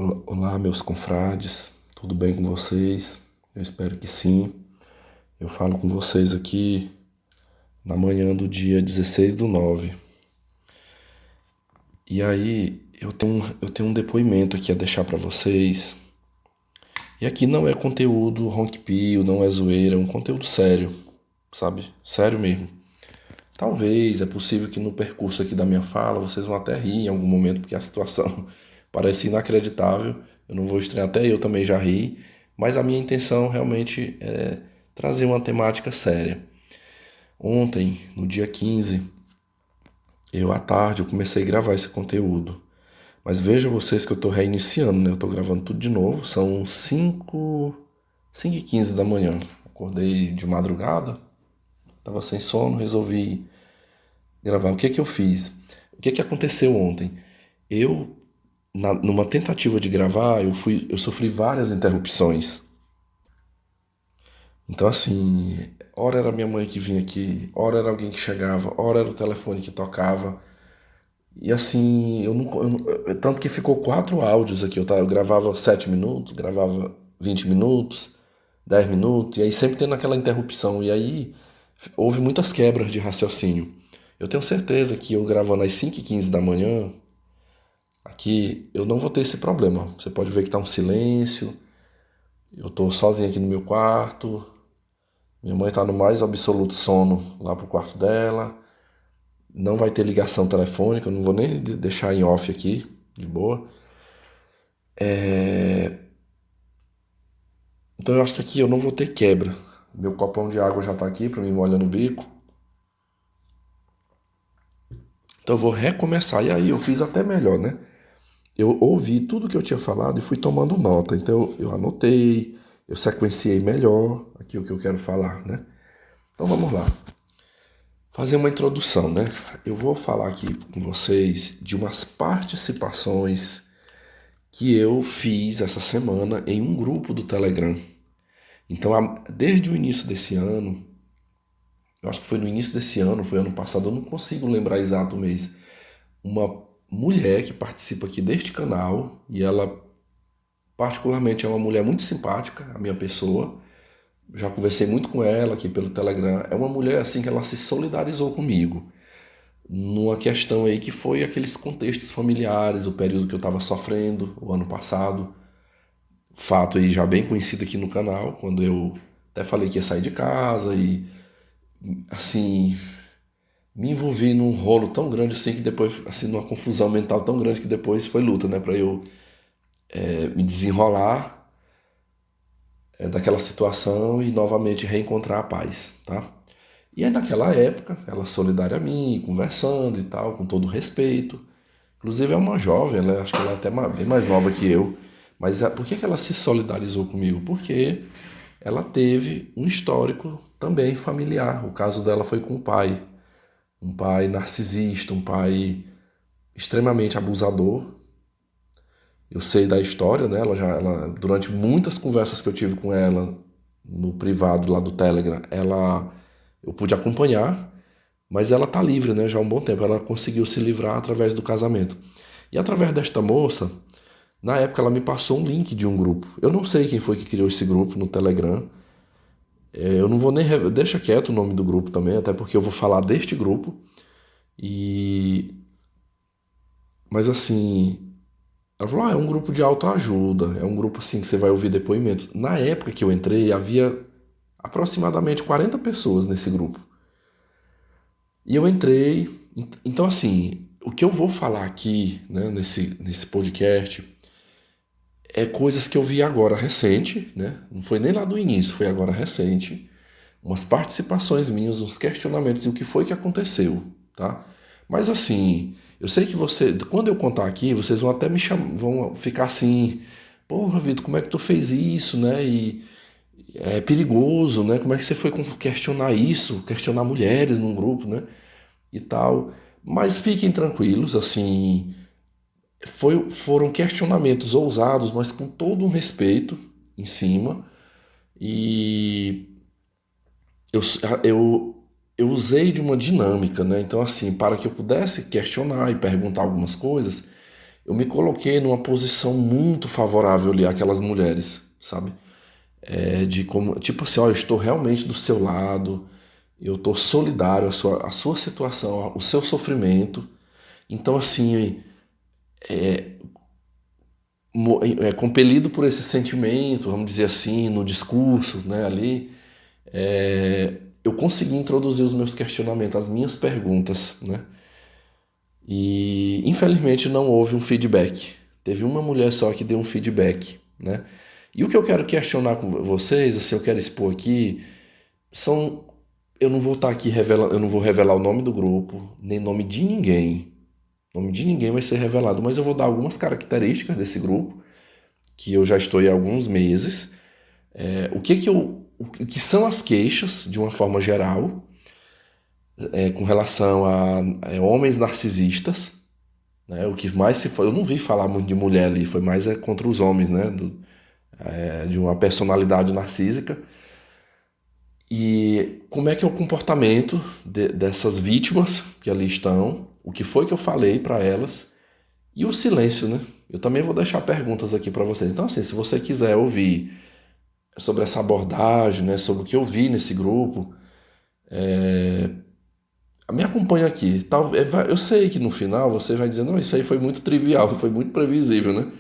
Olá, olá, meus confrades, tudo bem com vocês? Eu espero que sim. Eu falo com vocês aqui na manhã do dia 16/9. E aí, eu tenho um depoimento aqui a deixar para vocês. E aqui não é conteúdo ronquipio, não é zoeira, é um conteúdo sério, sabe? Sério mesmo. Talvez, é possível que no percurso aqui da minha fala vocês vão até rir em algum momento, porque a situação parece inacreditável. Eu não vou estranhar, até eu também já ri, mas a minha intenção realmente é trazer uma temática séria. Ontem, no dia 15, à tarde, eu comecei a gravar esse conteúdo. Mas vejam vocês que eu estou reiniciando, né? Eu estou gravando tudo de novo. São 5h15 da manhã. Acordei de madrugada, estava sem sono, resolvi gravar. O que é que eu fiz? O que é que aconteceu ontem? Eu, numa tentativa de gravar, eu sofri várias interrupções. Então, assim, ora era minha mãe que vinha aqui, ora era alguém que chegava, ora era o telefone que tocava. E assim, tanto que ficou 4 áudios aqui. Eu gravava 7 minutos, gravava 20 minutos, 10 minutos, e aí sempre tendo aquela interrupção. E aí houve muitas quebras de raciocínio. Eu tenho certeza que eu gravando às 5h15 da manhã, aqui, eu não vou ter esse problema. Você pode ver que tá um silêncio, eu tô sozinho aqui no meu quarto, minha mãe tá no mais absoluto sono lá pro quarto dela. Não vai ter ligação telefônica, eu não vou nem deixar em off aqui, de boa. Então eu acho que aqui eu não vou ter quebra. Meu copão de água já tá aqui pra mim molhando o bico. Então eu vou recomeçar. E aí eu fiz até melhor, né? Eu ouvi tudo que eu tinha falado e fui tomando nota. Então eu anotei, eu sequenciei melhor aqui o que eu quero falar, né? Então vamos lá. Fazer uma introdução, né? Eu vou falar aqui com vocês de umas participações que eu fiz essa semana em um grupo do Telegram. Então, desde o início desse ano, eu acho que foi no início desse ano, foi ano passado, eu não consigo lembrar exato o mês, uma mulher que participa aqui deste canal, e ela particularmente é uma mulher muito simpática, a minha pessoa, já conversei muito com ela aqui pelo Telegram, é uma mulher assim que ela se solidarizou comigo, numa questão aí que foi aqueles contextos familiares, o período que eu estava sofrendo, o ano passado, fato aí já bem conhecido aqui no canal, quando eu até falei que ia sair de casa e, assim, me envolvi num rolo tão grande assim que depois, assim, numa confusão mental tão grande que depois foi luta, né, pra eu me desenrolar daquela situação e novamente reencontrar a paz, tá? E aí naquela época, ela solidária a mim, conversando e tal, com todo respeito. Inclusive é uma jovem, acho que ela é até bem mais nova que eu. Mas por que ela se solidarizou comigo? Porque ela teve um histórico também familiar. O caso dela foi com o pai. Um pai narcisista, um pai extremamente abusador. Eu sei da história, né? Durante muitas conversas que eu tive com ela no privado lá do Telegram, eu pude acompanhar, mas ela tá livre, né? Já há um bom tempo. Ela conseguiu se livrar através do casamento. E através desta moça, na época ela me passou um link de um grupo. Eu não sei quem foi que criou esse grupo no Telegram. Eu não vou nem. Deixa quieto o nome do grupo também, até porque eu vou falar deste grupo. E. Mas assim. Ela falou: é um grupo de autoajuda. É um grupo assim que você vai ouvir depoimentos. Na época que eu entrei, havia aproximadamente 40 pessoas nesse grupo. E eu entrei. Então, assim, o que eu vou falar aqui, né, nesse podcast é coisas que eu vi agora recente, né? Não foi nem lá do início, foi agora recente. Umas participações minhas, uns questionamentos de o que foi que aconteceu, tá? Mas assim, eu sei que quando eu contar aqui, vocês vão até me chamar, vão ficar assim, porra, Vitor, como é que tu fez isso, né? E é perigoso, né? Como é que você foi questionar isso, questionar mulheres num grupo, né? E tal. Mas fiquem tranquilos, assim, foram questionamentos ousados, mas com todo um respeito em cima. E eu, eu, eu usei de uma dinâmica, né? Então, assim, para que eu pudesse questionar e perguntar algumas coisas, eu me coloquei numa posição muito favorável ali àquelas mulheres, sabe? De como, tipo assim, ó, eu estou realmente do seu lado, eu estou solidário à sua situação, ao seu sofrimento. Então, assim, compelido por esse sentimento, vamos dizer assim, no discurso, né, ali, eu consegui introduzir os meus questionamentos, as minhas perguntas, né? E infelizmente não houve um feedback. Teve uma mulher só que deu um feedback, né? E o que eu quero questionar com vocês, assim, eu quero expor aqui, são. Eu não vou estar aqui revelando, eu não vou revelar o nome do grupo, nem nome de ninguém. O nome de ninguém vai ser revelado, mas eu vou dar algumas características desse grupo, que eu já estou há alguns meses. O que são as queixas, de uma forma geral, com relação a homens narcisistas, né? O que mais se foi, eu não vi falar muito de mulher ali, foi mais contra os homens, né? De uma personalidade narcísica. E como é que é o comportamento dessas vítimas que ali estão, o que foi que eu falei para elas e o silêncio, né? Eu também vou deixar perguntas aqui para vocês. Então, assim, se você quiser ouvir sobre essa abordagem, né, sobre o que eu vi nesse grupo, me acompanha aqui. Eu sei que no final você vai dizer, não, isso aí foi muito trivial, foi muito previsível, né?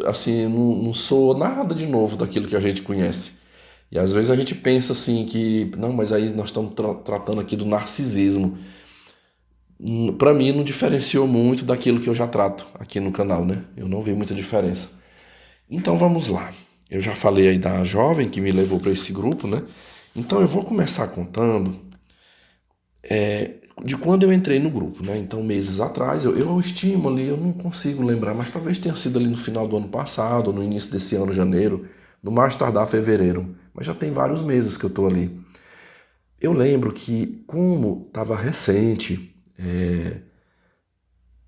Assim, não sou nada de novo daquilo que a gente conhece. E às vezes a gente pensa assim que, não, mas aí nós estamos tratando aqui do narcisismo. Para mim não diferenciou muito daquilo que eu já trato aqui no canal, né? Eu não vi muita diferença. Então vamos lá. Eu já falei aí da jovem que me levou para esse grupo, né? Então eu vou começar contando de quando eu entrei no grupo, né? Então meses atrás, eu estimo ali, eu não consigo lembrar, mas talvez tenha sido ali no final do ano passado, no início desse ano, janeiro, no mais tardar fevereiro. Mas já tem vários meses que eu tô ali. Eu lembro que, como estava recente,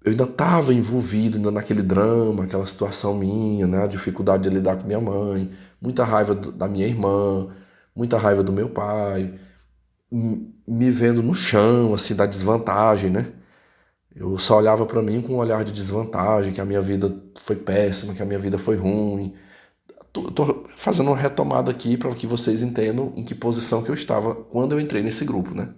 eu ainda estava envolvido ainda naquele drama, aquela situação minha, né? A dificuldade de lidar com minha mãe, muita raiva da minha irmã, muita raiva do meu pai, me vendo no chão, assim, da desvantagem, né? Eu só olhava para mim com um olhar de desvantagem, que a minha vida foi péssima, que a minha vida foi ruim. Tô fazendo uma retomada aqui para que vocês entendam em que posição que eu estava quando eu entrei nesse grupo, né?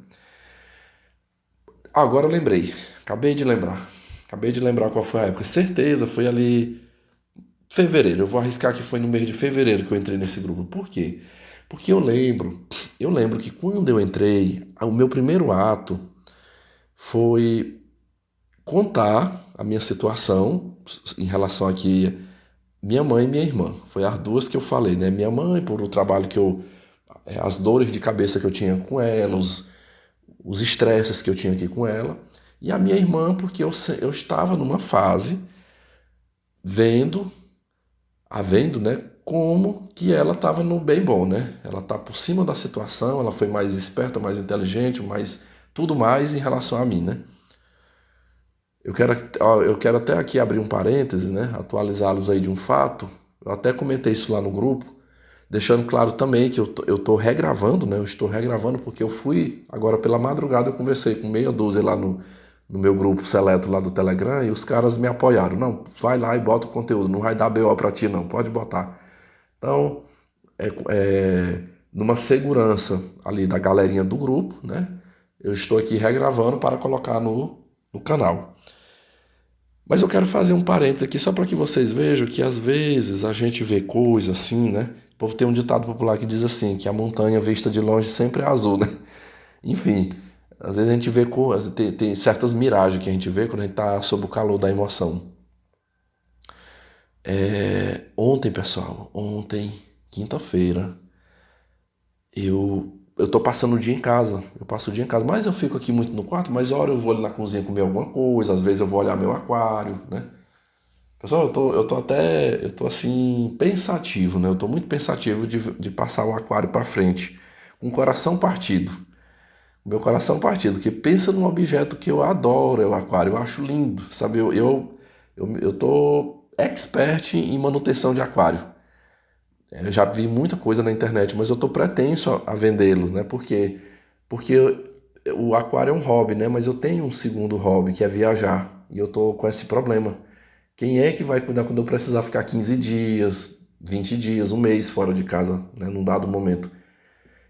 Agora eu lembrei, acabei de lembrar. Acabei de lembrar qual foi a época. Certeza, foi ali fevereiro. Eu vou arriscar que foi no mês de fevereiro que eu entrei nesse grupo. Por quê? Porque eu lembro que quando eu entrei, o meu primeiro ato foi contar a minha situação em relação aqui minha mãe e minha irmã. Foi as duas que eu falei, né? Minha mãe por o trabalho que as dores de cabeça que eu tinha com ela, os estresses que eu tinha aqui com ela. E a minha irmã, porque eu estava numa fase vendo, né, como que ela estava no bem bom, né? Ela está por cima da situação, ela foi mais esperta, mais inteligente, mais tudo mais em relação a mim, né? Eu quero até aqui abrir um parêntese, né? Atualizá-los aí de um fato. Eu até comentei isso lá no grupo, deixando claro também que eu tô regravando, né? Eu estou regravando porque eu fui, agora pela madrugada, eu conversei com meia dúzia lá no meu grupo seleto lá do Telegram e os caras me apoiaram. Não, vai lá e bota o conteúdo, não vai dar BO pra ti não, pode botar. Então, numa segurança ali da galerinha do grupo, né? Eu estou aqui regravando para colocar no canal. Mas eu quero fazer um parênteses aqui só para que vocês vejam que às vezes a gente vê coisa assim, né? O povo tem um ditado popular que diz assim, que a montanha vista de longe sempre é azul, né? Enfim, às vezes a gente vê coisas, tem certas miragens que a gente vê quando a gente tá sob o calor da emoção. Ontem, pessoal, quinta-feira, eu tô passando o dia em casa. Eu passo o dia em casa, mas eu fico aqui muito no quarto, mas hora eu vou ali na cozinha comer alguma coisa, às vezes eu vou olhar meu aquário, né? Pessoal, eu tô assim, pensativo, né? Eu tô muito pensativo de passar o aquário para frente, com o coração partido. Meu coração partido, que pensa num objeto que eu adoro, é o aquário, eu acho lindo, sabe? Eu tô expert em manutenção de aquário. Eu já vi muita coisa na internet, mas eu tô pretenso a vendê-lo, né? Porque o aquário é um hobby, né? Mas eu tenho um segundo hobby, que é viajar, e eu tô com esse problema Quem é que vai cuidar quando eu precisar ficar 15 dias, 20 dias, um mês fora de casa, né, num dado momento?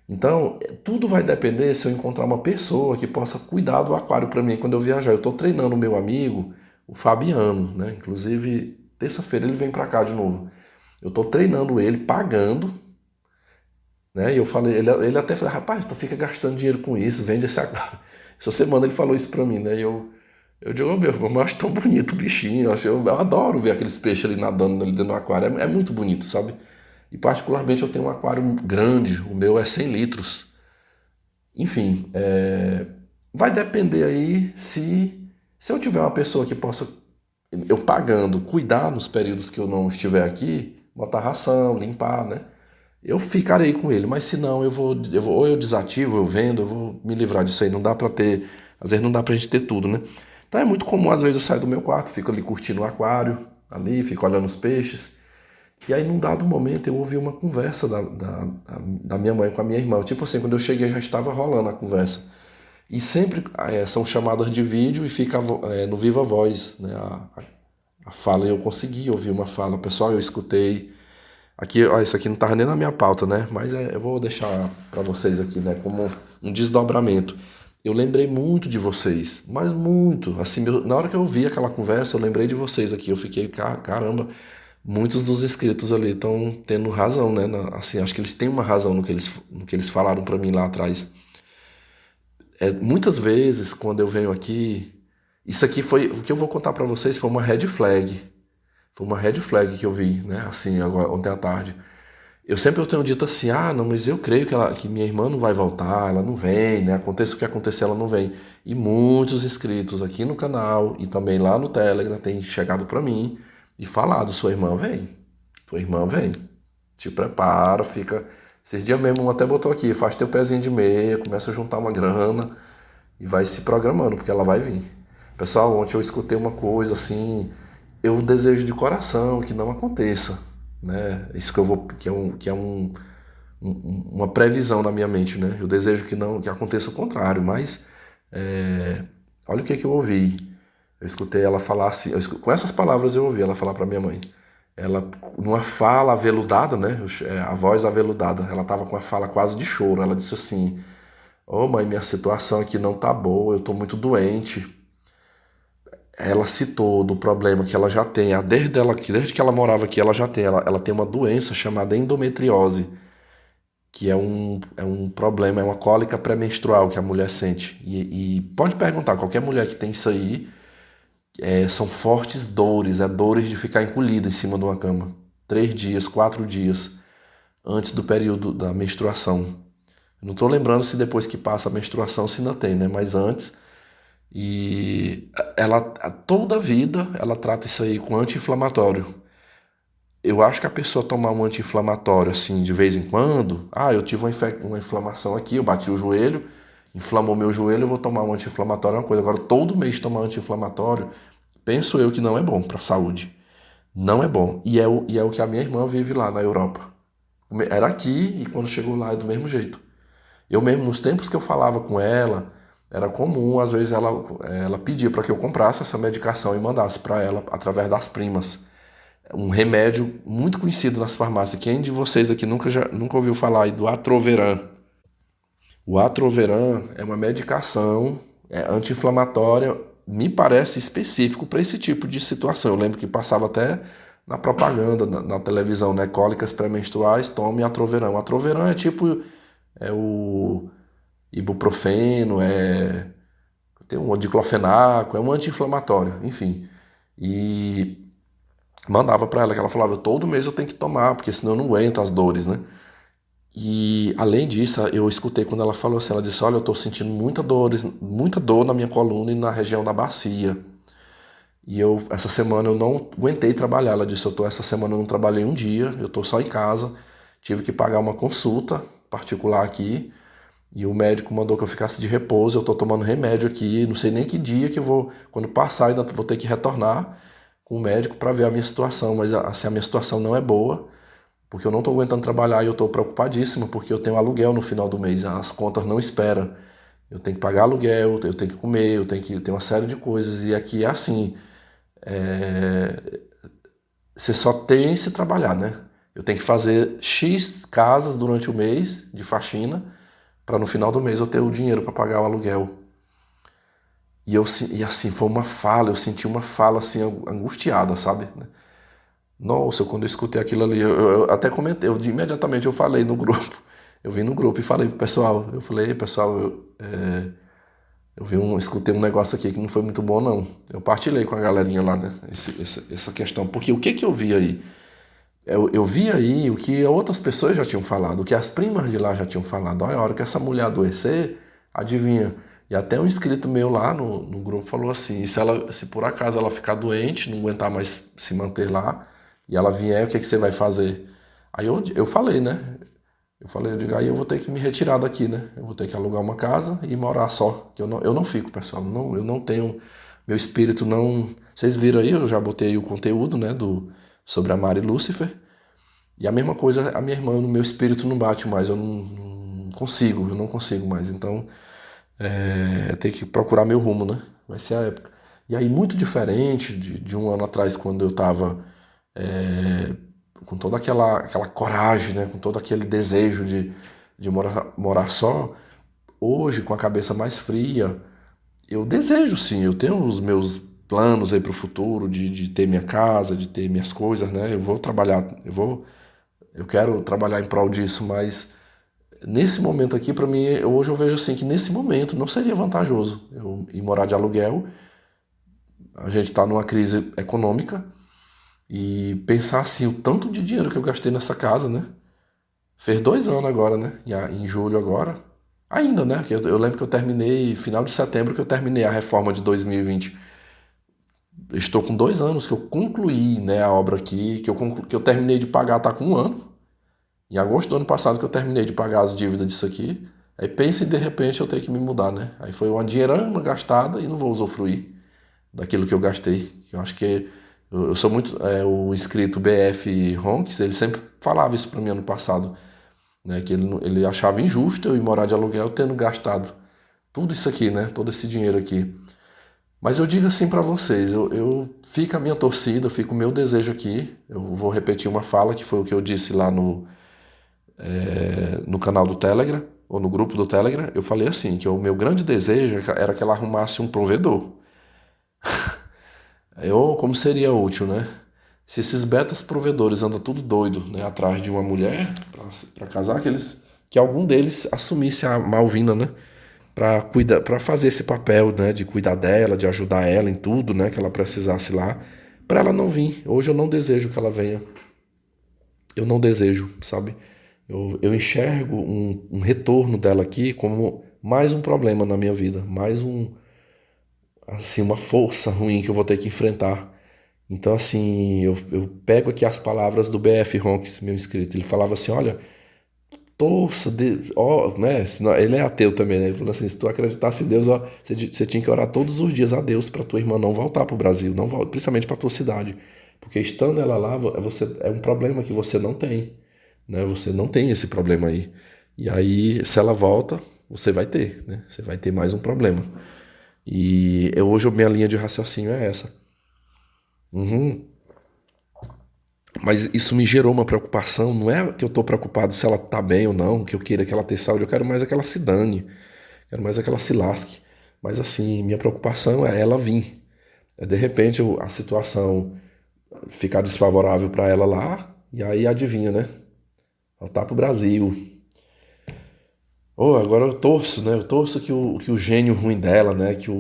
Então, tudo vai depender se eu encontrar uma pessoa que possa cuidar do aquário para mim quando eu viajar. Eu estou treinando o meu amigo, o Fabiano, né? Inclusive, terça-feira ele vem para cá de novo. Eu estou treinando ele, pagando, né? E eu falei, ele até falou, rapaz, tu fica gastando dinheiro com isso, vende esse aquário. Essa semana ele falou isso para mim, né? Eu digo, oh, meu irmão, eu acho tão bonito o bichinho, eu adoro ver aqueles peixes ali nadando ali dentro do aquário, é muito bonito, sabe? E particularmente eu tenho um aquário grande, o meu é 100 litros. Enfim, vai depender aí se eu tiver uma pessoa que possa, eu pagando, cuidar nos períodos que eu não estiver aqui, botar ração, limpar, né? Eu ficarei com ele, mas se não, ou eu desativo, eu vendo, eu vou me livrar disso aí. Não dá pra ter, às vezes não dá pra gente ter tudo, né? Então é muito comum, às vezes eu saio do meu quarto, fico ali curtindo o aquário, ali, fico olhando os peixes. E aí, num dado momento, eu ouvi uma conversa da minha mãe com a minha irmã. Tipo assim, quando eu cheguei já estava rolando a conversa. E sempre são chamadas de vídeo e fica no Viva Voz, né? A fala, eu consegui ouvir uma fala. Pessoal, eu escutei. Aqui, ó, isso aqui não estava nem na minha pauta, né? Mas eu vou deixar para vocês aqui, né? Como um desdobramento. Eu lembrei muito de vocês, mas muito. Assim, na hora que eu ouvi aquela conversa, eu lembrei de vocês aqui. Eu fiquei, caramba, muitos dos inscritos ali estão tendo razão, né? Assim, acho que eles têm uma razão no que eles falaram para mim lá atrás. Muitas vezes, quando eu venho aqui, isso aqui foi, o que eu vou contar para vocês foi uma red flag. Foi uma red flag que eu vi, né? Assim, agora, ontem à tarde. Eu tenho dito assim, não, mas eu creio que minha irmã não vai voltar, ela não vem, né? Aconteça o que acontecer, ela não vem. E muitos inscritos aqui no canal e também lá no Telegram têm chegado para mim e falado, sua irmã vem, te prepara, fica... Esses dias mesmo um até botou aqui, faz teu pezinho de meia, começa a juntar uma grana e vai se programando, porque ela vai vir. Pessoal, ontem eu escutei uma coisa assim, eu desejo de coração que não aconteça, né? Isso uma previsão na minha mente, né? Eu desejo que aconteça o contrário, mas olha o que eu ouvi. Eu escutei ela falar assim, com essas palavras eu ouvi ela falar para minha mãe. Ela, numa fala aveludada, né? A voz aveludada, ela tava com a fala quase de choro. Ela disse assim: Ô mãe, minha situação aqui não tá boa, eu tô muito doente. Ela citou do problema que ela já tem, desde que ela morava aqui, ela já tem. Ela tem uma doença chamada endometriose, que é um problema, é uma cólica pré-menstrual que a mulher sente. E pode perguntar, qualquer mulher que tem isso aí, são fortes dores, dores de ficar encolhida em cima de uma cama. 3 dias, 4 dias antes do período da menstruação. Eu não estou lembrando se depois que passa a menstruação se ainda tem, né? Mas antes. E ela, toda a vida, ela trata isso aí com anti-inflamatório. Eu acho que a pessoa tomar um anti-inflamatório assim de vez em quando, eu tive uma inflamação aqui, eu bati o joelho, inflamou meu joelho, eu vou tomar um anti-inflamatório, é uma coisa. Agora, todo mês tomar anti-inflamatório, penso eu que não é bom para a saúde. Não é bom. E é o que a minha irmã vive lá na Europa. Era aqui e quando chegou lá é do mesmo jeito. Eu mesmo, nos tempos que eu falava com ela, era comum, às vezes ela pedia para que eu comprasse essa medicação e mandasse para ela através das primas. Um remédio muito conhecido nas farmácias. Quem de vocês aqui nunca ouviu falar aí do Atroveran? O Atroveran é uma medicação anti-inflamatória, me parece específico para esse tipo de situação. Eu lembro que passava até na propaganda, na televisão, né? Cólicas pré-menstruais, tome Atroveran. O Atroveran é tipo o ibuprofeno, tem um diclofenaco, é um anti-inflamatório, enfim. E mandava para ela, que ela falava, todo mês eu tenho que tomar, porque senão eu não aguento as dores, né? E além disso, eu escutei quando ela falou assim, ela disse, olha, eu tô sentindo muita dor na minha coluna e na região da bacia. E essa semana eu não aguentei trabalhar. Ela disse, essa semana eu não trabalhei um dia, eu tô só em casa, tive que pagar uma consulta particular aqui, e o médico mandou que eu ficasse de repouso, eu tô tomando remédio aqui, não sei nem que dia que eu vou, quando passar ainda vou ter que retornar com o médico para ver a minha situação, mas assim, a minha situação não é boa, porque eu não estou aguentando trabalhar e eu estou preocupadíssimo, porque eu tenho aluguel no final do mês, as contas não esperam. Eu tenho que pagar aluguel, eu tenho que comer, eu tenho uma série de coisas, e aqui é assim, você só tem se trabalhar, né? Eu tenho que fazer X casas durante o mês de faxina para no final do mês eu ter o dinheiro para pagar o aluguel. E assim, foi uma fala, eu senti uma fala assim angustiada, sabe? Nossa, quando eu escutei aquilo ali, eu até comentei, imediatamente eu falei no grupo. Eu vim no grupo e falei pro pessoal, eu falei, "Ei, pessoal, escutei um negócio aqui que não foi muito bom, não." Eu partilhei com a galerinha lá, né, essa questão. Porque o que que eu vi aí? Eu vi aí o que outras pessoas já tinham falado, o que as primas de lá já tinham falado. Olha, a hora que essa mulher adoecer, adivinha? E até um inscrito meu lá no grupo falou assim, se por acaso ela ficar doente, não aguentar mais se manter lá, e ela vier, o que que você vai fazer? Aí eu falei, né? Eu digo, aí eu vou ter que me retirar daqui, né? Eu vou ter que alugar uma casa e morar só. Que eu não fico, pessoal. Eu não tenho. Meu espírito não. Vocês viram aí, eu já botei o conteúdo, né? Sobre a Mari Lúcifer. E a mesma coisa, a minha irmã, no meu espírito não bate mais. Eu não consigo mais. Então, eu tenho que procurar meu rumo, né? Vai ser a época. E aí, muito diferente de um ano atrás, quando eu tava com toda aquela coragem, né? Com todo aquele desejo de morar só. Hoje, com a cabeça mais fria, eu desejo sim, eu tenho os meus planos aí para o futuro de ter minha casa, de ter minhas coisas, né? Eu vou trabalhar, eu quero trabalhar em prol disso, mas nesse momento aqui, para mim, hoje eu vejo assim que nesse momento não seria vantajoso eu ir morar de aluguel. A gente está numa crise econômica e pensar assim, o tanto de dinheiro que eu gastei nessa casa, né? Fez 2 anos agora, né? Em julho agora. Ainda, né? Eu lembro que eu terminei, final de setembro, que eu terminei a reforma de 2020. Estou com 2 anos que eu concluí, né, a obra aqui, que eu terminei de pagar, tá com 1 ano. Em agosto do ano passado que eu terminei de pagar as dívidas disso aqui. Aí pensa em de repente eu ter que me mudar, né? Aí foi uma dinheirama gastada e não vou usufruir daquilo que eu gastei. Eu acho que eu sou muito. O inscrito BF Ronks, ele sempre falava isso para mim ano passado, né? Que ele achava injusto eu ir morar de aluguel tendo gastado tudo isso aqui, né? Todo esse dinheiro aqui. Mas eu digo assim para vocês, fica a minha torcida, fica o meu desejo aqui. Eu vou repetir uma fala que foi o que eu disse lá no canal do Telegram, ou no grupo do Telegram. Eu falei assim, que o meu grande desejo era que ela arrumasse um provedor. Como seria útil, né? Se esses betas provedores andam tudo doido, né, atrás de uma mulher para casar, que algum deles assumisse a Malvina, né? Para cuidar, para fazer esse papel, né, de cuidar dela, de ajudar ela em tudo, né, que ela precisasse lá, para ela não vir. Hoje eu não desejo que ela venha. Eu não desejo, sabe? Eu enxergo um retorno dela aqui como mais um problema na minha vida, mais assim, uma força ruim que eu vou ter que enfrentar. Então, assim, eu pego aqui as palavras do BF Ronks, meu inscrito. Ele falava assim: olha, torça, ó, né? Ele é ateu também, né? Ele falou assim: se tu acreditasse em Deus, ó, você tinha que orar todos os dias a Deus para tua irmã não voltar para o Brasil, não principalmente para tua cidade, porque estando ela lá, é um problema que você não tem, né? Você não tem esse problema aí. E aí, se ela volta, você vai ter, né? Você vai ter mais um problema. E hoje minha linha de raciocínio é essa. Uhum. Mas isso me gerou uma preocupação. Não é que eu tô preocupado se ela tá bem ou não, que eu queira que ela tenha saúde. Eu quero mais é que ela se dane. Quero mais é que ela se lasque. Mas assim, minha preocupação é ela vir. É de repente a situação ficar desfavorável para ela lá. E aí adivinha, né? Voltar pro Brasil. Oh, agora eu torço, né? Eu torço que o gênio ruim dela, né? Que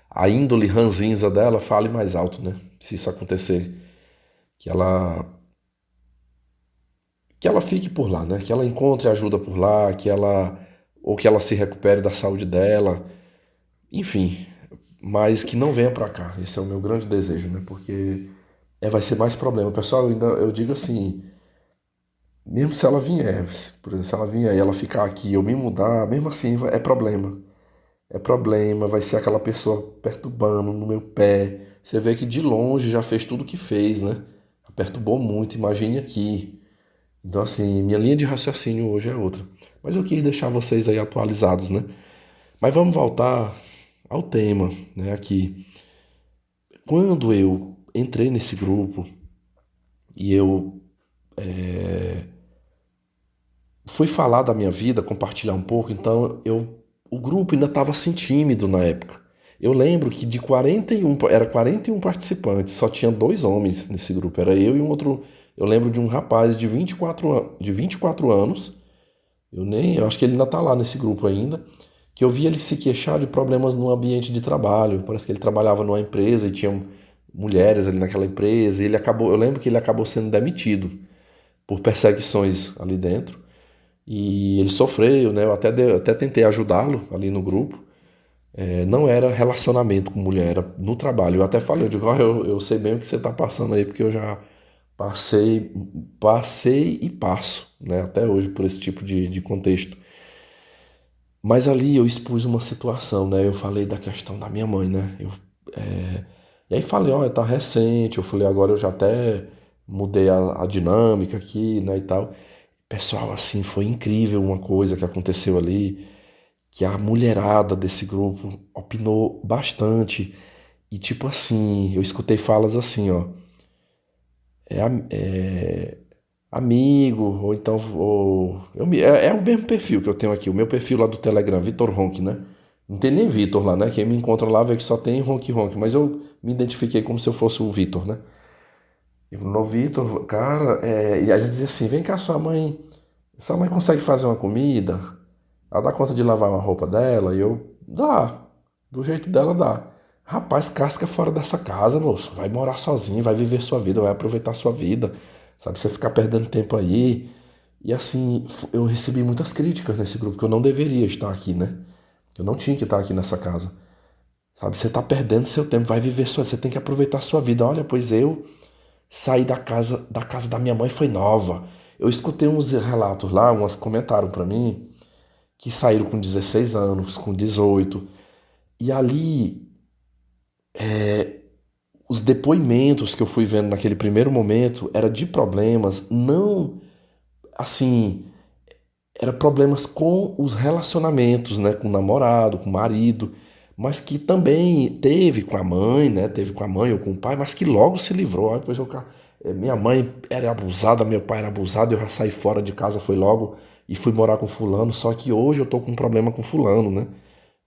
a índole ranzinza dela fale mais alto, né? Se isso acontecer. Que ela que ela fique por lá, né? Que ela encontre ajuda por lá, ou que ela se recupere da saúde dela, enfim, mas que não venha pra cá. Esse é o meu grande desejo, né? Porque vai ser mais problema. Pessoal, eu digo assim, mesmo se ela vier, por exemplo, se ela vier e ela ficar aqui, eu me mudar, mesmo assim é problema. É problema, vai ser aquela pessoa perturbando no meu pé. Você vê que de longe já fez tudo o que fez, né? Perturbou muito, imagine aqui. Então, assim, minha linha de raciocínio hoje é outra. Mas eu quis deixar vocês aí atualizados, né? Mas vamos voltar ao tema, né? Aqui. Quando eu entrei nesse grupo e eu fui falar da minha vida, compartilhar um pouco, então o grupo ainda estava assim tímido na época. Eu lembro que de 41, era 41 participantes, só tinha dois homens nesse grupo, era eu e um outro. Eu lembro de um rapaz de 24 anos, eu acho que ele ainda está lá nesse grupo ainda, que eu vi ele se queixar de problemas no ambiente de trabalho. Parece que ele trabalhava numa empresa e tinha mulheres ali naquela empresa, e eu lembro que ele acabou sendo demitido por perseguições ali dentro. E ele sofreu, né? Eu até tentei ajudá-lo ali no grupo. Não era relacionamento com mulher, era no trabalho. Eu até falei, eu digo, ó, eu sei bem o que você está passando aí, porque eu já passei e passo, né? Até hoje por esse tipo de contexto. Mas ali eu expus uma situação, né? Eu falei da questão da minha mãe, né? E aí falei, olha, tá recente. Eu falei, agora eu já até mudei a dinâmica aqui, né, e tal. Pessoal, assim, foi incrível uma coisa que aconteceu ali, que a mulherada desse grupo opinou bastante. E tipo assim, eu escutei falas assim, ó, é amigo, ou então, é o mesmo perfil que eu tenho aqui, o meu perfil lá do Telegram, Vitor Ronk, né? Não tem nem Vitor lá, né? Quem me encontra lá vê que só tem Ronk Ronk, mas eu me identifiquei como se eu fosse o Vitor, né? E no Vitor, cara, e a gente dizia assim, vem cá, sua mãe consegue fazer uma comida? Ela dá conta de lavar uma roupa dela? E eu, dá, do jeito dela dá. Rapaz, casca fora dessa casa, moço. Vai morar sozinho, vai viver sua vida, vai aproveitar sua vida. Sabe, você ficar perdendo tempo aí. E assim, eu recebi muitas críticas nesse grupo, que eu não deveria estar aqui, né? Eu não tinha que estar aqui nessa casa. Sabe, você tá perdendo seu tempo, vai viver sua, você tem que aproveitar sua vida. Olha, pois eu saí da casa da minha mãe foi nova. Eu escutei uns relatos lá, umas comentaram pra mim que saíram com 16 anos, com 18. E ali, os depoimentos que eu fui vendo naquele primeiro momento era de problemas, não assim, era problemas com os relacionamentos, né, com o namorado, com o marido, mas que também teve com a mãe, né, teve com a mãe ou com o pai, mas que logo se livrou. Aí depois minha mãe era abusada, meu pai era abusado, eu já saí fora de casa, foi logo e fui morar com fulano, só que hoje eu tô com um problema com fulano, né?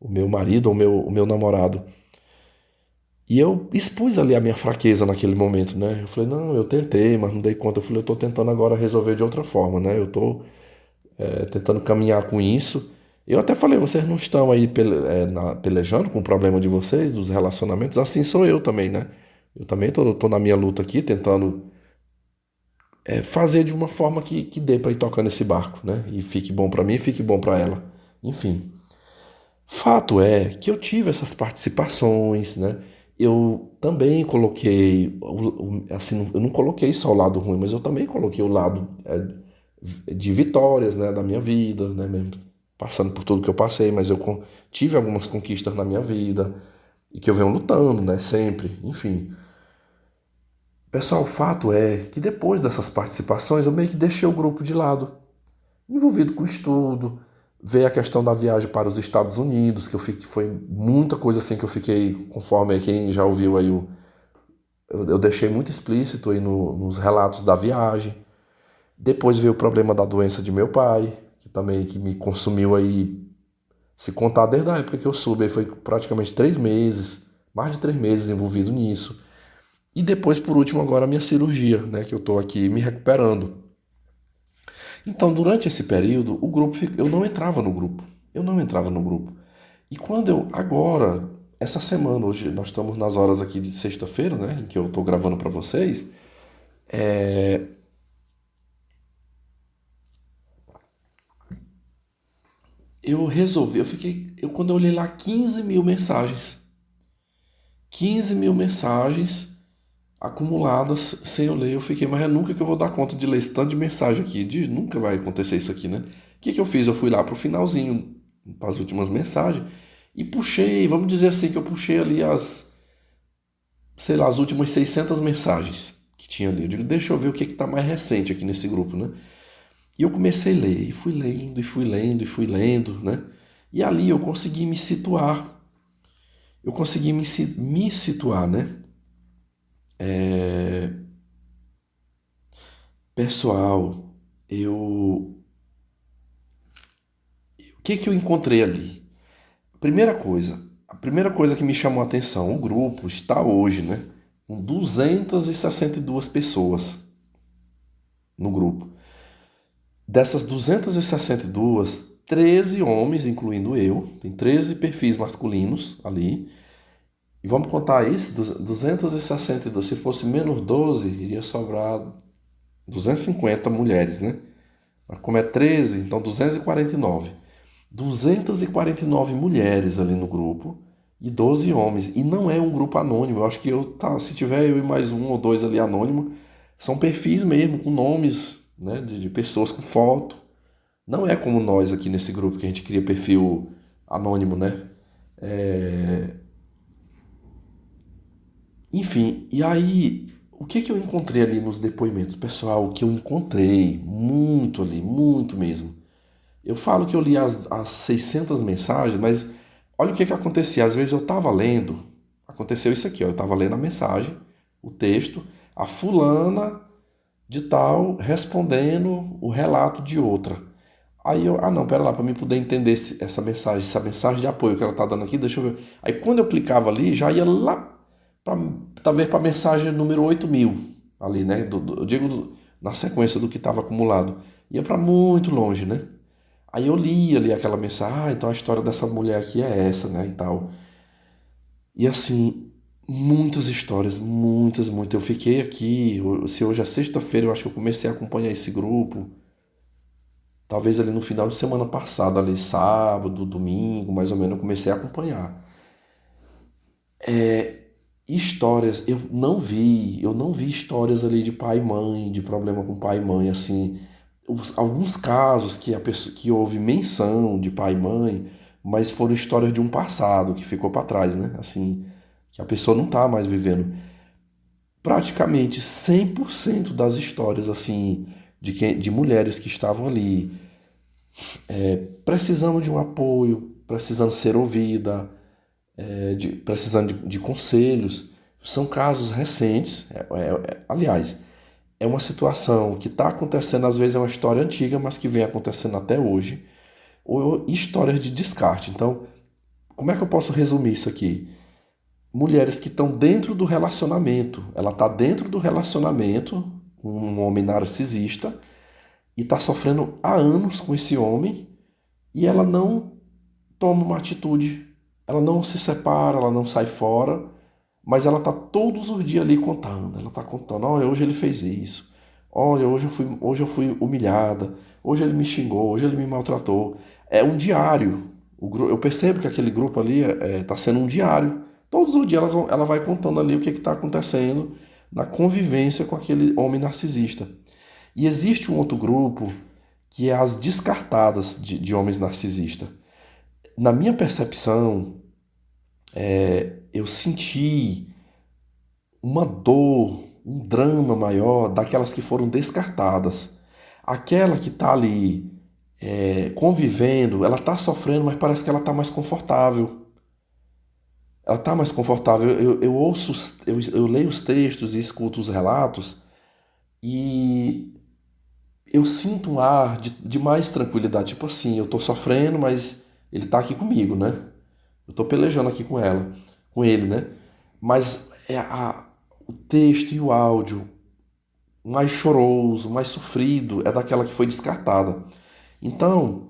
O meu marido ou o meu namorado. E eu expus ali a minha fraqueza naquele momento, né? Eu falei, não, eu tentei, mas não dei conta. Eu falei, eu tô tentando agora resolver de outra forma, né? Eu tô tentando caminhar com isso. Eu até falei, vocês não estão aí pelejando com o problema de vocês, dos relacionamentos? Assim sou eu também, né? Eu também tô na minha luta aqui, tentando fazer de uma forma que dê para ir tocando esse barco, né? E fique bom para mim e fique bom para ela. Enfim. Fato é que eu tive essas participações, né? Eu também coloquei, assim, eu não coloquei só o lado ruim, mas eu também coloquei o lado de vitórias, né, da minha vida, né, mesmo passando por tudo que eu passei, mas eu tive algumas conquistas na minha vida e que eu venho lutando, né, sempre, enfim. Pessoal, o fato é que depois dessas participações eu meio que deixei o grupo de lado, envolvido com estudo, veio a questão da viagem para os Estados Unidos, que foi muita coisa assim que eu fiquei, conforme quem já ouviu aí, eu deixei muito explícito aí nos relatos da viagem. Depois veio o problema da doença de meu pai, que também que me consumiu aí, se contar desde a época que eu soube, aí foi praticamente 3 meses, mais de 3 meses envolvido nisso. E depois, por último, agora a minha cirurgia, né, que eu tô aqui me recuperando. Então, durante esse período, eu não entrava no grupo. Eu não entrava no grupo. E quando agora, essa semana, hoje nós estamos nas horas aqui de sexta-feira, né, em que eu estou gravando para vocês, quando eu olhei lá, 15 mil mensagens. 15 mil mensagens acumuladas sem eu ler. Eu fiquei, mas é nunca que eu vou dar conta de ler esse tanto de mensagem aqui. Nunca vai acontecer isso aqui, né? O que eu fiz? Eu fui lá pro finalzinho, para as últimas mensagens, e puxei, vamos dizer assim, que eu puxei ali sei lá, as últimas 600 mensagens que tinha ali. Eu digo, deixa eu ver o que tá mais recente aqui nesse grupo, né? E eu comecei a ler, e fui lendo, e fui lendo, e fui lendo, né? E ali eu consegui me situar. Eu consegui me situar, né? Pessoal, o que que eu encontrei ali? A primeira coisa que me chamou a atenção, o grupo está hoje, né, com 262 pessoas no grupo. Dessas 262, 13 homens, incluindo eu, tem 13 perfis masculinos ali. E vamos contar isso, 262, se fosse menos 12, iria sobrar 250 mulheres, né? Mas como é 13, então 249. 249 mulheres ali no grupo e 12 homens. E não é um grupo anônimo. Eu acho que se tiver eu e mais um ou dois ali anônimo, são perfis mesmo, com nomes, né, de pessoas com foto. Não é como nós aqui nesse grupo que a gente cria perfil anônimo, né? Enfim, e aí, o que que eu encontrei ali nos depoimentos? Pessoal, o que eu encontrei muito ali, muito mesmo. Eu falo que eu li as 600 mensagens, mas olha o que que acontecia. Às vezes eu estava lendo, aconteceu isso aqui, ó, eu estava lendo a mensagem, o texto, a fulana de tal respondendo o relato de outra. Aí eu, não, pera lá, para mim poder entender essa mensagem de apoio que ela tá dando aqui, deixa eu ver. Aí quando eu clicava ali, já ia lá, pra, talvez para a mensagem número 8.000, ali, né? Eu digo na sequência do que estava acumulado. Ia para muito longe, né? Aí eu li ali aquela mensagem, então a história dessa mulher aqui é essa, né? E tal. E assim, muitas histórias, muitas, muitas. Eu fiquei aqui, se hoje é sexta-feira, eu acho que eu comecei a acompanhar esse grupo. Talvez ali no final de semana passada, ali sábado, domingo, mais ou menos, eu comecei a acompanhar. Histórias, eu não vi histórias ali de pai e mãe, de problema com pai e mãe, assim. Alguns casos que a pessoa que houve menção de pai e mãe, mas foram histórias de um passado que ficou para trás, né? Assim, que a pessoa não tá mais vivendo. Praticamente 100% das histórias assim de mulheres que estavam ali precisando de um apoio, precisando ser ouvida, precisando de conselhos. São casos recentes, aliás, é uma situação que está acontecendo, às vezes é uma história antiga, mas que vem acontecendo até hoje, ou histórias de descarte. Então, como é que eu posso resumir isso aqui? Mulheres que estão dentro do relacionamento, ela está dentro do relacionamento com um homem narcisista e está sofrendo há anos com esse homem e ela não toma uma atitude. Ela não se separa, ela não sai fora, mas ela tá todos os dias ali contando. Ela tá contando, olha, hoje ele fez isso. Olha, hoje eu fui humilhada. Hoje ele me xingou, hoje ele me maltratou. É um diário. Eu percebo que aquele grupo ali tá sendo um diário. Todos os dias ela vai contando ali o que está acontecendo na convivência com aquele homem narcisista. E existe um outro grupo que é as descartadas de homens narcisistas. Na minha percepção, eu senti uma dor, um drama maior daquelas que foram descartadas. Aquela que está ali convivendo, ela está sofrendo, mas parece que ela está mais confortável. Ela está mais confortável. Eu ouço, eu leio os textos e escuto os relatos e eu sinto um ar de mais tranquilidade. Tipo assim, eu estou sofrendo, mas ele está aqui comigo, né? Eu estou pelejando aqui com ela, com ele, né? Mas o texto e o áudio mais choroso, mais sofrido, é daquela que foi descartada. Então,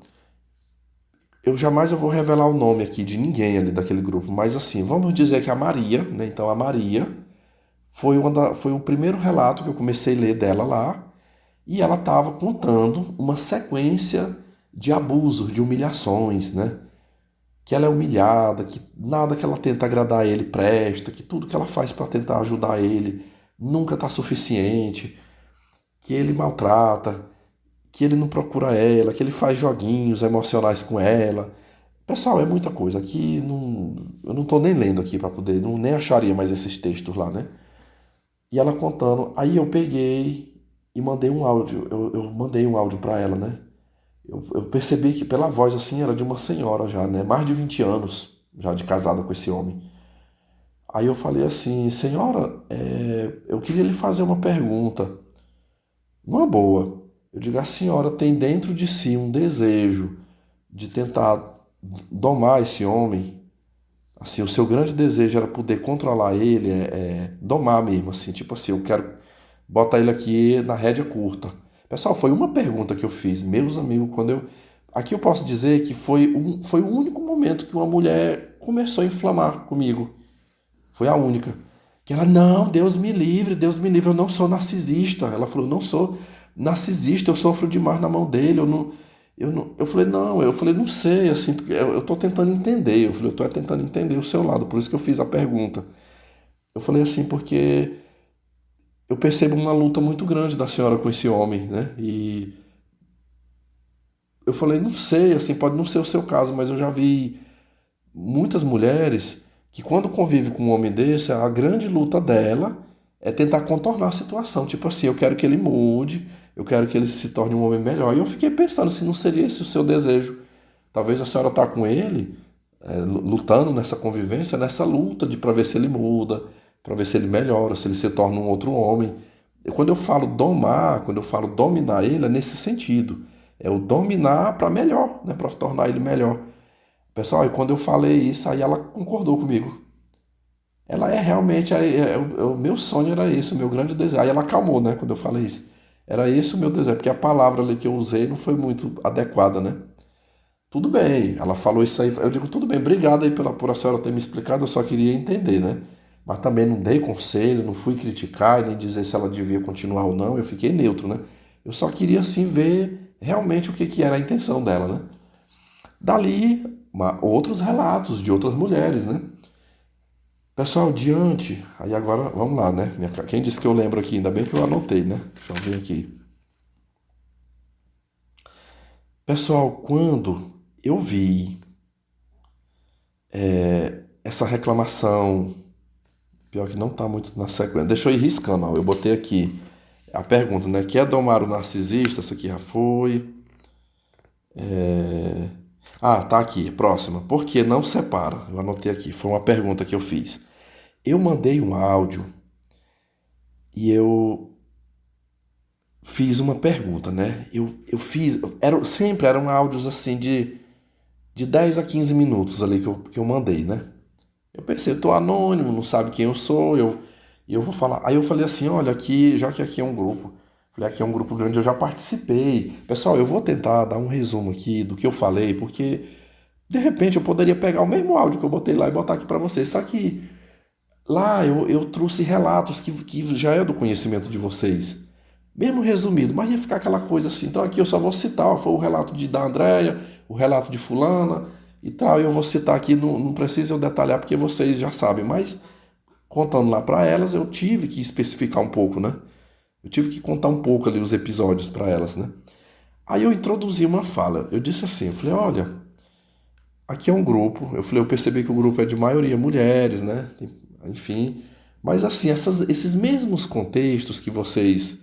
eu vou revelar o nome aqui de ninguém ali daquele grupo, mas assim, vamos dizer que a Maria, né? Então a Maria foi o primeiro relato que eu comecei a ler dela lá, e ela estava contando uma sequência de abusos, de humilhações, né? Que ela é humilhada, que nada que ela tenta agradar ele presta, que tudo que ela faz para tentar ajudar ele nunca está suficiente, que ele maltrata, que ele não procura ela, que ele faz joguinhos emocionais com ela. Pessoal, é muita coisa. Aqui não, eu não estou nem lendo aqui para poder, não, nem acharia mais esses textos lá, né? E ela contando, aí eu peguei e mandei um áudio, eu mandei um áudio para ela, né? Eu percebi que pela voz assim era de uma senhora já, né? Mais de 20 anos já de casada com esse homem. Aí eu falei assim, senhora, eu queria lhe fazer uma pergunta. Numa boa, eu digo, a senhora tem dentro de si um desejo de tentar domar esse homem? Assim, o seu grande desejo era poder controlar ele, domar mesmo, assim, tipo assim, eu quero botar ele aqui na rédea curta. Pessoal, foi uma pergunta que eu fiz, meus amigos, quando eu... Aqui eu posso dizer que foi o único momento que uma mulher começou a inflamar comigo. Foi a única. Que ela, não, Deus me livre, eu não sou narcisista. Ela falou, não sou narcisista, eu sofro demais na mão dele, eu falei, não sei, assim, porque eu tô tentando entender. Eu falei, eu tô tentando entender o seu lado, por isso que eu fiz a pergunta. Eu falei assim, porque eu percebo uma luta muito grande da senhora com esse homem, né? E eu falei, não sei, assim, pode não ser o seu caso, mas eu já vi muitas mulheres que quando convive com um homem desse, a grande luta dela é tentar contornar a situação. Tipo assim, eu quero que ele mude, eu quero que ele se torne um homem melhor. E eu fiquei pensando se não seria esse o seu desejo. Talvez a senhora está com ele, lutando nessa convivência, nessa luta de para ver se ele muda, para ver se ele melhora, se ele se torna um outro homem. Quando eu falo domar, quando eu falo dominar ele, é nesse sentido. É o dominar para melhor, né, para tornar ele melhor. Pessoal, e quando eu falei isso, aí ela concordou comigo. Ela é realmente, o meu sonho era esse, o meu grande desejo. Aí ela acalmou, né, quando eu falei isso. Era esse o meu desejo, porque a palavra ali que eu usei não foi muito adequada, né? Tudo bem, ela falou isso aí, eu digo, tudo bem, obrigado aí por a senhora ter me explicado, eu só queria entender, né? Mas também não dei conselho, não fui criticar, nem dizer se ela devia continuar ou não, eu fiquei neutro, né? Eu só queria, assim, ver realmente o que, que era a intenção dela, né? Dali, outros relatos de outras mulheres, né? Pessoal, diante, aí agora vamos lá, né? Quem disse que eu lembro aqui? Ainda bem que eu anotei, né? Deixa eu ver aqui. Pessoal, quando eu vi essa reclamação, pior que não tá muito na sequência, deixa eu ir riscando, ó. Eu botei aqui a pergunta, né? Quer domar o narcisista? Essa aqui já foi. Ah, tá aqui, próxima. Por que não separa? Eu anotei aqui, foi uma pergunta que eu fiz. Eu mandei um áudio e eu fiz uma pergunta, né? Eu fiz. Sempre eram áudios assim de 10 a 15 minutos ali que eu mandei, né? Eu pensei, eu tô anônimo, não sabe quem eu sou, e eu vou falar. Aí eu falei assim, olha, aqui, já que aqui é um grupo, falei, aqui é um grupo grande, eu já participei. Pessoal, eu vou tentar dar um resumo aqui do que eu falei, porque de repente eu poderia pegar o mesmo áudio que eu botei lá e botar aqui pra vocês. Só que lá eu trouxe relatos que já é do conhecimento de vocês. Mesmo resumido, mas ia ficar aquela coisa assim. Então aqui eu só vou citar, ó, foi o relato da Andréia, o relato de fulana e tal. E eu vou citar aqui, não precisa eu detalhar porque vocês já sabem. Mas contando lá para elas, eu tive que especificar um pouco, né? Eu tive que contar um pouco ali os episódios para elas, né? Aí eu introduzi uma fala. Eu disse assim, eu falei, olha, aqui é um grupo. Eu falei, eu percebi que o grupo é de maioria mulheres, né? Enfim. Mas assim, esses mesmos contextos que vocês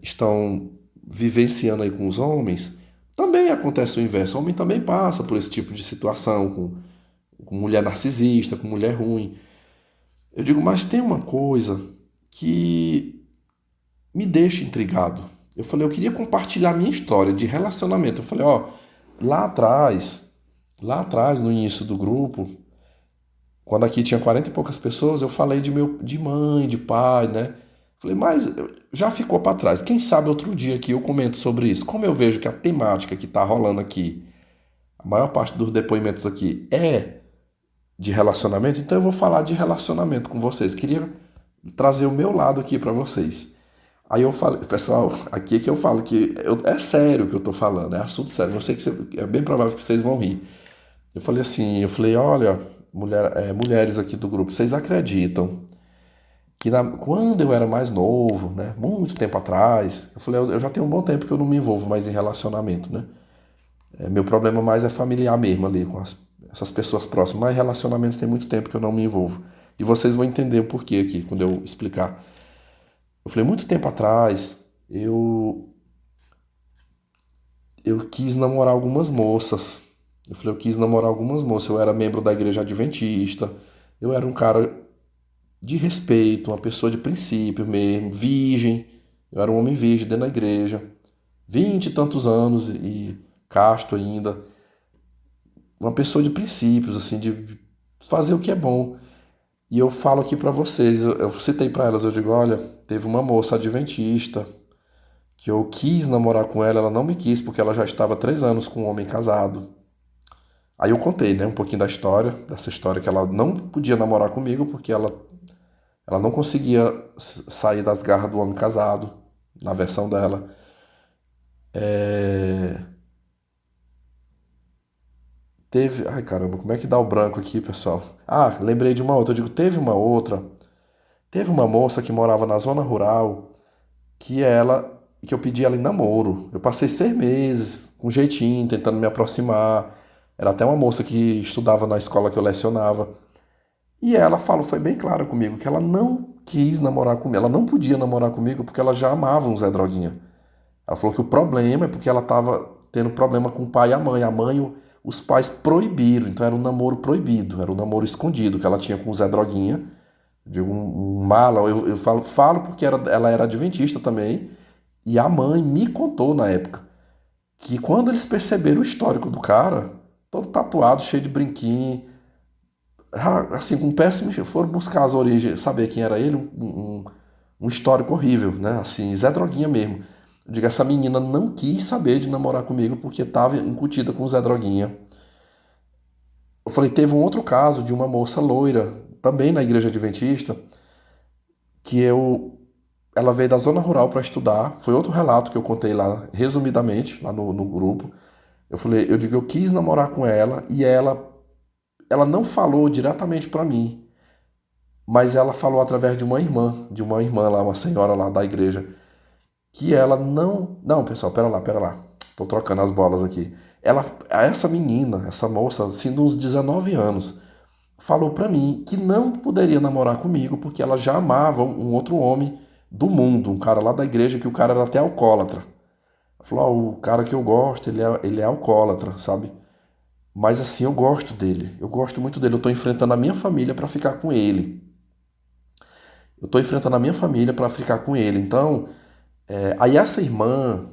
estão vivenciando aí com os homens, também acontece o inverso. O homem também passa por esse tipo de situação, com mulher narcisista, com mulher ruim. Eu digo, mas tem uma coisa que me deixa intrigado. Eu falei, eu queria compartilhar minha história de relacionamento. Eu falei, ó, lá atrás, lá atrás, no início do grupo, quando aqui tinha 40 e poucas pessoas, eu falei de mãe, de pai, né? Falei, mas já ficou para trás. Quem sabe outro dia aqui eu comento sobre isso. Como eu vejo que a temática que está rolando aqui, a maior parte dos depoimentos aqui é de relacionamento, então eu vou falar de relacionamento com vocês. Queria trazer o meu lado aqui para vocês. Aí eu falei, pessoal, aqui é que eu falo que é sério o que eu tô falando, é assunto sério. Eu sei que é bem provável que vocês vão rir. Eu falei, olha, mulheres aqui do grupo, vocês acreditam que quando eu era mais novo, né, muito tempo atrás, eu falei, eu já tenho um bom tempo que eu não me envolvo mais em relacionamento, né? Meu problema mais é familiar mesmo ali, com essas pessoas próximas, mas relacionamento tem muito tempo que eu não me envolvo. E vocês vão entender o porquê aqui, quando eu explicar. Eu falei, muito tempo atrás, eu quis namorar algumas moças. Eu falei, eu quis namorar algumas moças. Eu era membro da igreja adventista. Eu era um cara de respeito, uma pessoa de princípio mesmo, virgem. Eu era um homem virgem dentro da igreja, 20 e tantos anos e casto ainda. Uma pessoa de princípios, assim, de fazer o que é bom. E eu falo aqui pra vocês, eu citei pra elas, eu digo, olha, teve uma moça adventista que eu quis namorar com ela, ela não me quis porque ela já estava há 3 anos com um homem casado. Aí eu contei, né, um pouquinho da história, dessa história que ela não podia namorar comigo porque ela não conseguia sair das garras do homem casado, na versão dela. É, Teve. Ai caramba, como é que dá o branco aqui, pessoal? Ah, lembrei de uma outra. Eu digo, teve uma outra. Teve uma moça que morava na zona rural que eu pedi ela em namoro. Eu passei 6 meses, com jeitinho, tentando me aproximar. Era até uma moça que estudava na escola que eu lecionava. E ela falou, foi bem clara comigo, que ela não quis namorar comigo. Ela não podia namorar comigo porque ela já amava um Zé Droguinha. Ela falou que o problema é porque ela estava tendo problema com o pai e a mãe. A mãe, os pais proibiram, então era um namoro proibido, era um namoro escondido que ela tinha com o Zé Droguinha, de um mala. Eu falo porque ela era adventista também, e a mãe me contou na época que quando eles perceberam o histórico do cara, todo tatuado, cheio de brinquinho, assim, com péssimo, foram buscar as origens, saber quem era ele, um histórico horrível, né? Assim, Zé Droguinha mesmo. Eu digo, essa menina não quis saber de namorar comigo porque estava incutida com o Zé Droguinha. Eu falei, teve um outro caso de uma moça loira, também na igreja adventista, que ela veio da zona rural para estudar. Foi outro relato que eu contei lá, resumidamente, lá no grupo. Eu digo, eu quis namorar com ela e ela não falou diretamente para mim, mas ela falou através de uma irmã lá, uma senhora lá da igreja, que ela não. Não, pessoal, pera lá. Tô trocando as bolas aqui. Essa menina, essa moça, assim, de uns 19 anos, falou pra mim que não poderia namorar comigo porque ela já amava um outro homem do mundo, um cara lá da igreja, que o cara era até alcoólatra. Ela falou, ó, o cara que eu gosto, ele é alcoólatra, sabe? Mas assim, eu gosto dele. Eu gosto muito dele. Eu tô enfrentando a minha família pra ficar com ele. Eu tô enfrentando a minha família pra ficar com ele. Então, aí essa irmã,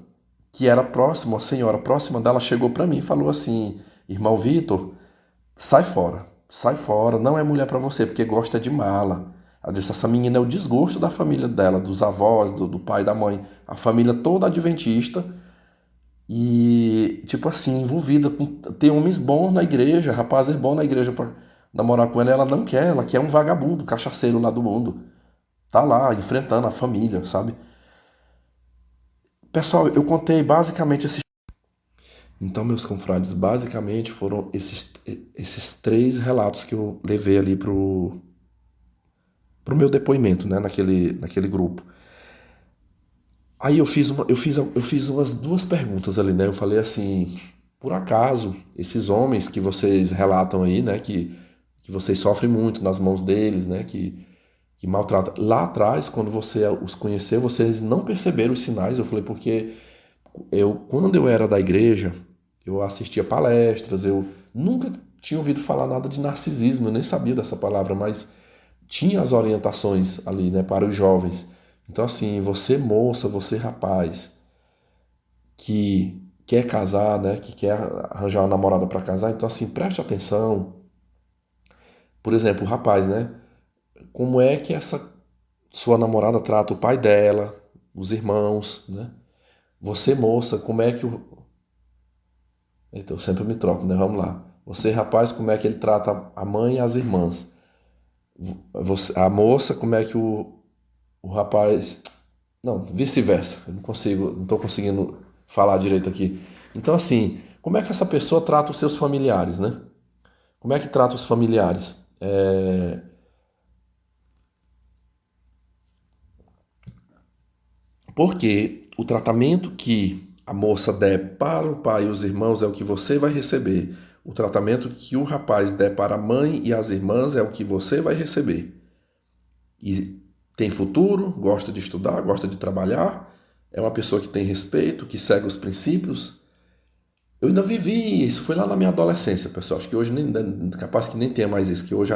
que era próxima, a senhora próxima dela, chegou pra mim e falou assim: Irmão Vitor, sai fora, não é mulher pra você, porque gosta de mala. Ela disse: essa menina é o desgosto da família dela, dos avós, do pai e da mãe, a família toda adventista e, tipo assim, envolvida com. Tem homens bons na igreja, rapazes bons na igreja pra namorar com ela não quer, ela quer um vagabundo, cachaceiro lá do mundo. Tá lá, enfrentando a família, sabe? Pessoal, eu contei basicamente esses. Então, meus confrades, basicamente foram esses 3 relatos que eu levei ali pro meu depoimento, né, naquele grupo. Aí eu fiz umas 2 perguntas ali, né? Eu falei assim, por acaso, esses homens que vocês relatam aí, né, que vocês sofrem muito nas mãos deles, né, que maltratam. Lá atrás, quando você os conheceu, vocês não perceberam os sinais. Eu falei, porque quando eu era da igreja, eu assistia palestras, eu nunca tinha ouvido falar nada de narcisismo, eu nem sabia dessa palavra, mas tinha as orientações ali, né, para os jovens. Então, assim, você moça, você rapaz, que quer casar, né, que quer arranjar uma namorada para casar, então, assim, preste atenção. Por exemplo, o rapaz, né, como é que essa sua namorada trata o pai dela, os irmãos, né? Você, moça, como é que o. Então, eu sempre me troco, né? Vamos lá. Você, rapaz, como é que ele trata a mãe e as irmãs? A moça, como é que o rapaz. Não, vice-versa. Eu não consigo, não estou conseguindo falar direito aqui. Então, assim, como é que essa pessoa trata os seus familiares, né? Como é que trata os familiares? Porque o tratamento que a moça der para o pai e os irmãos é o que você vai receber. O tratamento que o rapaz der para a mãe e as irmãs é o que você vai receber. E tem futuro, gosta de estudar, gosta de trabalhar, é uma pessoa que tem respeito, que segue os princípios. Eu ainda vivi isso, foi lá na minha adolescência, pessoal. Acho que hoje nem capaz que nem tenha mais isso, que hoje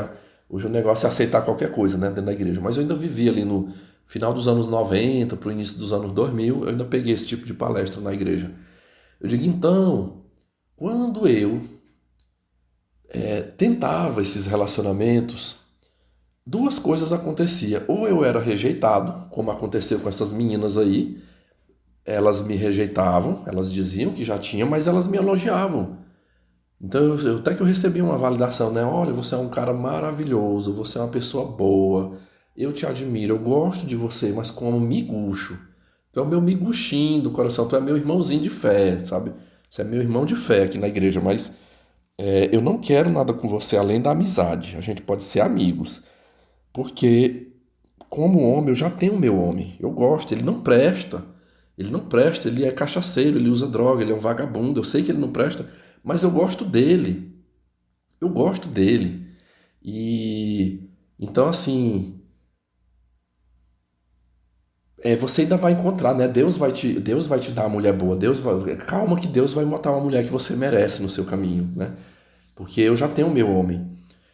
Hoje o negócio é aceitar qualquer coisa, né, dentro da igreja. Mas eu ainda vivi ali no final dos anos 90 para o início dos anos 2000, eu ainda peguei esse tipo de palestra na igreja. Eu digo, então, quando eu tentava esses relacionamentos, duas coisas aconteciam. Ou eu era rejeitado, como aconteceu com essas meninas aí, elas me rejeitavam, elas diziam que já tinha, mas elas me elogiavam. Então, até que eu recebi uma validação, né? Olha, você é um cara maravilhoso, você é uma pessoa boa, eu te admiro, eu gosto de você, mas como miguxo. Tu é o meu miguxinho do coração, tu é meu irmãozinho de fé, sabe? Você é meu irmão de fé aqui na igreja, mas eu não quero nada com você além da amizade. A gente pode ser amigos, porque como homem eu já tenho o meu homem. Eu gosto, ele não presta. Ele não presta, ele é cachaceiro, ele usa droga, ele é um vagabundo. Eu sei que ele não presta, mas eu gosto dele. Eu gosto dele. E então assim, você ainda vai encontrar, né? Deus vai te dar uma mulher boa. Calma que Deus vai botar uma mulher que você merece no seu caminho, né? Porque eu já tenho o meu homem.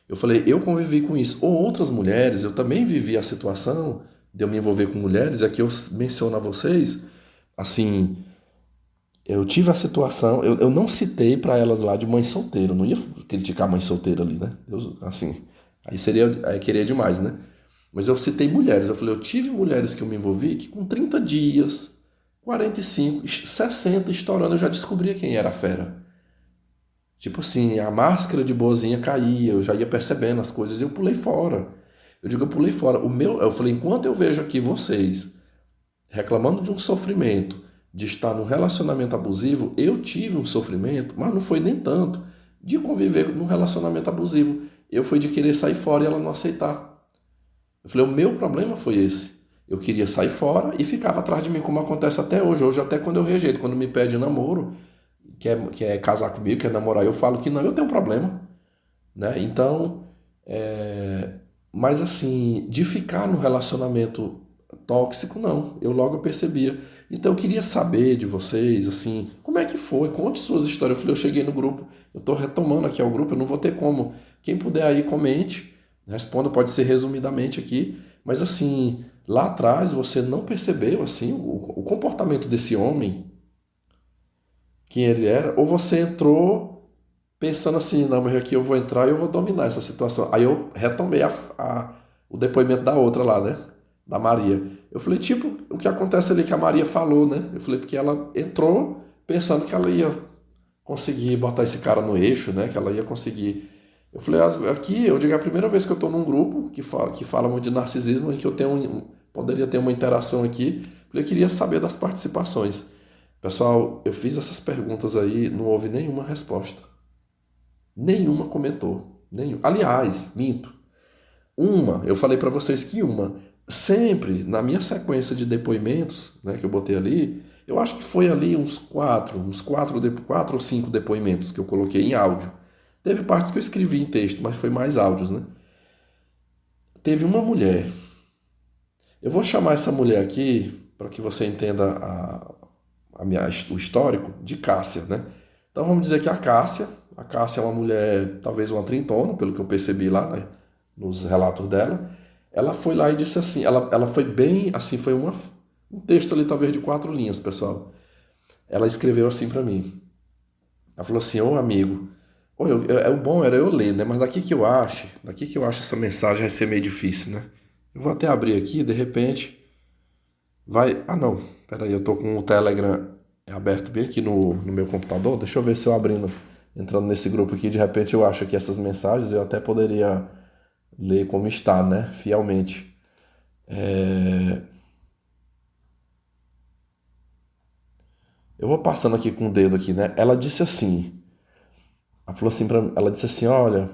Eu falei, eu convivi com isso. Ou outras mulheres, eu também vivi a situação de eu me envolver com mulheres, é que eu menciono a vocês, assim, eu tive a situação, eu não citei para elas lá de mãe solteira, eu não ia criticar a mãe solteira ali, né? Assim, aí querer demais, né? Mas eu citei mulheres, eu falei, eu tive mulheres que eu me envolvi que com 30 dias, 45, 60 estourando, eu já descobria quem era a fera. Tipo assim, a máscara de boazinha caía, eu já ia percebendo as coisas e eu pulei fora. Eu digo, eu pulei fora. Eu falei, enquanto eu vejo aqui vocês reclamando de um sofrimento, de estar num relacionamento abusivo, eu tive um sofrimento, mas não foi nem tanto de conviver num relacionamento abusivo. Eu fui de querer sair fora e ela não aceitar. Eu falei, o meu problema foi esse. Eu queria sair fora e ficava atrás de mim, como acontece até hoje. Hoje, até quando eu rejeito, quando me pede namoro, quer casar comigo, quer namorar, eu falo que não, eu tenho um problema, né? Então, mas assim, de ficar no relacionamento tóxico, não. Eu logo percebia. Então eu queria saber de vocês, assim, como é que foi? Conte suas histórias. Eu falei, eu cheguei no grupo, eu estou retomando aqui ao grupo, eu não vou ter como. Quem puder aí, comente, responda, pode ser resumidamente aqui, mas assim, lá atrás você não percebeu, assim, o comportamento desse homem, quem ele era, ou você entrou pensando assim, não, mas aqui eu vou entrar e eu vou dominar essa situação. Aí eu retomei o depoimento da outra lá, né? Da Maria. Eu falei, tipo, o que acontece ali que a Maria falou, né? Eu falei, porque ela entrou pensando que ela ia conseguir botar esse cara no eixo, né? Que ela ia conseguir. Eu falei, aqui, eu digo, é a primeira vez que eu estou num grupo que fala muito de narcisismo, em que eu poderia ter uma interação aqui. Eu falei, eu queria saber das participações. Pessoal, eu fiz essas perguntas aí, não houve nenhuma resposta. Nenhuma comentou. Nenhum. Aliás, minto. Eu falei para vocês que sempre na minha sequência de depoimentos, né, que eu botei ali, eu acho que foi ali quatro ou cinco depoimentos que eu coloquei em áudio. Teve partes que eu escrevi em texto, mas foi mais áudios, né? Teve uma mulher. Eu vou chamar essa mulher aqui para que você entenda o histórico de Cássia, né? Então vamos dizer que a Cássia é uma mulher, talvez uma trintona, pelo que eu percebi lá, né, nos relatos dela. Ela foi lá e disse assim, ela foi bem, assim, foi um texto ali talvez de 4 linhas, pessoal. Ela escreveu assim para mim. Ela falou assim, ô amigo, o bom era eu ler, né? Mas daqui que eu acho essa mensagem vai ser meio difícil, né? Eu vou até abrir aqui, de repente vai. Ah, não, peraí, eu tô com o Telegram aberto bem aqui no meu computador. Deixa eu ver se eu entrando nesse grupo aqui, de repente eu acho que essas mensagens eu até poderia ler como está, né? Fielmente. Eu vou passando aqui com o dedo aqui, né? Ela disse assim, ela disse assim, olha,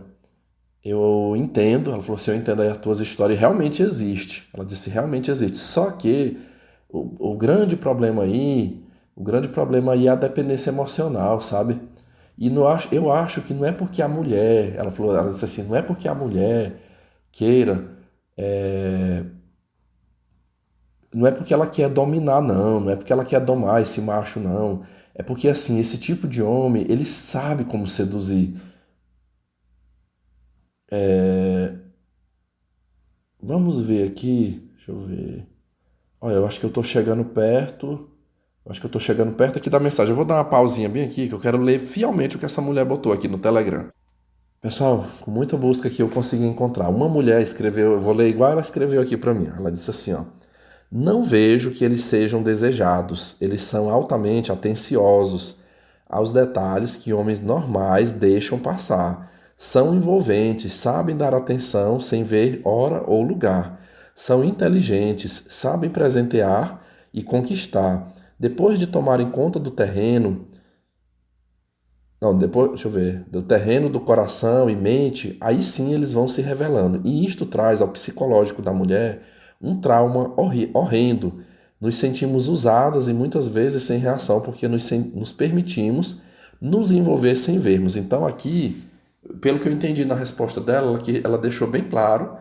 eu entendo, ela falou assim, eu entendo aí as tuas histórias, e realmente existe. Ela disse, realmente existe. Só que o grande problema aí é a dependência emocional, sabe? E eu acho que não é porque a mulher, ela disse assim, não é porque a mulher queira, não é porque ela quer dominar, não é porque ela quer domar esse macho, não. É porque, assim, esse tipo de homem, ele sabe como seduzir. Vamos ver aqui. Deixa eu ver. Olha, eu acho que eu tô chegando perto. Eu acho que eu tô chegando perto aqui da mensagem. Eu vou dar uma pausinha bem aqui, que eu quero ler fielmente o que essa mulher botou aqui no Telegram. Pessoal, com muita busca aqui eu consegui encontrar. Uma mulher escreveu, eu vou ler igual ela escreveu aqui pra mim. Ela disse assim, ó: não vejo que eles sejam desejados. Eles são altamente atenciosos aos detalhes que homens normais deixam passar. São envolventes, sabem dar atenção sem ver hora ou lugar. São inteligentes, sabem presentear e conquistar. Depois de tomarem conta do terreno, não, depois, deixa eu ver, do terreno do coração e mente, aí sim eles vão se revelando. E isto traz ao psicológico da mulher um trauma horrendo. Nos sentimos usadas e muitas vezes sem reação, porque nos permitimos nos envolver sem vermos. Então, aqui, pelo que eu entendi na resposta dela, ela deixou bem claro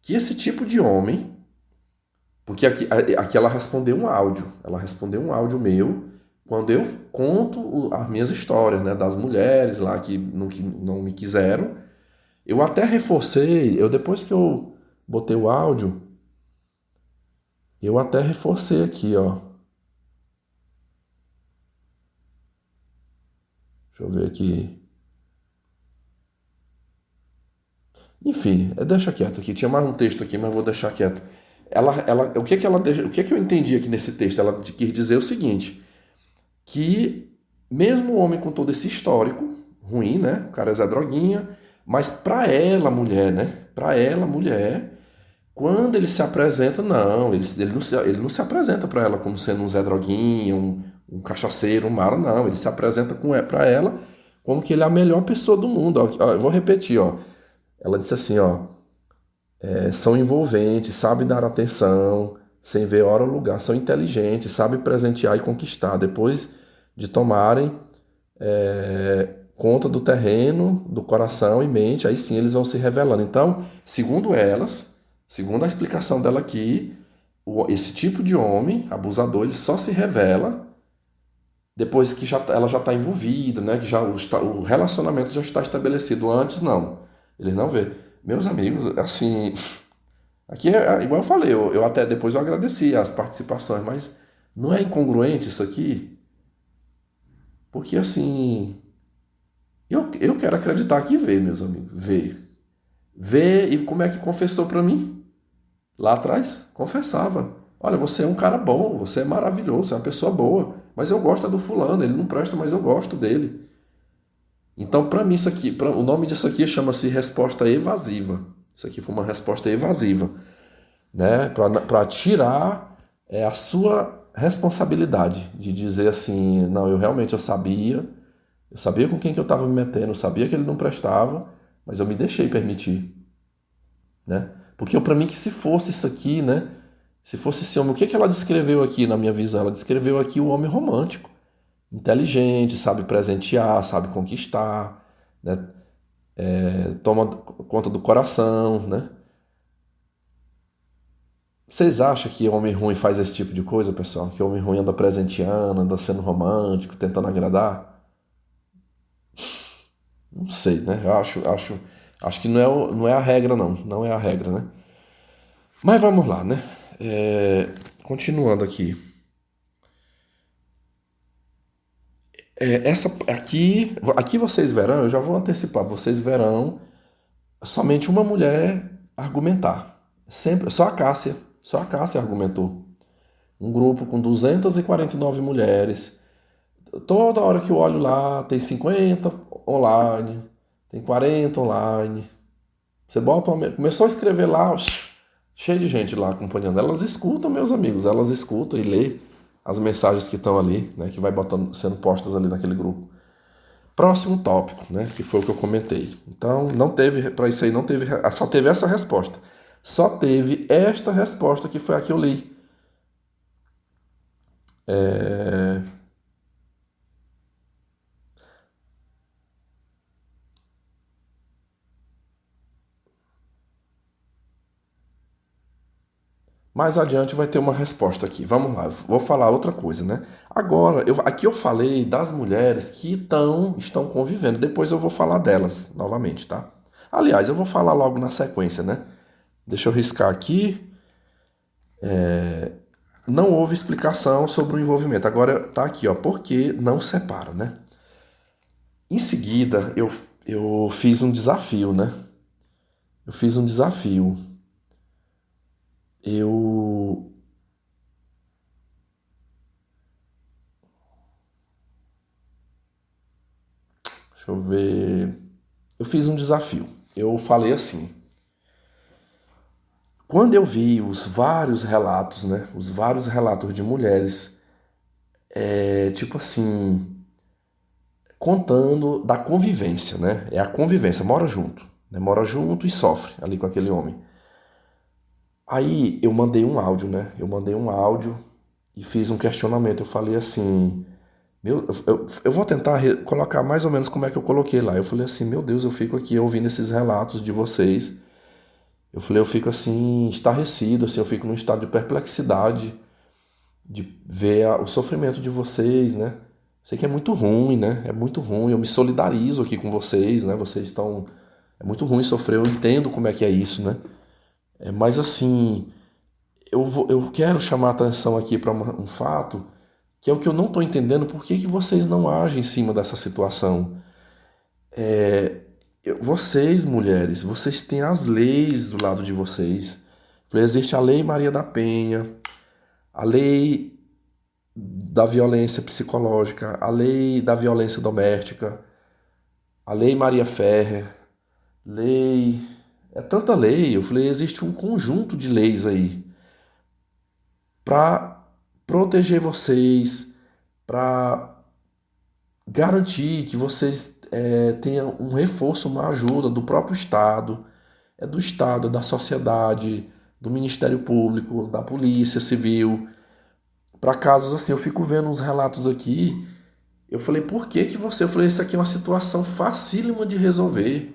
que esse tipo de homem, porque aqui ela respondeu um áudio meu, quando eu conto as minhas histórias, né, das mulheres lá que não me quiseram. Eu até reforcei, depois que eu botei o áudio, eu até reforcei aqui, ó. Deixa eu ver aqui. Enfim, deixa quieto aqui. Tinha mais um texto aqui, mas vou deixar quieto. O que que eu entendi aqui nesse texto? Ela quis dizer o seguinte, que mesmo o homem com todo esse histórico ruim, né? O cara é Zé Droguinha, mas pra ela, mulher, né? Pra ela, mulher, quando ele se apresenta, não, ele não se apresenta pra ela como sendo um Zé Droguinha, um cachaceiro, um mara, não. Ele se apresenta pra ela como que ele é a melhor pessoa do mundo. Ó, eu vou repetir, ó. Ela disse assim, ó: são envolventes, sabem dar atenção, sem ver hora ou lugar, são inteligentes, sabem presentear e conquistar. Depois de tomarem conta do terreno, do coração e mente, aí sim eles vão se revelando. Então, segundo elas, segundo a explicação dela aqui, esse tipo de homem, abusador, ele só se revela depois que ela já está envolvida, né? Que já o relacionamento já está estabelecido. Antes, não. Eles não vê. Meus amigos, assim, aqui igual eu falei, eu até depois eu agradeci as participações, mas não é incongruente isso aqui? Porque assim, eu quero acreditar que vê, meus amigos, vê. Vê, e como é que confessou para mim? Lá atrás, confessava. Olha, você é um cara bom, você é maravilhoso, você é uma pessoa boa, mas eu gosto do fulano, ele não presta, mas eu gosto dele. Então, para mim, isso aqui, o nome disso aqui chama-se resposta evasiva. Isso aqui foi uma resposta evasiva, né? Para tirar a sua responsabilidade de dizer assim, não, eu sabia com quem que eu estava me metendo, eu sabia que ele não prestava, mas eu me deixei permitir, né? Porque para mim que se fosse isso aqui, né? Se fosse esse homem, o que que ela descreveu aqui na minha visão? Ela descreveu aqui o homem romântico, inteligente, sabe presentear, sabe conquistar, né? Toma conta do coração, né? Vocês acham que homem ruim faz esse tipo de coisa, pessoal? Que homem ruim anda presenteando, anda sendo romântico, tentando agradar? Não sei, né? Acho que não é a regra, não. Não é a regra, né? Mas vamos lá, né? Continuando aqui. Aqui vocês verão, eu já vou antecipar, vocês verão somente uma mulher argumentar. Sempre, só a Cássia argumentou. Um grupo com 249 mulheres. Toda hora que eu olho lá, tem 50 online, tem 40 online. Você bota começou a escrever lá, cheio de gente lá acompanhando. Elas escutam, meus amigos, elas escutam e lê as mensagens que estão ali, né, que vai sendo postas ali naquele grupo. Próximo tópico, né, que foi o que eu comentei. Então, não teve, para isso aí não teve, só teve essa resposta. Só teve esta resposta que foi a que eu li. É... Mais adiante vai ter uma resposta aqui. Vamos lá, vou falar outra coisa, né? Agora, aqui eu falei das mulheres que estão convivendo. Depois eu vou falar delas novamente, tá? Aliás, eu vou falar logo na sequência, né? Deixa eu riscar aqui. Não houve explicação sobre o envolvimento. Agora tá aqui, ó, por que não separa, né? Em seguida, eu fiz um desafio, né? Eu fiz um desafio. Eu. Deixa eu ver. Eu fiz um desafio. Eu falei assim. Quando eu vi os vários relatos, né? Os vários relatos de mulheres, tipo assim, contando da convivência, né? É a convivência, mora junto, né? Mora junto e sofre ali com aquele homem. Aí eu mandei um áudio, né? Eu mandei um áudio e fiz um questionamento. Eu falei assim, eu vou tentar colocar mais ou menos como é que eu coloquei lá. Eu falei assim, meu Deus, eu fico aqui ouvindo esses relatos de vocês. Eu falei, eu fico assim, estarrecido, assim, eu fico num estado de perplexidade de ver o sofrimento de vocês, né? Sei que é muito ruim, né? É muito ruim. Eu me solidarizo aqui com vocês, né? Vocês estão. É muito ruim sofrer, eu entendo como é que é isso, né? Mas assim, eu quero chamar a atenção aqui para um fato que é o que eu não estou entendendo, por que que vocês não agem em cima dessa situação? Vocês, mulheres, vocês têm as leis do lado de vocês. Existe a Lei Maria da Penha, a Lei da Violência Psicológica, a Lei da Violência Doméstica, a Lei Maria Ferrer, lei. É tanta lei. Eu falei, existe um conjunto de leis aí para proteger vocês, para garantir que vocês tenham um reforço, uma ajuda do próprio Estado, do Estado, da sociedade, do Ministério Público, da Polícia Civil. Para casos assim, eu fico vendo uns relatos aqui. Eu falei, por que que você? Eu falei, isso aqui é uma situação facílima de resolver.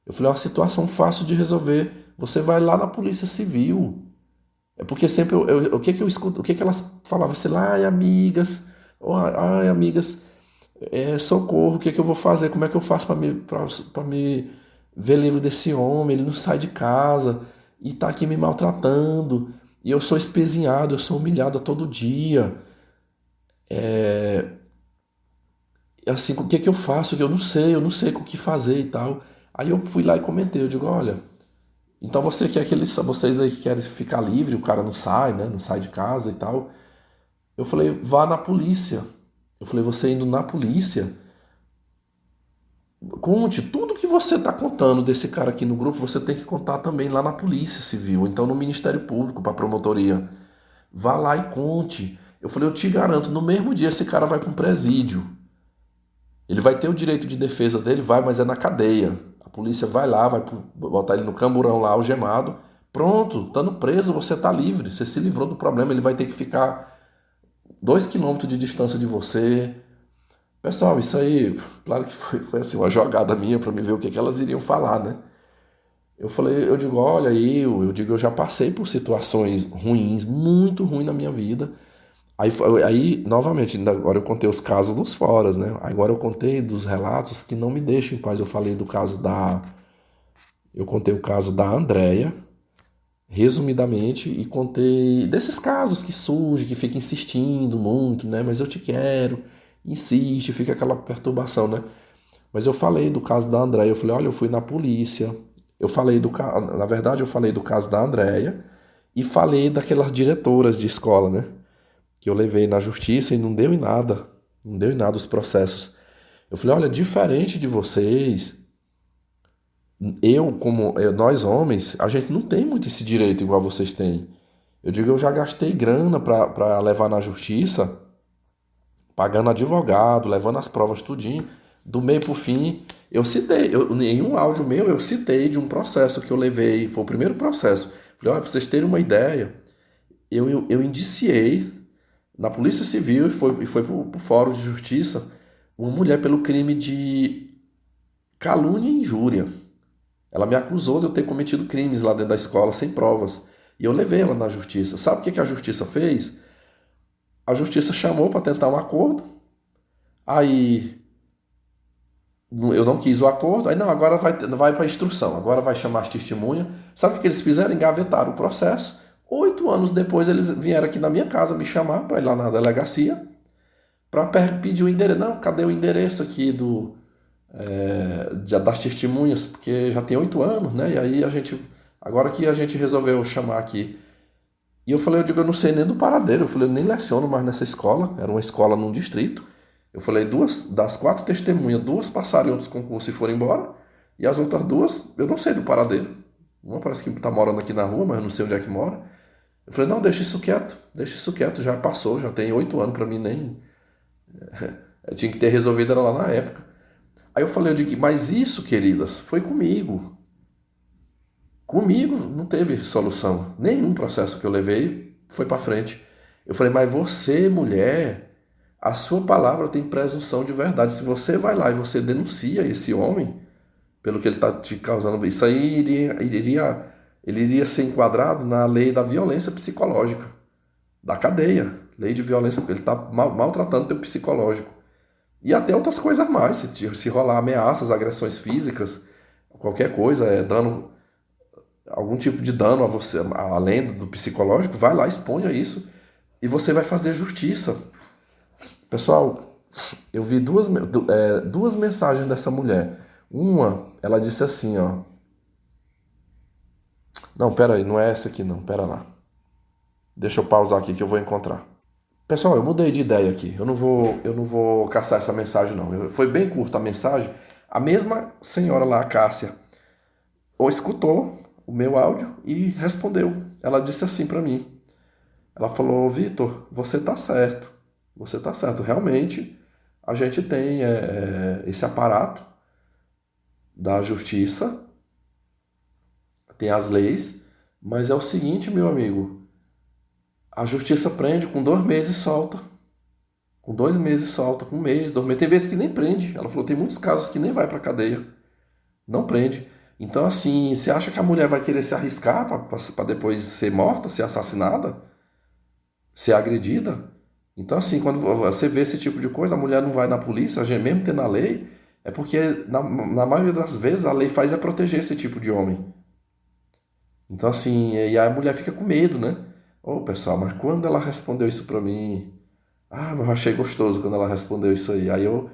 Eu falei, é uma situação fácil de resolver. Você vai lá na Polícia Civil. É porque sempre o que que eu escuto, o que que elas falavam, sei lá, ai amigas, oh, ai amigas, socorro, o que que eu vou fazer? Como é que eu faço para me ver livre desse homem? Ele não sai de casa e tá aqui me maltratando. E eu sou espezinhado, eu sou humilhado todo dia. Assim, o que que eu faço? Eu não sei o que fazer e tal. Aí eu fui lá e comentei, eu digo, olha, então você quer que vocês aí querem ficar livre, o cara não sai, né? Não sai de casa e tal. Eu falei, vá na polícia. Eu falei, você indo na polícia, conte tudo que você está contando desse cara aqui no grupo, você tem que contar também lá na Polícia Civil, então no Ministério Público, para a promotoria. Vá lá e conte. Eu falei, eu te garanto, no mesmo dia esse cara vai para um presídio. Ele vai ter o direito de defesa dele, vai, mas é na cadeia. A polícia vai lá, vai botar ele no camburão lá, algemado. Pronto, estando preso, você está livre. Você se livrou do problema. Ele vai ter que ficar 2 quilômetros de distância de você. Pessoal, isso aí, claro que foi assim, uma jogada minha para me ver o que elas iriam falar, né? Eu falei, eu digo, olha, eu já passei por situações ruins, muito ruins na minha vida. Aí, novamente, agora eu contei os casos dos foras, né? Agora eu contei dos relatos que não me deixam em paz. Eu falei do caso da. Eu contei o caso da Andrea, resumidamente, e contei desses casos que surgem, que fica insistindo muito, né? Mas eu te quero, insiste, fica aquela perturbação, né? Mas eu falei do caso da Andrea, eu falei, olha, eu fui na polícia. Eu falei na verdade, eu falei do caso da Andrea e falei daquelas diretoras de escola, né? Que eu levei na justiça e não deu em nada. Não deu em nada os processos. Eu falei, olha, diferente de vocês, nós homens, a gente não tem muito esse direito igual vocês têm. Eu digo, eu já gastei grana para levar na justiça, pagando advogado, levando as provas tudinho, do meio pro fim. Eu citei, em um áudio meu, eu citei de um processo que eu levei, foi o primeiro processo. Falei, olha, para vocês terem uma ideia, eu indiciei na Polícia Civil e foi para o Fórum de Justiça uma mulher pelo crime de calúnia e injúria. Ela me acusou de eu ter cometido crimes lá dentro da escola sem provas. E eu levei ela na justiça. Sabe o que a justiça fez? A justiça chamou para tentar um acordo. Aí Eu não quis o acordo, aí não, agora vai para instrução, agora vai chamar as testemunhas. Sabe o que eles fizeram? Engavetaram o processo. 8 anos depois eles vieram aqui na minha casa me chamar para ir lá na delegacia para pedir o endereço. Não, cadê o endereço aqui das testemunhas? Porque já tem 8 anos, né? E aí agora que a gente resolveu chamar aqui. E eu falei, eu não sei nem do paradeiro. Eu falei, eu nem leciono mais nessa escola. Era uma escola num distrito. Eu falei, das 4 testemunhas, 2 passaram em outros concursos e foram embora. E as outras 2, eu não sei do paradeiro. Uma parece que tá morando aqui na rua, mas eu não sei onde é que mora. Eu falei, não, deixa isso quieto, já passou, já tem 8 anos para mim, nem. Eu tinha que ter resolvido era lá na época. Aí eu falei, eu digo, mas isso, queridas, foi comigo. Comigo não teve solução. Nenhum processo que eu levei foi para frente. Eu falei, mas você, mulher, a sua palavra tem presunção de verdade. Se você vai lá e você denuncia esse homem pelo que ele está te causando, isso aí ele iria ser enquadrado na lei da violência psicológica, da cadeia. Lei de violência, ele está maltratando o teu psicológico. E até outras coisas mais, se rolar ameaças, agressões físicas, qualquer coisa, dano, algum tipo de dano a você, além do psicológico, vai lá, exponha isso e você vai fazer justiça. Pessoal, eu vi duas mensagens dessa mulher. Uma, ela disse assim, ó. Não, pera aí, não é essa aqui não, pera lá. Deixa eu pausar aqui que eu vou encontrar. Pessoal, eu mudei de ideia aqui. Eu não vou caçar essa mensagem não. Foi bem curta a mensagem. A mesma senhora lá, a Cássia, ou escutou o meu áudio e respondeu. Ela disse assim para mim. Ela falou, Vitor, você tá certo. Você tá certo. Realmente, a gente tem esse aparato da justiça, tem as leis, mas é o seguinte, meu amigo, a justiça prende com 2 meses solta. Com 2 meses solta, com 1 mês, 2 meses. Tem vezes que nem prende. Ela falou, tem muitos casos que nem vai pra cadeia. Não prende. Então, assim, você acha que a mulher vai querer se arriscar para depois ser morta, ser assassinada, ser agredida? Então, assim, quando você vê esse tipo de coisa, a mulher não vai na polícia, mesmo tendo a lei, é porque, na maioria das vezes, a lei faz é proteger esse tipo de homem. Então, assim, e a mulher fica com medo, né? Ô, pessoal, mas quando ela respondeu isso pra mim, mas eu achei gostoso quando ela respondeu isso aí. Aí eu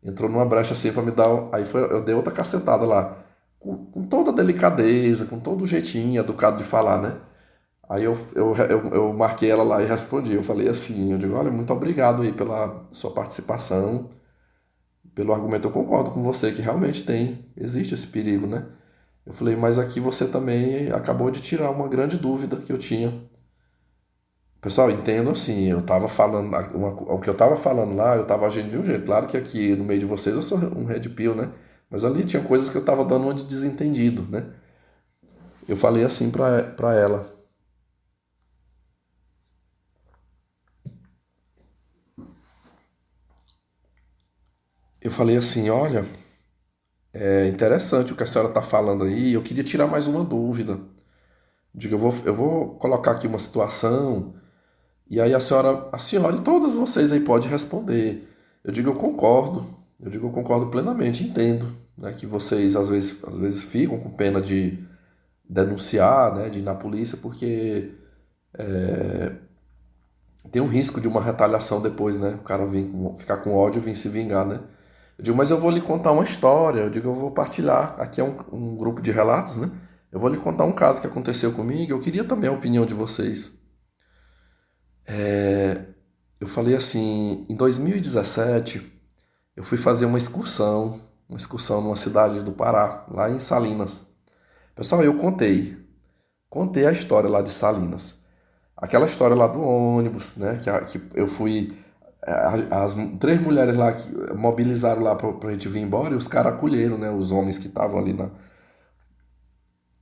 entrou numa brecha assim pra me dar. Eu dei outra cacetada lá. Com toda a delicadeza, com todo o jeitinho educado de falar, né? Aí eu marquei ela lá e respondi. Eu falei assim, eu digo, olha, muito obrigado aí pela sua participação, pelo argumento. Eu concordo com você que realmente existe esse perigo, né? Eu falei, mas aqui você também acabou de tirar uma grande dúvida que eu tinha. Pessoal, entendo assim, eu tava falando, o que eu tava falando lá, eu tava agindo de um jeito. Claro que aqui no meio de vocês eu sou um red pill, né? Mas ali tinha coisas que eu tava dando uma de desentendido, né? Eu falei assim pra ela. Eu falei assim, olha, é interessante o que a senhora tá falando aí, eu queria tirar mais uma dúvida. Digo, eu vou colocar aqui uma situação, e aí a senhora e todas vocês aí podem responder. Eu digo, eu concordo. Eu digo, eu concordo plenamente, entendo, né, que vocês às vezes ficam com pena de denunciar, né, de ir na polícia, porque tem um risco de uma retaliação depois, né? O cara ficar com ódio e vir se vingar, né? Eu digo, mas eu vou lhe contar uma história. Eu digo, eu vou partilhar. Aqui é um grupo de relatos, né? Eu vou lhe contar um caso que aconteceu comigo. Eu queria também a opinião de vocês. Eu falei assim, em 2017, eu fui fazer uma excursão numa cidade do Pará, lá em Salinas. Pessoal, eu contei a história lá de Salinas. Aquela história lá do ônibus, né? Que eu fui. As 3 mulheres lá que mobilizaram lá pra gente vir embora e os caras acolheram, né? Os homens que estavam ali na.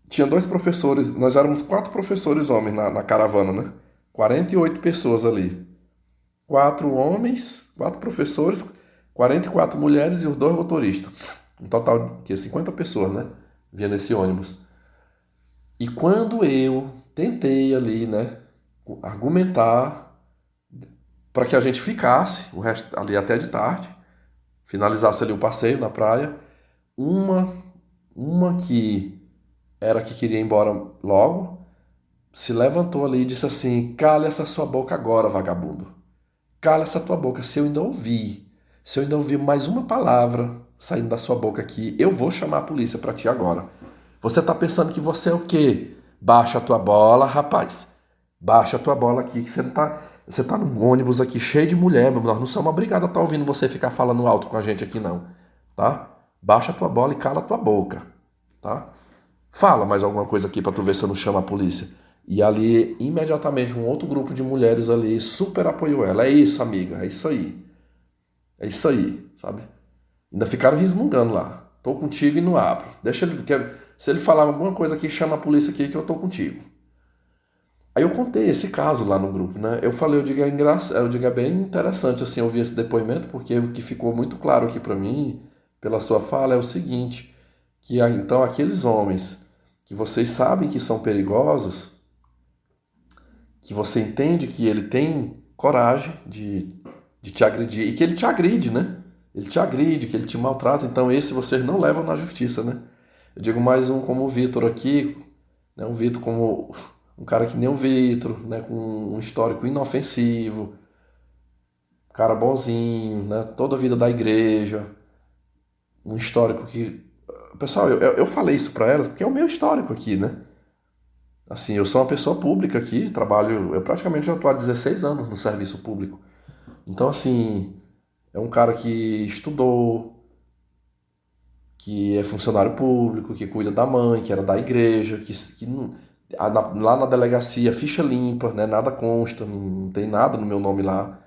Tinha 2 professores, nós éramos 4 professores homens na caravana, né? 48 pessoas ali. 4 homens, 4 professores, 44 mulheres e os 2 motoristas. Um total de 50 pessoas, né? Vinha nesse ônibus. E quando eu tentei ali, né? Argumentar para que a gente ficasse o resto ali até de tarde. finalizasse ali o passeio na praia. Uma, uma que era que queria ir embora logo, se levantou ali e disse assim: cala essa sua boca agora, vagabundo. Cala essa tua boca. Se eu ainda ouvir mais uma palavra saindo da sua boca aqui, eu vou chamar a polícia pra ti agora. Você tá pensando que você é o quê? Baixa a tua bola, rapaz. Baixa a tua bola aqui, que você tá num ônibus aqui cheio de mulher, meu. Nós não somos obrigados a estar ouvindo você ficar falando alto com a gente aqui, não. Tá? Baixa a tua bola e cala a tua boca. Tá? Fala mais alguma coisa aqui pra tu ver se eu não chamo a polícia. E ali, imediatamente, um outro grupo de mulheres ali super apoiou ela. É isso, amiga, é isso aí. É isso aí, sabe? Ainda ficaram resmungando lá. Tô contigo e não abro. Deixa ele. Se ele falar alguma coisa aqui, chama a polícia aqui que eu tô contigo. Aí eu contei esse caso lá no grupo, né? Eu falei, eu digo, é bem interessante assim ouvir esse depoimento, porque o que ficou muito claro aqui pra mim, pela sua fala, é o seguinte, que então aqueles homens que vocês sabem que são perigosos, que você entende que ele tem coragem de te agredir, e que ele te agride, né? Ele te agride, que ele te maltrata, então esse vocês não levam na justiça, né? Eu digo mais um como o Vitor aqui, né? Um Vitor como um cara que nem o Vitor, né? Com um histórico inofensivo, um cara bonzinho, né? Toda a vida da igreja, um histórico que... Pessoal, eu falei isso pra elas porque é o meu histórico aqui, né? Assim, eu sou uma pessoa pública aqui, trabalho... Eu praticamente já estou há 16 anos no serviço público. Então, assim, é um cara que estudou, que é funcionário público, que cuida da mãe, que era da igreja, lá na delegacia, ficha limpa, né? Nada consta, não tem nada no meu nome lá.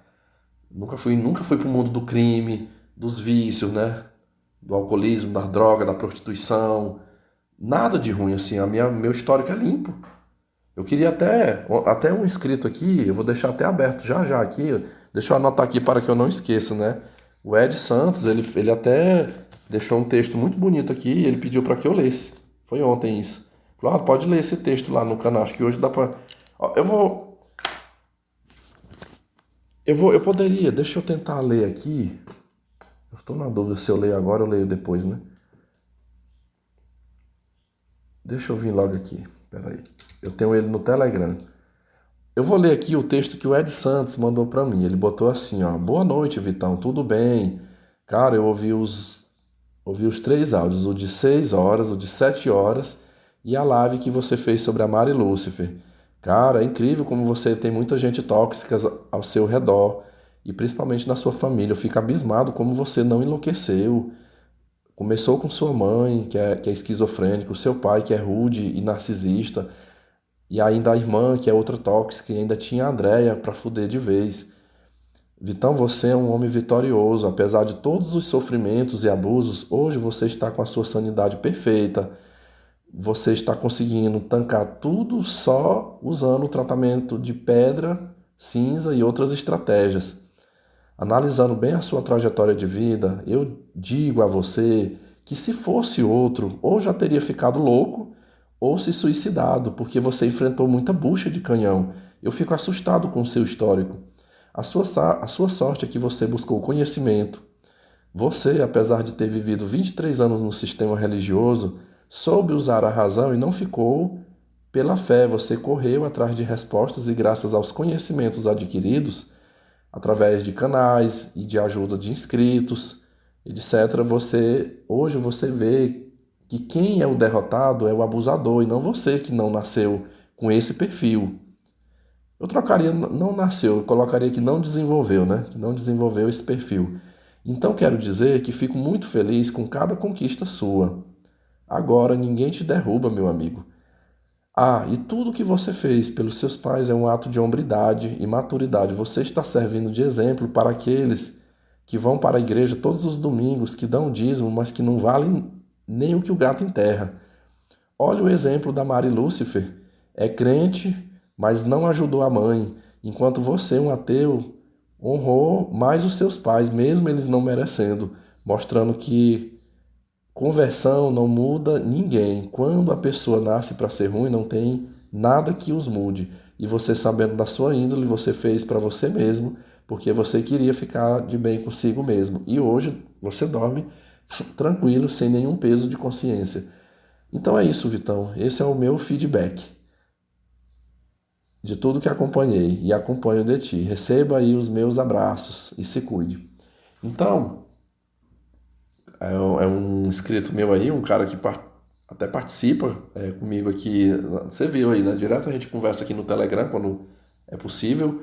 Nunca fui pro mundo do crime, dos vícios, né? Do alcoolismo, da droga, da prostituição. Nada de ruim, assim. Meu histórico é limpo. Eu queria até um inscrito aqui, eu vou deixar até aberto já já aqui, deixa eu anotar aqui para que eu não esqueça, né? O Ed Santos, ele até deixou um texto muito bonito aqui e ele pediu para que eu lesse. Foi ontem isso. Falou, pode ler esse texto lá no canal, acho que hoje dá para... Eu poderia, deixa eu tentar ler aqui. Eu estou na dúvida se eu leio agora ou leio depois, né? Deixa eu vir logo aqui, peraí. Eu tenho ele no Telegram. Eu vou ler aqui o texto que o Ed Santos mandou para mim. Ele botou assim, ó: boa noite, Vitão, tudo bem? Cara, eu ouvi os 3 áudios, o de 6 horas, o de 7 horas e a live que você fez sobre a Mari Lúcifer. Cara, é incrível como você tem muita gente tóxica ao seu redor e principalmente na sua família. Eu fico abismado como você não enlouqueceu. Começou com sua mãe, que é esquizofrênica, o seu pai, que é rude e narcisista, e ainda a irmã, que é outra tóxica, e ainda tinha a Andréia pra fuder de vez. Vitão, você é um homem vitorioso. Apesar de todos os sofrimentos e abusos, hoje você está com a sua sanidade perfeita. Você está conseguindo tancar tudo só usando o tratamento de pedra, cinza e outras estratégias. Analisando bem a sua trajetória de vida, eu digo a você que se fosse outro, ou já teria ficado louco, ou se suicidado, porque você enfrentou muita bucha de canhão. Eu fico assustado com o seu histórico. A sua sorte é que você buscou conhecimento. Você, apesar de ter vivido 23 anos no sistema religioso, soube usar a razão e não ficou pela fé. Você correu atrás de respostas e graças aos conhecimentos adquiridos, através de canais e de ajuda de inscritos, etc., hoje você vê que quem é o derrotado é o abusador e não você que não nasceu com esse perfil. Eu trocaria não nasceu, eu colocaria que não desenvolveu, né? Que não desenvolveu esse perfil. Então quero dizer que fico muito feliz com cada conquista sua. Agora ninguém te derruba, meu amigo. E tudo que você fez pelos seus pais é um ato de hombridade e maturidade. Você está servindo de exemplo para aqueles que vão para a igreja todos os domingos, que dão dízimo, mas que não valem nem o que o gato enterra. Olha o exemplo da Mari Lúcifer. É crente, mas não ajudou a mãe, enquanto você, um ateu, honrou mais os seus pais, mesmo eles não merecendo, mostrando que conversão não muda ninguém. Quando a pessoa nasce para ser ruim, não tem nada que os mude. E você, sabendo da sua índole, você fez para você mesmo, porque você queria ficar de bem consigo mesmo. E hoje você dorme tranquilo, sem nenhum peso de consciência. Então é isso, Vitão. Esse é o meu feedback de tudo que acompanhei e acompanho de ti. Receba aí os meus abraços e se cuide. Então, é um inscrito meu aí, um cara que até participa comigo aqui. Você viu aí, né? Direto a gente conversa aqui no Telegram quando é possível.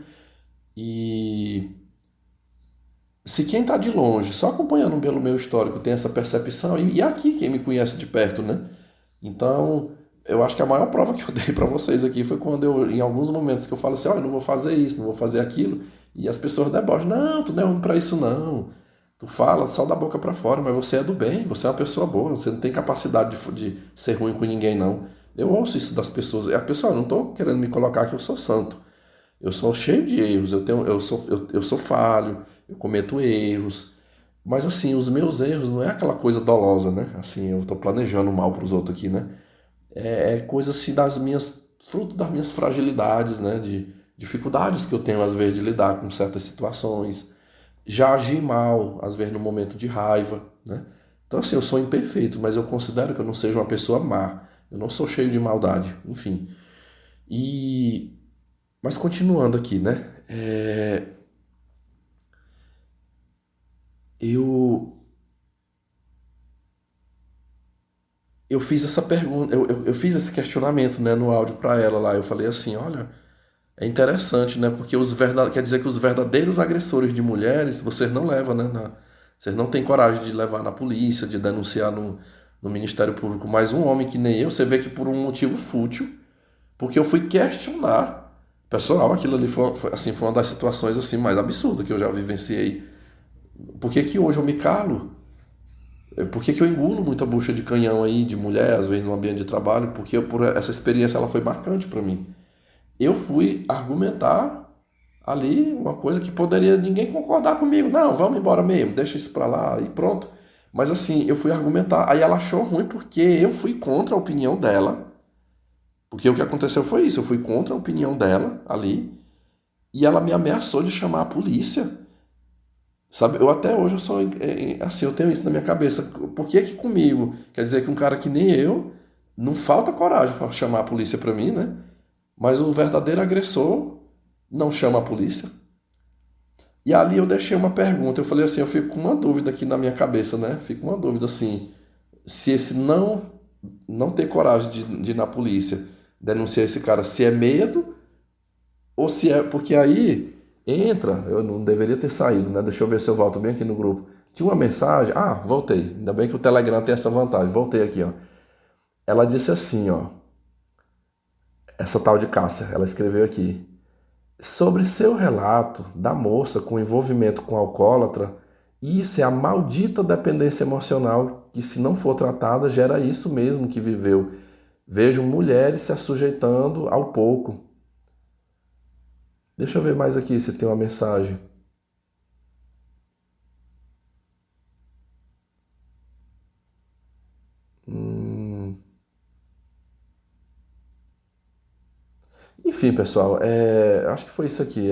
E se quem tá de longe, só acompanhando pelo meu histórico, tem essa percepção, e aqui quem me conhece de perto, né? Então, eu acho que a maior prova que eu dei para vocês aqui foi quando eu, em alguns momentos que eu falo assim, olha, não vou fazer isso, não vou fazer aquilo, e as pessoas debocham, não, tu não é homem pra isso não. Tu fala só da boca para fora, mas você é do bem, você é uma pessoa boa, você não tem capacidade de ser ruim com ninguém, não. Eu ouço isso das pessoas. A pessoa, eu não tô querendo me colocar que eu sou santo. Eu sou cheio de erros, eu sou falho, eu cometo erros. Mas assim, os meus erros não é aquela coisa dolosa, né? Assim, eu tô planejando mal pros outros aqui, né? É coisa assim fruto das minhas fragilidades, né? De dificuldades que eu tenho às vezes de lidar com certas situações. Já agi mal, às vezes no momento de raiva, né? Então assim, eu sou imperfeito, mas eu considero que eu não seja uma pessoa má. Eu não sou cheio de maldade, enfim. E mas continuando aqui, né? Eu eu fiz essa pergunta, eu fiz esse questionamento, né, no áudio para ela lá. Eu falei assim, olha, é interessante, né? Porque quer dizer que os verdadeiros agressores de mulheres, vocês não levam, né? Vocês não têm coragem de levar na polícia, de denunciar no Ministério Público. Mas um homem que nem eu, você vê que por um motivo fútil, porque eu fui questionar. Pessoal, aquilo ali assim, foi uma das situações assim mais absurdas que eu já vivenciei. Por que que hoje eu me calo? Por que que eu engulo muita bucha de canhão aí de mulher, às vezes no ambiente de trabalho? Porque por essa experiência ela foi marcante para mim. Eu fui argumentar ali uma coisa que poderia ninguém concordar comigo. Não, vamos embora mesmo, deixa isso pra lá e pronto. Mas assim, eu fui argumentar, aí ela achou ruim porque eu fui contra a opinião dela. Porque o que aconteceu foi isso, eu fui contra a opinião dela ali e ela me ameaçou de chamar a polícia. Sabe, eu até hoje eu sou assim, eu tenho isso na minha cabeça. Por que que comigo? Quer dizer que um cara que nem eu não falta coragem para chamar a polícia pra mim, né? Mas o verdadeiro agressor não chama a polícia. E ali eu deixei uma pergunta. Eu falei assim, eu fico com uma dúvida aqui na minha cabeça, né? Fico com uma dúvida assim, se esse não ter coragem de ir na polícia denunciar esse cara, se é medo ou se é porque aí entra, eu não deveria ter saído, né? Deixa eu ver se eu volto bem aqui no grupo. Tinha uma mensagem, voltei. Ainda bem que o Telegram tem essa vantagem. Voltei aqui, ó. Ela disse assim, ó, essa tal de Cássia, ela escreveu aqui: sobre seu relato da moça com envolvimento com alcoólatra, isso é a maldita dependência emocional que, se não for tratada, gera isso mesmo que viveu. Vejo mulheres se assujeitando ao pouco. Deixa eu ver mais aqui se tem uma mensagem. Enfim, pessoal, acho que foi isso aqui.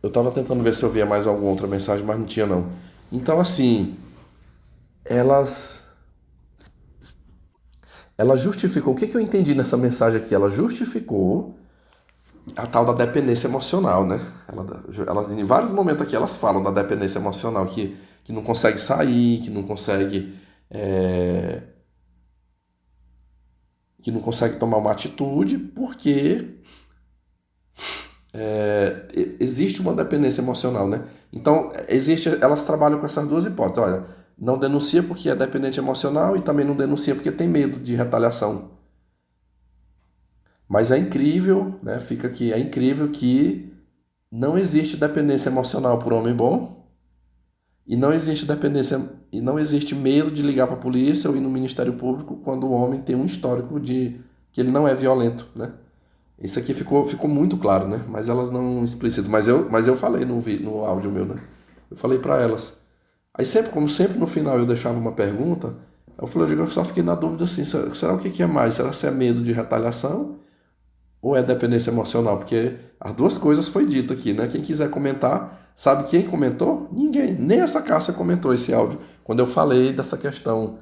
Eu tava tentando ver se eu via mais alguma outra mensagem, mas não tinha não. Então, assim, elas ela justificou. O que que eu entendi nessa mensagem aqui? Ela justificou a tal da dependência emocional, né? Em vários momentos aqui elas falam da dependência emocional, que não consegue sair, é, que não consegue tomar uma atitude, porque existe uma dependência emocional, né? Então, elas trabalham com essas duas hipóteses. Olha, não denuncia porque é dependente emocional e também não denuncia porque tem medo de retaliação. Mas é incrível, né? Fica aqui, é incrível que não existe dependência emocional por homem bom e não existe dependência e não existe medo de ligar para a polícia ou ir no Ministério Público quando o homem tem um histórico de que ele não é violento, né? Isso aqui ficou muito claro, né? Mas elas não explicitam. Mas eu falei no áudio meu, né? Eu falei para elas. Aí sempre, como sempre no final eu deixava uma pergunta, eu só fiquei na dúvida assim, será o que que é mais? Será se é medo de retaliação? ou é dependência emocional? Porque as duas coisas foi dito aqui, né? Quem quiser comentar, sabe quem comentou? Ninguém. Nem essa Cássia comentou esse áudio. Quando eu falei dessa questão.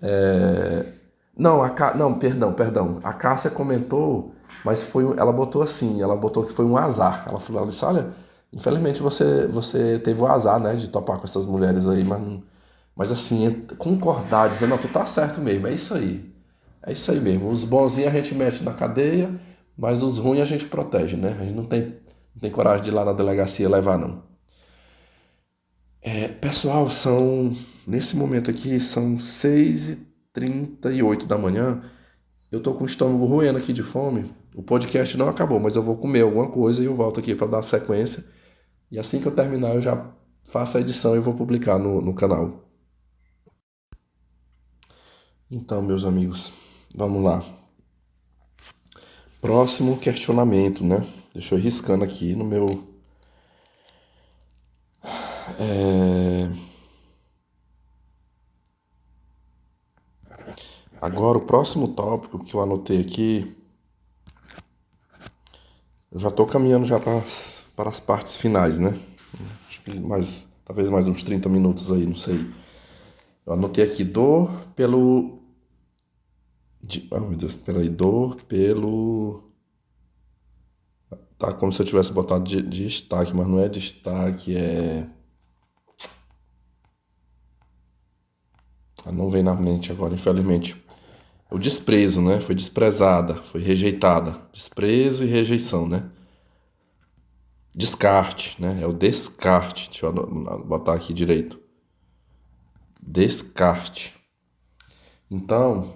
é, Não, não, perdão. A Cássia comentou, mas ela botou assim, ela botou que foi um azar. Ela disse, olha, infelizmente você teve o azar, né, de topar com essas mulheres aí, mas assim, concordar, dizendo, não, tu tá certo mesmo, é isso aí. É isso aí mesmo. Os bonzinhos a gente mete na cadeia, mas os ruins a gente protege, né? A gente não tem coragem de ir lá na delegacia levar, não. Pessoal, nesse momento aqui, são 6h38 da manhã. Eu tô com o estômago roendo aqui de fome. O podcast não acabou, mas eu vou comer alguma coisa e eu volto aqui para dar sequência. E assim que eu terminar, eu já faço a edição e vou publicar no canal. Então, meus amigos, vamos lá. Próximo questionamento, né? Deixa eu ir riscando aqui no meu. é, Agora, o próximo tópico que eu anotei aqui, eu já tô caminhando já para as partes finais, né? Acho que talvez mais uns 30 minutos aí, não sei. Eu anotei aqui dor pelo. Meu Deus, peraí, dor pelo. Tá como se eu tivesse botado de destaque, mas não é destaque, é. Não vem na mente agora, infelizmente. O desprezo, né? Foi desprezada, foi rejeitada. Desprezo e rejeição, né? Descarte, né? É o descarte. Deixa eu botar aqui direito. Descarte. Então,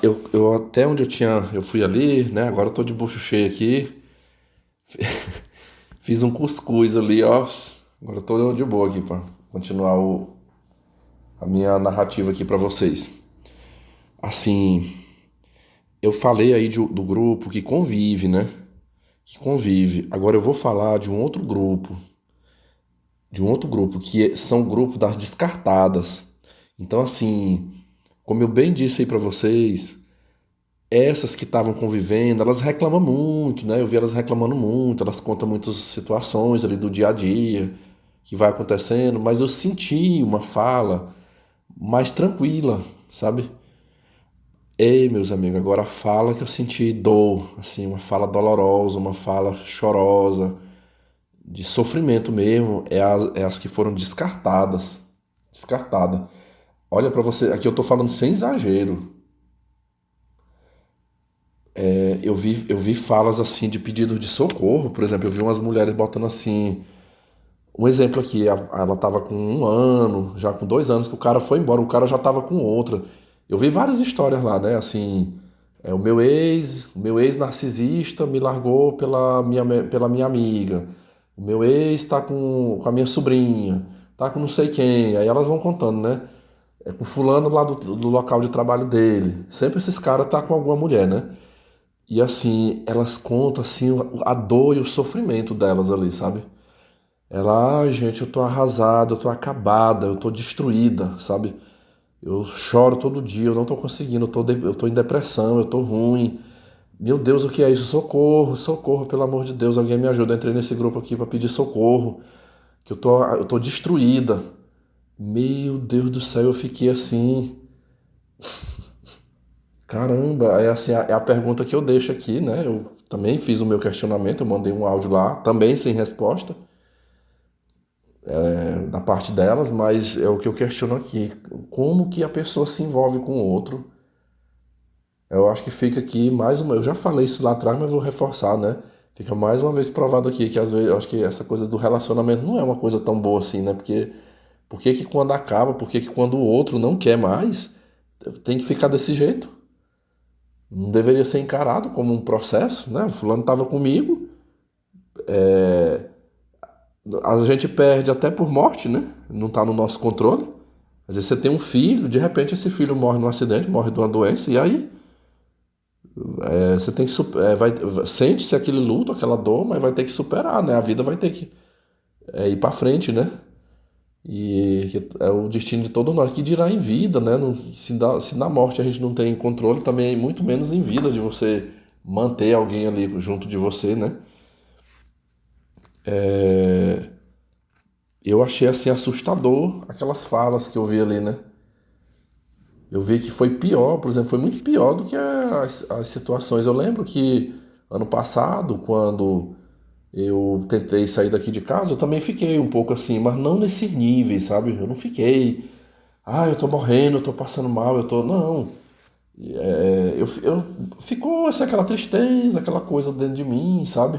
eu até onde eu fui ali, né? Agora eu tô de bucho cheio aqui. Fiz um cuscuz ali, ó. Agora eu tô de boa aqui pra continuar a minha narrativa aqui pra vocês. Assim, eu falei aí do grupo que convive, né? Que convive. Agora eu vou falar de um outro grupo que são o grupo das descartadas. Então, assim, como eu bem disse aí pra vocês, essas que estavam convivendo, elas reclamam muito, né? Eu vi elas reclamando muito, elas contam muitas situações ali do dia a dia que vai acontecendo, mas eu senti uma fala mais tranquila, sabe? Ei, meus amigos, agora a fala que eu senti dor, assim, uma fala dolorosa, uma fala chorosa, de sofrimento mesmo, é as que foram descartadas. Descartada. Olha pra você, aqui eu tô falando sem exagero. Eu vi falas assim de pedido de socorro, por exemplo, eu vi umas mulheres botando assim. Um exemplo aqui, ela tava com 1 ano, já com 2 anos, que o cara foi embora, o cara já tava com outra. Eu vi várias histórias lá, né? Assim, o meu ex narcisista me largou pela minha amiga. O meu ex tá com a minha sobrinha, tá com não sei quem. Aí elas vão contando, né? É com fulano lá do local de trabalho dele. Sempre esses caras tá com alguma mulher, né? E assim, elas contam assim a dor e o sofrimento delas ali, sabe? Ela, ai gente, eu tô arrasada, eu tô acabada, eu tô destruída, sabe? Eu choro todo dia, eu não tô conseguindo, eu tô em depressão, eu tô ruim. Meu Deus, o que é isso? Socorro, socorro, pelo amor de Deus, alguém me ajuda. Eu entrei nesse grupo aqui pra pedir socorro, que eu tô destruída. Meu Deus do céu, eu fiquei assim, caramba, é assim, é a pergunta que eu deixo aqui, né? Eu também fiz o meu questionamento, eu mandei um áudio lá, também sem resposta. Da parte delas, mas é o que eu questiono aqui. Como que a pessoa se envolve com o outro? Eu acho que fica aqui mais uma. Eu já falei isso lá atrás, mas vou reforçar, né? Fica mais uma vez provado aqui que às vezes eu acho que essa coisa do relacionamento não é uma coisa tão boa assim, né? Porque por que que quando acaba, por que que quando o outro não quer mais, tem que ficar desse jeito? Não deveria ser encarado como um processo, né? O fulano estava comigo, a gente perde até por morte, né? Não está no nosso controle. Às vezes você tem um filho, de repente esse filho morre num acidente, morre de uma doença, e aí você tem que sente-se aquele luto, aquela dor, mas vai ter que superar, né? A vida vai ter que ir para frente, né? E que é o destino de todo nós, que dirá em vida, né? Se na morte a gente não tem controle, também muito menos em vida de você manter alguém ali junto de você, né? Eu achei assim assustador aquelas falas que eu vi ali, né? Eu vi que foi pior, por exemplo, foi muito pior do que as situações. Eu lembro que ano passado, quando eu tentei sair daqui de casa, eu também fiquei um pouco assim, mas não nesses níveis, sabe? Eu não fiquei, eu tô morrendo, eu tô passando mal, eu tô. Não. Ficou assim, aquela tristeza, aquela coisa dentro de mim, sabe?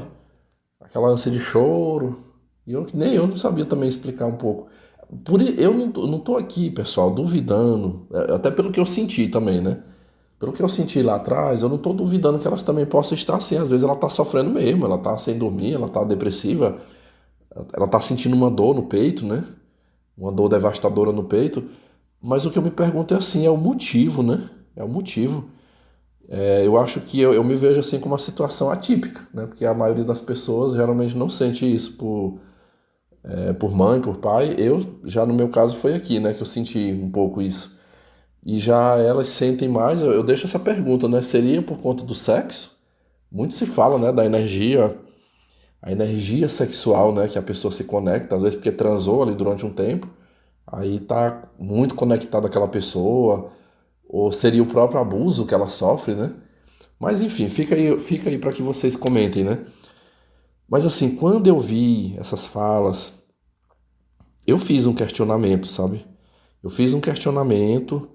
Aquela ânsia de choro. E nem eu não sabia também explicar um pouco. Eu não tô aqui, pessoal, duvidando, até pelo que eu senti também, né? Pelo que eu senti lá atrás, eu não tô duvidando que elas também possam estar assim. Às vezes ela tá sofrendo mesmo, ela tá sem dormir, ela tá depressiva, ela tá sentindo uma dor no peito, né? Uma dor devastadora no peito. Mas o que eu me pergunto é assim, é o motivo, né? É o motivo. Eu acho que eu me vejo assim como uma situação atípica, né? Porque a maioria das pessoas geralmente não sente isso por mãe, por pai. Eu, já no meu caso, foi aqui, né? Que eu senti um pouco isso. E já elas sentem mais, eu deixo essa pergunta, né? Seria por conta do sexo? Muito se fala, né, da energia, a energia sexual, né, que a pessoa se conecta, às vezes porque transou ali durante um tempo, aí tá muito conectada àquela pessoa, ou seria o próprio abuso que ela sofre, né? Mas enfim, fica aí para que vocês comentem, né? Mas assim, quando eu vi essas falas, eu fiz um questionamento, sabe? Eu fiz um questionamento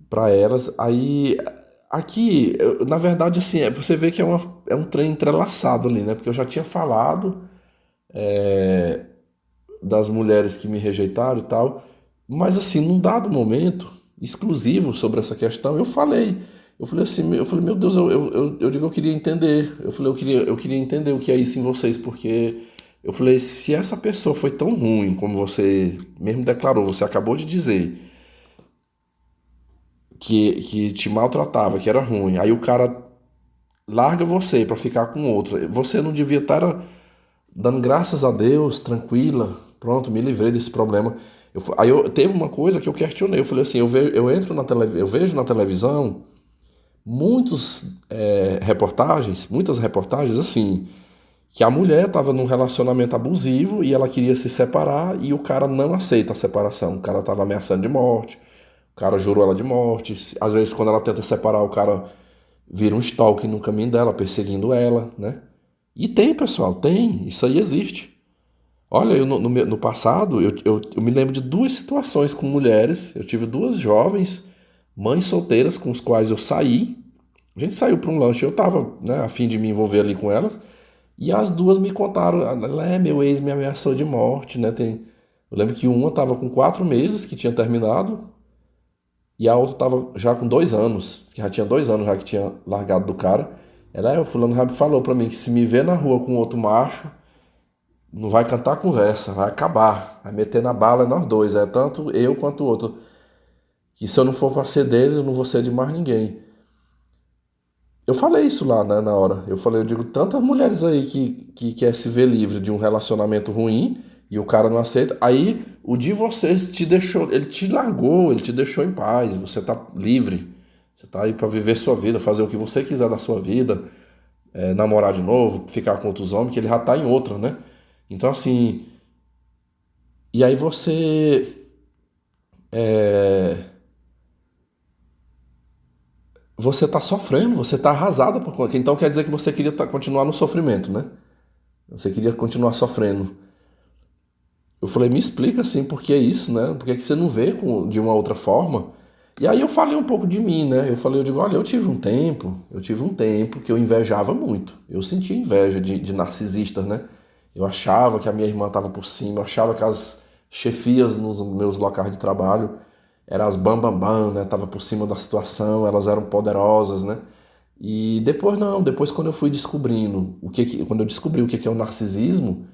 para elas. Aí, aqui, na verdade, assim, você vê que é um trem entrelaçado ali, né? Porque eu já tinha falado das mulheres que me rejeitaram e tal, mas assim, num dado momento exclusivo sobre essa questão, eu falei. Eu falei assim, eu falei, meu Deus, eu digo, eu queria entender. Eu falei, eu queria entender o que é isso em vocês, porque eu falei, se essa pessoa foi tão ruim, como você mesmo declarou, você acabou de dizer, que te maltratava, que era ruim, aí o cara larga você pra ficar com outra. Você não devia estar dando graças a Deus, tranquila, pronto, me livrei desse problema. Teve uma coisa que eu questionei, eu falei assim, eu vejo na televisão muitas reportagens assim, que a mulher estava num relacionamento abusivo e ela queria se separar e o cara não aceita a separação. O cara estava ameaçando de morte, o cara jurou ela de morte. Às vezes, quando ela tenta separar, o cara vira um stalking no caminho dela, perseguindo ela, né? E tem, pessoal, tem. Isso aí existe. Olha, no passado, eu me lembro de duas situações com mulheres. Eu tive duas jovens, mães solteiras, com as quais eu saí. A gente saiu para um lanche, eu tava, né, a fim de me envolver ali com elas. E as duas me contaram, meu ex me ameaçou de morte, né? Eu lembro que uma tava com 4 meses que tinha terminado, e a outra tava já com 2 anos, que já tinha 2 anos já que tinha largado do cara. O fulano já me falou pra mim que se me ver na rua com outro macho, não vai cantar conversa, vai acabar, vai meter na bala nós dois, tanto eu quanto o outro. Que se eu não for pra ser dele, eu não vou ser de mais ninguém. Eu falei isso lá, né, na hora. Eu digo, tantas mulheres aí que quer se ver livre de um relacionamento ruim e o cara não aceita. Aí o de vocês te deixou, ele te largou, ele te deixou em paz. Você tá livre. Você tá aí pra viver sua vida, fazer o que você quiser da sua vida, namorar de novo, ficar com outros homens, que ele já tá em outra, né? Então assim, e aí você tá sofrendo, você tá arrasada por conta. Então quer dizer que você queria continuar no sofrimento, né? Você queria continuar sofrendo. Eu falei, me explica assim, por que isso, né? Por que que você não vê de uma outra forma? E aí eu falei um pouco de mim, né? Eu digo, olha, eu tive um tempo que eu invejava muito. Eu sentia inveja de narcisistas, né? Eu achava que a minha irmã estava por cima, eu achava que as chefias nos meus locais de trabalho eram as bam, bam, né? Tava por cima da situação, elas eram poderosas, né? E depois não, depois quando eu fui descobrindo quando eu descobri o que é o narcisismo,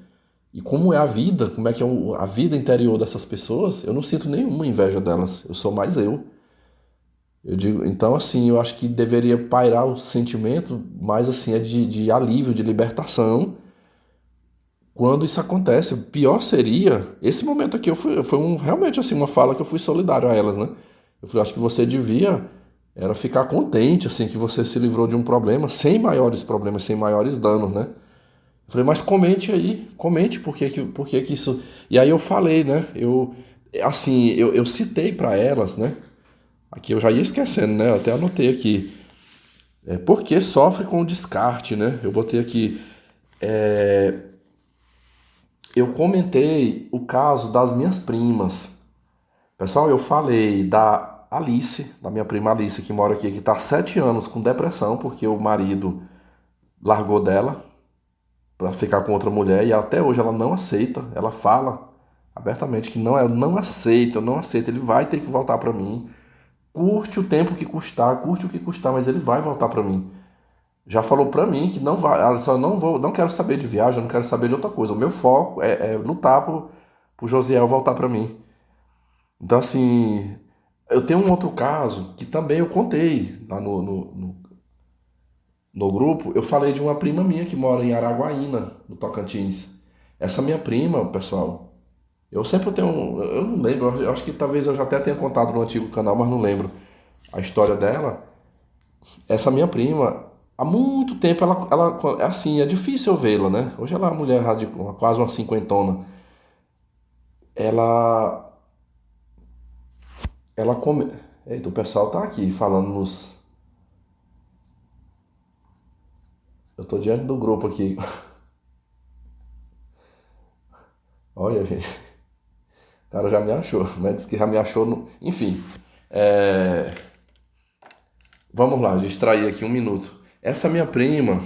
e como é a vida, como é que é a vida interior dessas pessoas, eu não sinto nenhuma inveja delas. Eu sou mais eu. Eu digo, então assim, eu acho que deveria pairar o sentimento mais assim, de alívio, de libertação, quando isso acontece, o pior seria, esse momento aqui foi realmente assim, uma fala que eu fui solidário a elas, né? Eu falei, acho que você devia era ficar contente, assim, que você se livrou de um problema, sem maiores problemas, sem maiores danos, né? Eu falei, mas comente aí, comente por que que isso... E aí eu falei, né? Assim, eu citei para elas, né? Aqui eu já ia esquecendo, né? Eu até anotei aqui. Por que sofre com o descarte, né? Eu botei aqui. Eu comentei o caso das minhas primas. Pessoal, eu falei da Alice, da minha prima Alice, que mora aqui, que está há 7 anos com depressão, porque o marido largou dela para ficar com outra mulher e até hoje ela não aceita. Ela fala abertamente que não, eu não aceito, eu não aceito. Ele vai ter que voltar para mim. Curte o tempo que custar, curte o que custar, mas ele vai voltar para mim. Já falou para mim que não vai, ela só não vou, não quero saber de viagem, não quero saber de outra coisa. O meu foco é lutar pro Josiel voltar para mim. Então assim, eu tenho um outro caso que também eu contei lá no grupo. Eu falei de uma prima minha que mora em Araguaína, no Tocantins. Essa minha prima, pessoal, eu sempre tenho, eu não lembro, eu acho que talvez eu já até tenha contado no antigo canal, mas não lembro a história dela. Essa minha prima, há muito tempo ela é assim, é difícil eu vê-la, né? Hoje ela é uma mulher quase uma cinquentona. Ela, ela come. Eita, o pessoal tá aqui falando nos. Eu tô diante do grupo aqui. Olha, gente, o cara já me achou, né? Diz que já me achou. Enfim, é, vamos lá, distrair aqui um minuto. Essa minha prima,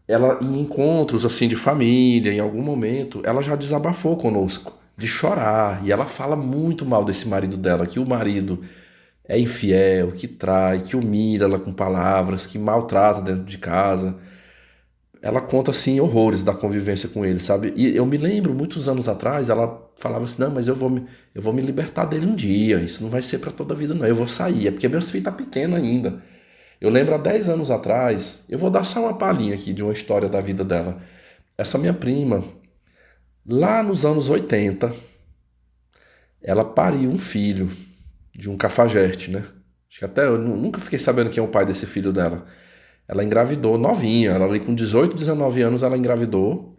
ela em encontros assim de família, em algum momento, ela já desabafou conosco de chorar e ela fala muito mal desse marido dela, que o marido é infiel, que trai, que humilha ela com palavras, que maltrata dentro de casa. Ela conta assim horrores da convivência com ele, sabe? E eu me lembro muitos anos atrás, ela falava assim: "Não, mas eu vou me libertar dele um dia. Isso não vai ser para toda a vida não. Eu vou sair, é porque meus filhos tá pequeno ainda". Eu lembro há 10 anos atrás, eu vou dar só uma palhinha aqui de uma história da vida dela. Essa minha prima, lá nos anos 80, ela pariu um filho de um cafajeste, né? Acho que até eu nunca fiquei sabendo quem é o pai desse filho dela. Ela engravidou novinha, ela ali com 18, 19 anos ela engravidou,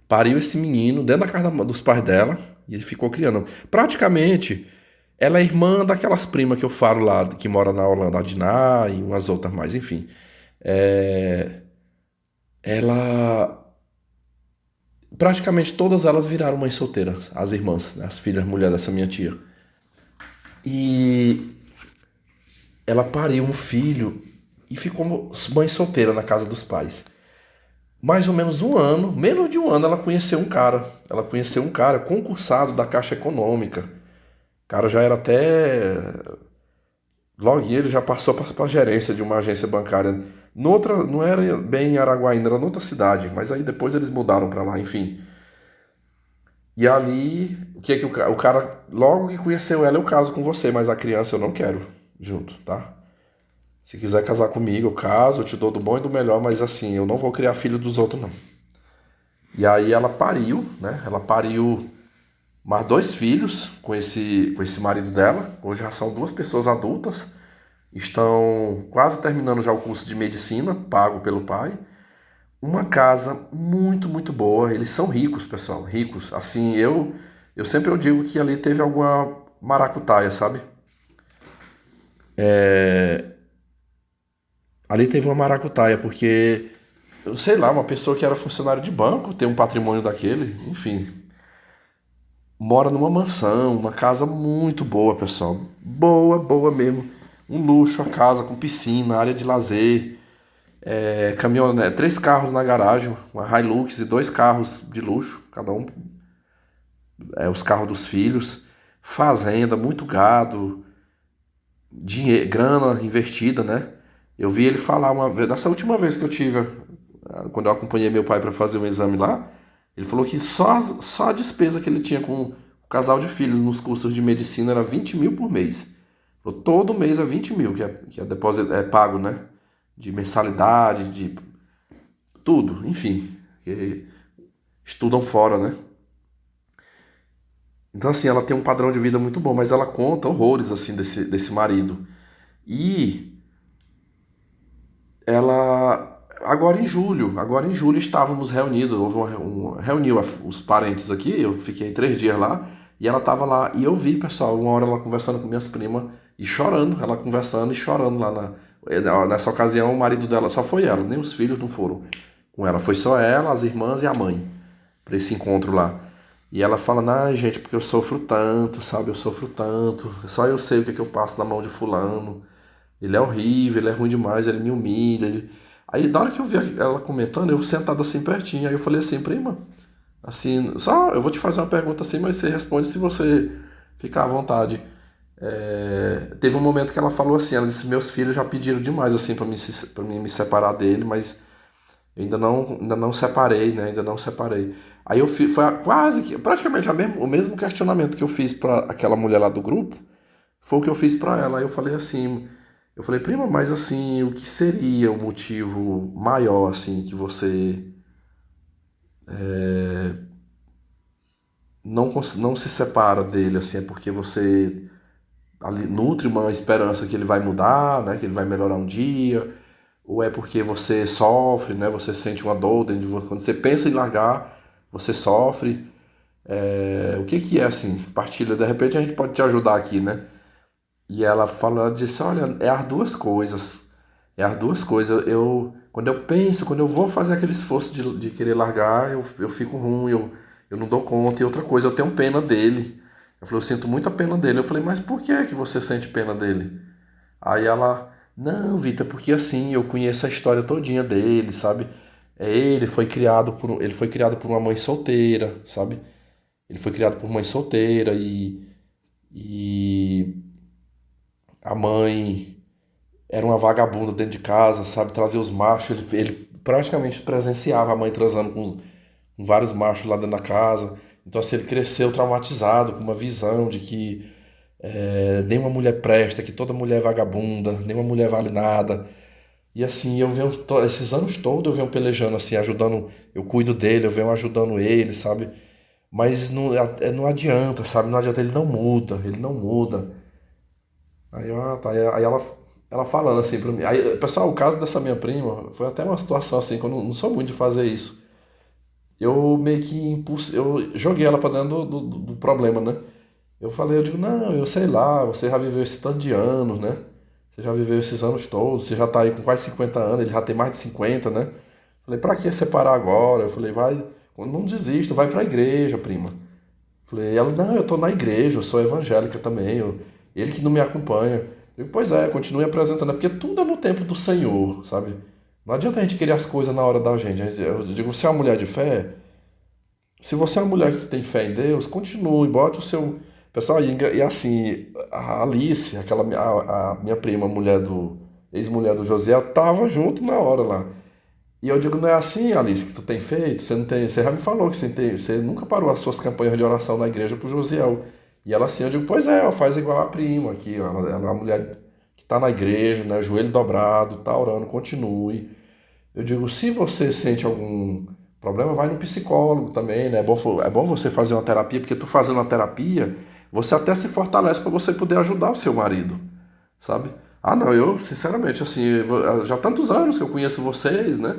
pariu esse menino dentro da casa dos pais dela e ele ficou criando. Praticamente, ela é irmã daquelas primas que eu falo lá, que mora na Holanda, a Diná e umas outras mais, enfim. É, ela praticamente todas elas viraram mães solteiras, as irmãs, né, as filhas mulher dessa minha tia. E ela pariu um filho e ficou mãe solteira na casa dos pais. Mais ou menos um ano, menos de um ano, ela conheceu um cara. Ela conheceu um cara concursado da Caixa Econômica. O cara já era até. Logo ele já passou para a gerência de uma agência bancária. Noutra, não era bem em Araguaína, era noutra cidade, mas aí depois eles mudaram para lá, enfim. E ali, o que é que o cara, logo que conheceu ela, eu caso com você, mas a criança eu não quero junto, tá? Se quiser casar comigo, eu caso, eu te dou do bom e do melhor, mas assim, eu não vou criar filho dos outros, não. E aí ela pariu, né? Ela pariu mais 2 filhos com esse marido dela. Hoje já são 2 pessoas adultas. Estão quase terminando já o curso de medicina, pago pelo pai. Uma casa muito, muito boa. Eles são ricos, pessoal, ricos. Assim, eu sempre eu digo que ali teve alguma maracutaia, sabe? Ali teve uma maracutaia, porque, eu sei lá, uma pessoa que era funcionário de banco, tem um patrimônio daquele, enfim, mora numa mansão, uma casa muito boa, pessoal. Boa, boa mesmo. Um luxo a casa, com piscina, área de lazer, caminhonete, 3 carros na garagem, uma Hilux e 2 carros de luxo, cada um, os carros dos filhos, fazenda, muito gado, dinheiro, grana investida, né? Eu vi ele falar uma vez, dessa última vez que eu tive, quando eu acompanhei meu pai para fazer um exame lá, ele falou que só a despesa que ele tinha com o casal de filhos nos cursos de medicina era 20 mil por mês. Falou, todo mês é 20 mil, que é depósito, é pago, né? De mensalidade, de tudo, enfim. estudam fora, né? Então, assim, ela tem um padrão de vida muito bom, mas ela conta horrores, assim, desse marido. E ela... Agora em julho estávamos reunidos, houve reuniu os parentes aqui, eu fiquei 3 dias lá, e ela estava lá, e eu vi, pessoal, uma hora ela conversando com minhas primas, e chorando, ela conversando e chorando lá nessa ocasião o marido dela, só foi ela, nem os filhos não foram com ela, foi só ela, as irmãs e a mãe, para esse encontro lá. E ela fala, ai gente, porque eu sofro tanto, sabe, eu sofro tanto, só eu sei o que é que eu passo na mão de fulano, ele é horrível, ele é ruim demais, ele me humilha. Aí, na hora que eu vi ela comentando, eu sentado assim pertinho, aí eu falei assim, prima, assim, só eu vou te fazer uma pergunta assim, mas você responde se você ficar à vontade. Teve um momento que ela falou assim, ela disse, meus filhos já pediram demais assim para mim me separar dele, mas eu ainda não separei, né? Ainda não separei. Aí eu fiz, quase que, praticamente o mesmo questionamento que eu fiz para aquela mulher lá do grupo, foi o que eu fiz para ela. Aí eu falei assim, prima, mas assim, o que seria o motivo maior, assim, que você não se separa dele, assim, é porque você ali nutre uma esperança que ele vai mudar, né, que ele vai melhorar um dia, ou é porque você sofre, né, você sente uma dor dentro de você, quando você pensa em largar, você sofre. O que que é, assim, partilha, de repente a gente pode te ajudar aqui, né? E ela falou, ela disse, olha, é as duas coisas. É as duas coisas. Quando eu penso, quando eu vou fazer aquele esforço de querer largar, eu fico ruim, eu não dou conta. E outra coisa, eu tenho pena dele. Ela falou, eu sinto muita pena dele. Eu falei, mas por que é que você sente pena dele? Aí ela, não, Vitor, porque assim, eu conheço a história todinha dele, sabe? Ele foi criado por uma mãe solteira, sabe? Ele foi criado por mãe solteira e a mãe era uma vagabunda dentro de casa, sabe? Trazia os machos. Ele praticamente presenciava a mãe transando com vários machos lá dentro da casa. Então, assim, ele cresceu traumatizado, com uma visão de que nenhuma mulher presta, que toda mulher é vagabunda, nenhuma mulher vale nada. E assim, eu venho, esses anos todos eu venho pelejando, assim, ajudando, eu cuido dele, eu venho ajudando ele, sabe? Mas não adianta, sabe? Não adianta, ele não muda, ele não muda. Tá. Aí ela falando assim pra mim. Aí, pessoal, o caso dessa minha prima foi até uma situação assim, que eu não sou muito de fazer isso. Eu meio que eu joguei ela pra dentro do problema, né? Eu digo, não, eu sei lá, você já viveu esse tanto de anos, né? Você já viveu esses anos todos, você já tá aí com quase 50 anos, ele já tem mais de 50, né? Falei, pra que separar agora? Eu falei, vai, não desista, vai pra igreja, prima. Falei, ela, não, eu tô na igreja, eu sou evangélica também, ele que não me acompanha. Eu digo, pois é, continue apresentando, é porque tudo é no tempo do Senhor, sabe? Não adianta a gente querer as coisas na hora da gente. Eu digo, você é uma mulher de fé, se você é uma mulher que tem fé em Deus, continue, bote o seu... Pessoal, e assim, a Alice, a minha prima, ex-mulher do José, tava junto na hora lá. E eu digo, não é assim, Alice, que tu tem feito? Você não tem, você já me falou que você nunca parou as suas campanhas de oração na igreja pro Josiel. E ela assim, eu digo, pois é, ela faz igual a prima aqui, ó, ela é uma mulher que tá na igreja, né, joelho dobrado, tá orando, continue. Eu digo, se você sente algum problema, vai no psicólogo também, né? É bom você fazer uma terapia, porque tu fazendo uma terapia, você até se fortalece para você poder ajudar o seu marido, sabe? Ah, não, eu, sinceramente, assim, já há tantos anos que eu conheço vocês, né?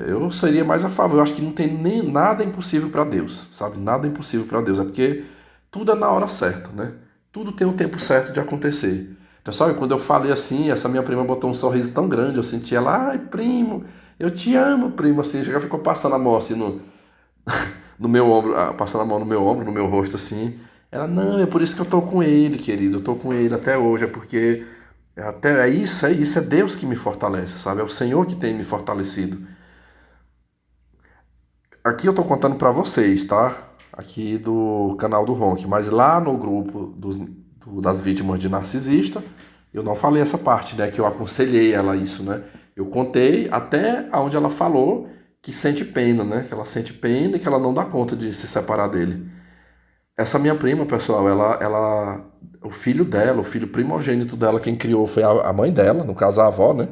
Eu seria mais a favor. Eu acho que não tem nem nada impossível para Deus, sabe? Nada impossível para Deus. É porque tudo é na hora certa, né? Tudo tem o tempo certo de acontecer. Pessoal, e quando eu falei assim, essa minha prima botou um sorriso tão grande, eu senti ela, ai, primo, eu te amo, primo, assim, já ficou passando a mão assim no meu ombro, passando a mão no meu ombro, no meu rosto, assim. Ela, não, é por isso que eu tô com ele, querido, eu tô com ele até hoje, é porque é Deus que me fortalece, sabe? É o Senhor que tem me fortalecido. Aqui eu tô contando pra vocês, tá? Aqui do canal do Ronk, mas lá no grupo das vítimas de narcisista, eu não falei essa parte, né? Que eu aconselhei ela isso, né? Eu contei até onde ela falou que sente pena, né? Que ela sente pena e que ela não dá conta de se separar dele. Essa minha prima, pessoal, o filho dela, o filho primogênito dela, quem criou foi a mãe dela, no caso a avó, né?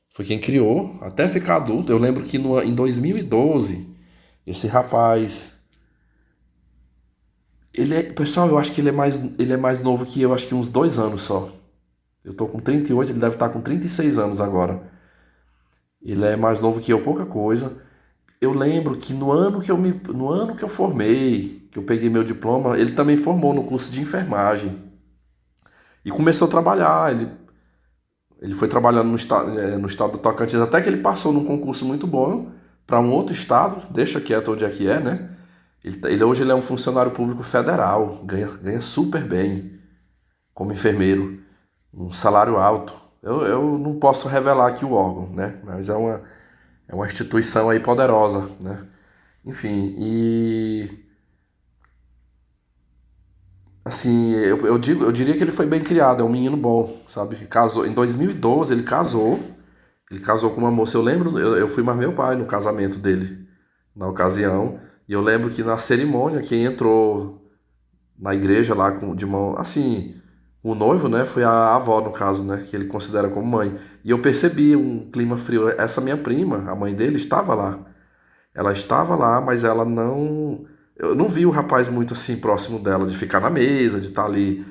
Foi quem criou, até ficar adulto. Eu lembro que em 2012, Esse rapaz, pessoal, eu acho que ele é mais novo que eu, acho que uns 2 anos só. Eu tô com 38, ele deve estar com 36 anos agora. Ele é mais novo que eu, pouca coisa. Eu lembro que no ano que eu formei, que eu peguei meu diploma, ele também formou no curso de enfermagem e começou a trabalhar. Ele foi trabalhando no estado do Tocantins até que ele passou num concurso muito bom para um outro estado, deixa quieto onde é que é, né? Hoje ele é um funcionário público federal, ganha super bem como enfermeiro, um salário alto. Eu não posso revelar aqui o órgão, né? Mas é uma instituição aí poderosa, né? Enfim, e assim, eu diria que ele foi bem criado, é um menino bom, sabe? Casou, em 2012 ele casou com uma moça, eu lembro, eu fui mais meu pai no casamento dele, na ocasião, e eu lembro que na cerimônia, quem entrou na igreja lá de mão, assim, o noivo, né, foi a avó, no caso, né, que ele considera como mãe. E eu percebi um clima frio. Essa minha prima, a mãe dele, estava lá. Ela estava lá, mas ela não. Eu não vi o rapaz muito assim próximo dela, de ficar na mesa, de estar ali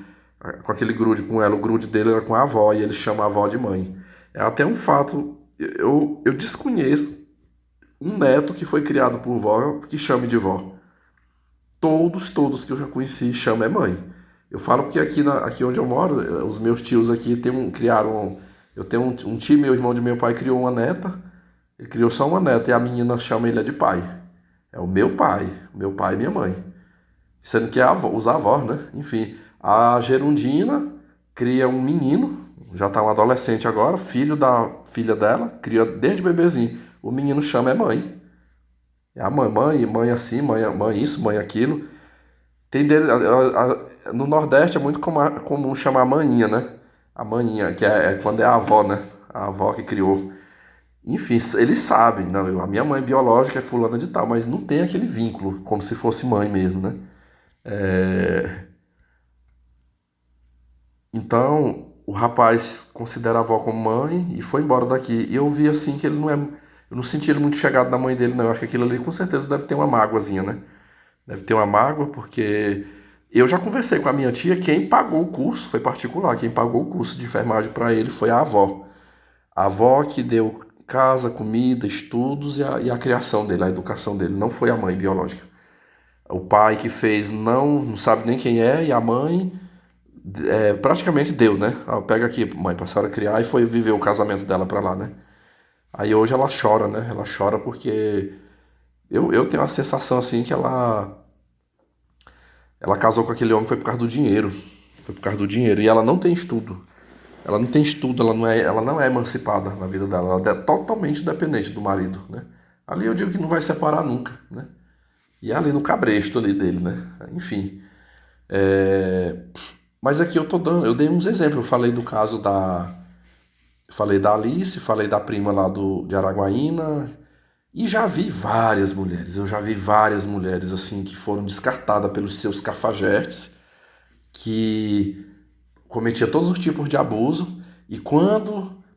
com aquele grude com ela. O grude dele era com a avó e ele chama a avó de mãe. É até um fato. Eu desconheço um neto que foi criado por vó que chame de vó. Todos que eu já conheci chamam é mãe. Eu falo porque aqui onde eu moro, os meus tios aqui criaram. Eu tenho um tio, meu irmão de meu pai, criou uma neta. Ele criou só uma neta e a menina chama ele de pai. É o meu pai e minha mãe. Sendo que os avós, né? Enfim, a Gerundina cria um menino, já tá um adolescente agora, filho da filha dela, cria desde bebezinho. O menino chama é mãe. É a mãe assim, mãe isso, mãe aquilo. No Nordeste é muito comum chamar a maninha, né? A maninha, que é quando é a avó, né? A avó que criou. Enfim, eles sabem, não, a minha mãe biológica é fulana de tal, mas não tem aquele vínculo, como se fosse mãe mesmo, né? É, Então, o rapaz considera a avó como mãe e foi embora daqui. E eu vi assim que ele não é. Eu não senti ele muito chegado na mãe dele, não. Eu acho que aquilo ali com certeza deve ter uma mágoazinha, né? Deve ter uma mágoa, porque eu já conversei com a minha tia, quem pagou o curso, foi particular, quem pagou o curso de enfermagem para ele foi a avó. A avó que deu casa, comida, estudos e a criação dele, a educação dele. Não foi a mãe biológica. O pai que fez não sabe nem quem é, e a mãe praticamente deu, né? Ah, pega aqui, mãe, pra senhora criar, e foi viver o casamento dela pra lá, né? Aí hoje ela chora, né? Ela chora porque eu tenho a sensação assim que ela casou com aquele homem foi por causa do dinheiro. Foi por causa do dinheiro. E ela não tem estudo. Ela não tem estudo, ela não é emancipada na vida dela. Ela é totalmente dependente do marido, né? Ali eu digo que não vai separar nunca, né? E é ali no cabresto ali dele, né? Enfim. É, Mas aqui eu dei uns exemplos. Eu falei do caso falei da Alice, falei da prima lá de Araguaína, e já vi várias mulheres. Eu já vi várias mulheres assim que foram descartadas pelos seus cafajestes, que cometia todos os tipos de abuso, e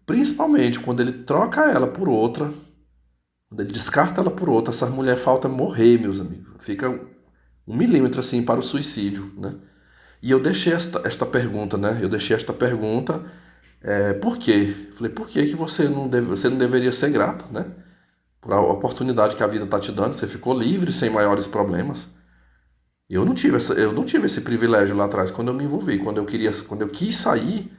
principalmente quando ele troca ela por outra, quando ele descarta ela por outra, essa mulher falta morrer, meus amigos. Fica 1 milímetro assim para o suicídio, né? E eu deixei esta pergunta, né? Eu deixei esta pergunta, por quê? Falei, por que que você não deveria ser grata, né? Por a oportunidade que a vida está te dando, você ficou livre sem maiores problemas. Eu não tive esse privilégio lá atrás quando eu me envolvi, quando eu quis sair.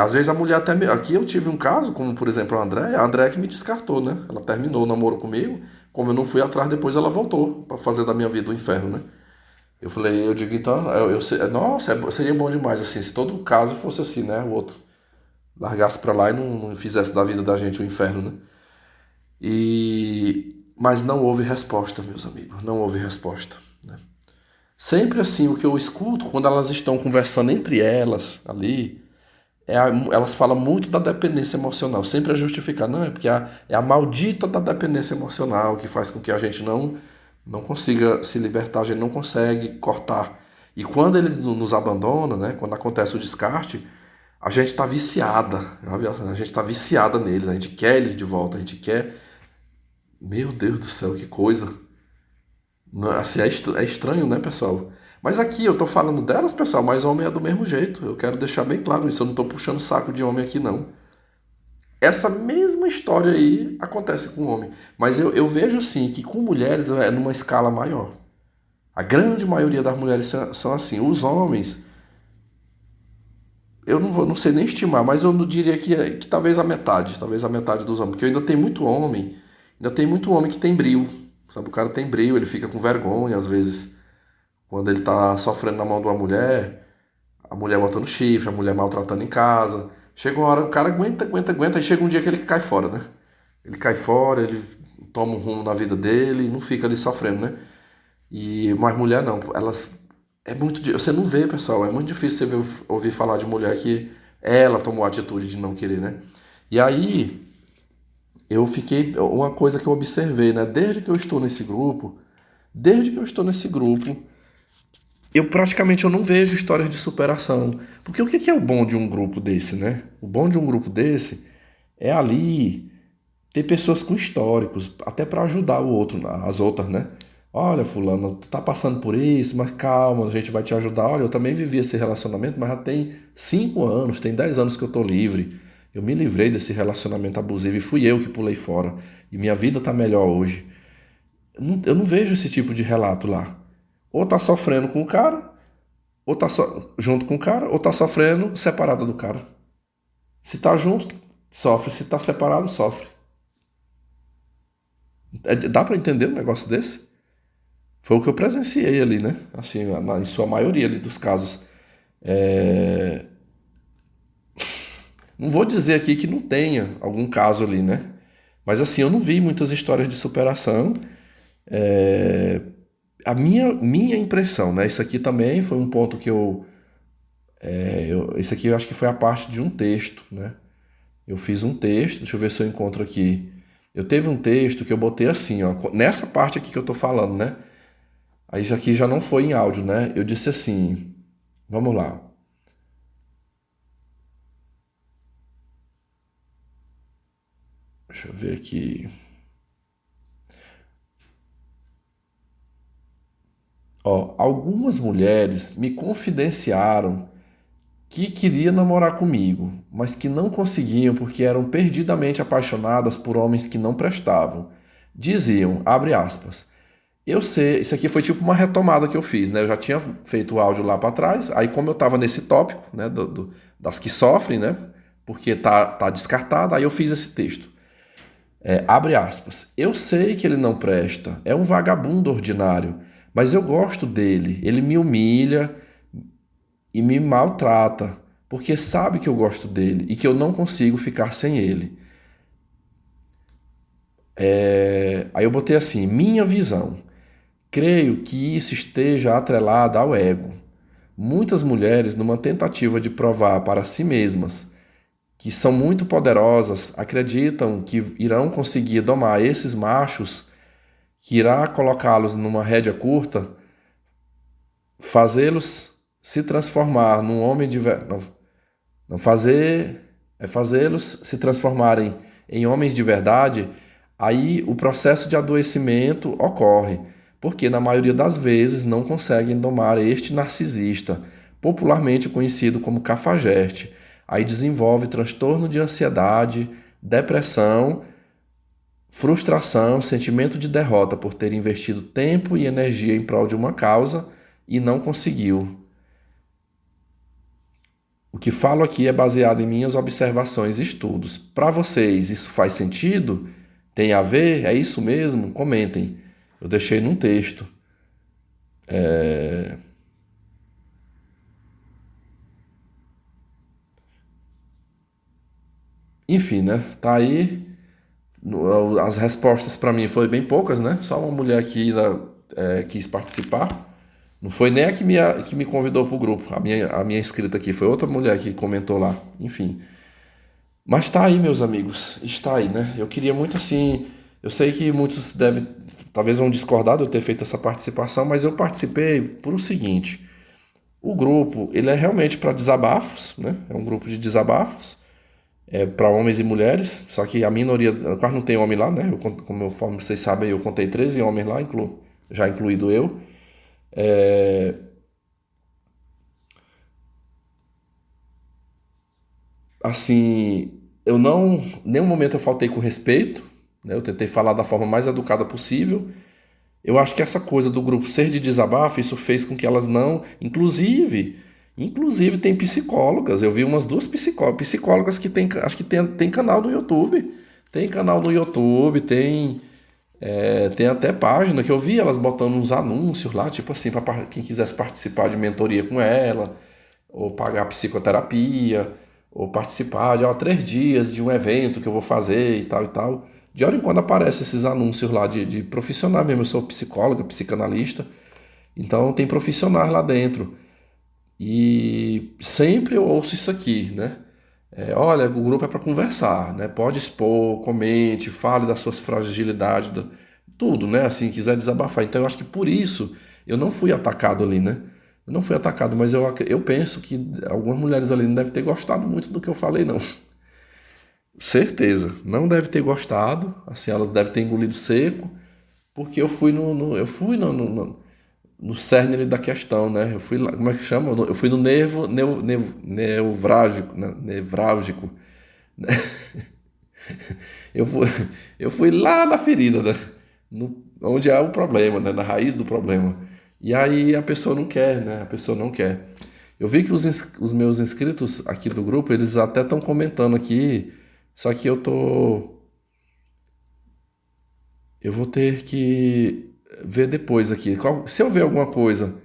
Às vezes a mulher aqui eu tive um caso, como por exemplo a Andréia que me descartou, né? Ela terminou o namoro comigo, como eu não fui atrás, depois ela voltou para fazer da minha vida o inferno, né? Eu digo então, nossa, seria bom demais assim, se todo caso fosse assim, né? O outro largasse pra lá e não fizesse da vida da gente o inferno, né? Mas não houve resposta, meus amigos, não houve resposta, né? Sempre assim, o que eu escuto quando elas estão conversando entre elas ali, elas falam muito da dependência emocional, sempre é justificar, não, é porque é a maldita da dependência emocional que faz com que a gente não consiga se libertar, a gente não consegue cortar. E quando ele nos abandona, né, quando acontece o descarte, a gente está viciada, sabe? A gente está viciada neles, a gente quer eles de volta, a gente quer Meu Deus do céu, que coisa. Assim, é estranho, né, pessoal? Mas aqui eu tô falando delas, pessoal, mas homem é do mesmo jeito. Eu quero deixar bem claro isso. Eu não tô puxando saco de homem aqui, não. Essa mesma história aí acontece com homem. Mas eu vejo, sim, que com mulheres é numa escala maior. A grande maioria das mulheres são assim. Os homens, eu não sei nem estimar, mas eu não diria que talvez a metade dos homens. Porque ainda tem muito homem que tem brio. Sabe, o cara tem brio, ele fica com vergonha, às vezes, quando ele tá sofrendo na mão de uma mulher, a mulher botando chifre, a mulher maltratando em casa. Chega uma hora, o cara aguenta, e chega um dia que ele cai fora, né? Ele cai fora, ele toma um rumo na vida dele e não fica ali sofrendo, né? Mas mulher não, elas você não vê, pessoal, é muito difícil você ouvir falar de mulher que ela tomou a atitude de não querer, né? E aí uma coisa que eu observei, né? Desde que eu estou nesse grupo, eu não vejo histórias de superação. Porque o que é o bom de um grupo desse, né? O bom de um grupo desse é ali ter pessoas com históricos, até para ajudar o outro, as outras, né? Olha, fulano, tu tá passando por isso, mas calma, a gente vai te ajudar. Olha, eu também vivi esse relacionamento, mas já tem 5 anos, tem 10 anos que eu tô livre. Eu me livrei desse relacionamento abusivo e fui eu que pulei fora. E minha vida tá melhor hoje. Eu não vejo esse tipo de relato lá. Ou tá sofrendo com o cara, ou tá junto com o cara, ou tá sofrendo separada do cara. Se tá junto, sofre. Se tá separado, sofre. Dá pra entender um negócio desse? Foi o que eu presenciei ali, né? Assim, em sua maioria ali dos casos. É, Não vou dizer aqui que não tenha algum caso ali, né? Mas assim, eu não vi muitas histórias de superação. É, A minha impressão, né? Isso aqui também foi um ponto que isso aqui eu acho que foi a parte de um texto, né? Eu fiz um texto, deixa eu ver se eu encontro aqui. Eu teve um texto que eu botei assim, ó, nessa parte aqui que eu tô falando, né? Aí já aqui já não foi em áudio, né? Eu disse assim, vamos lá. Deixa eu ver aqui. Ó, algumas mulheres me confidenciaram que queriam namorar comigo, mas que não conseguiam porque eram perdidamente apaixonadas por homens que não prestavam. Diziam, abre aspas, eu sei, isso aqui foi tipo uma retomada que eu fiz, né? Eu já tinha feito o áudio lá para trás, aí como eu tava nesse tópico, né, das que sofrem, né? Porque tá descartada, aí eu fiz esse texto. Abre aspas. Eu sei que ele não presta, é um vagabundo ordinário, mas eu gosto dele. Ele me humilha e me maltrata, porque sabe que eu gosto dele e que eu não consigo ficar sem ele. Aí eu botei assim: minha visão. Creio que isso esteja atrelado ao ego. Muitas mulheres, numa tentativa de provar para si mesmas que são muito poderosas, acreditam que irão conseguir domar esses machos, que irá colocá-los numa rédea curta, fazê-los se transformar num homem de não fazer fazê-los se transformarem em homens de verdade, aí o processo de adoecimento ocorre, porque na maioria das vezes não conseguem domar este narcisista, popularmente conhecido como cafajeste. Aí desenvolve transtorno de ansiedade, depressão, frustração, sentimento de derrota por ter investido tempo e energia em prol de uma causa e não conseguiu. O que falo aqui é baseado em minhas observações e estudos. Para vocês, isso faz sentido? Tem a ver? É isso mesmo? Comentem. Eu deixei num texto. Enfim, né? Tá aí. As respostas para mim foram bem poucas, né? Só uma mulher que quis participar. Não foi nem a que me convidou para o grupo. A minha inscrita aqui foi outra mulher que comentou lá. Enfim. Mas está aí, meus amigos, está aí, né? Eu queria muito assim. Eu sei que muitos talvez vão discordar de eu ter feito essa participação, mas eu participei por o seguinte: o grupo, ele é realmente para desabafos, né? É um grupo de desabafos. para homens e mulheres, só que a minoria, quase não tem homem lá, né? Como vocês sabem, eu contei 13 homens lá, já incluído eu. É, assim, eu não, nenhum momento eu faltei com respeito, né? Eu tentei falar da forma mais educada possível. Eu acho que essa coisa do grupo ser de desabafo, isso fez com que elas não, inclusive tem psicólogas. Eu vi umas duas psicólogas que tem, acho que tem canal no YouTube. Tem canal no YouTube, tem até página que eu vi elas botando uns anúncios lá, tipo assim, para quem quisesse participar de mentoria com ela, ou pagar psicoterapia, ou participar de 3 dias de um evento que eu vou fazer e tal e tal. De hora em quando aparecem esses anúncios lá de profissional mesmo. Eu sou psicóloga, psicanalista, então tem profissionais lá dentro. E sempre eu ouço isso aqui, né? Olha, o grupo é para conversar, né? Pode expor, comente, fale das suas fragilidades, tudo, né? Assim, quiser desabafar. Então eu acho que por isso eu não fui atacado ali, né? Eu não fui atacado, mas eu penso que algumas mulheres ali não devem ter gostado muito do que eu falei, não. Certeza, não deve ter gostado, assim, elas devem ter engolido seco, porque eu fui no cerne ali da questão, né? Eu fui lá, como é que chama? Eu fui no nevrálgico, né? Nevrálgico. Eu fui, eu fui lá na ferida, né? Onde é o problema, né? Na raiz do problema. E aí a pessoa não quer, né? A pessoa não quer. Eu vi que os meus inscritos aqui do grupo, eles até estão comentando aqui, só que eu vou ter que ver depois aqui. Se eu ver alguma coisa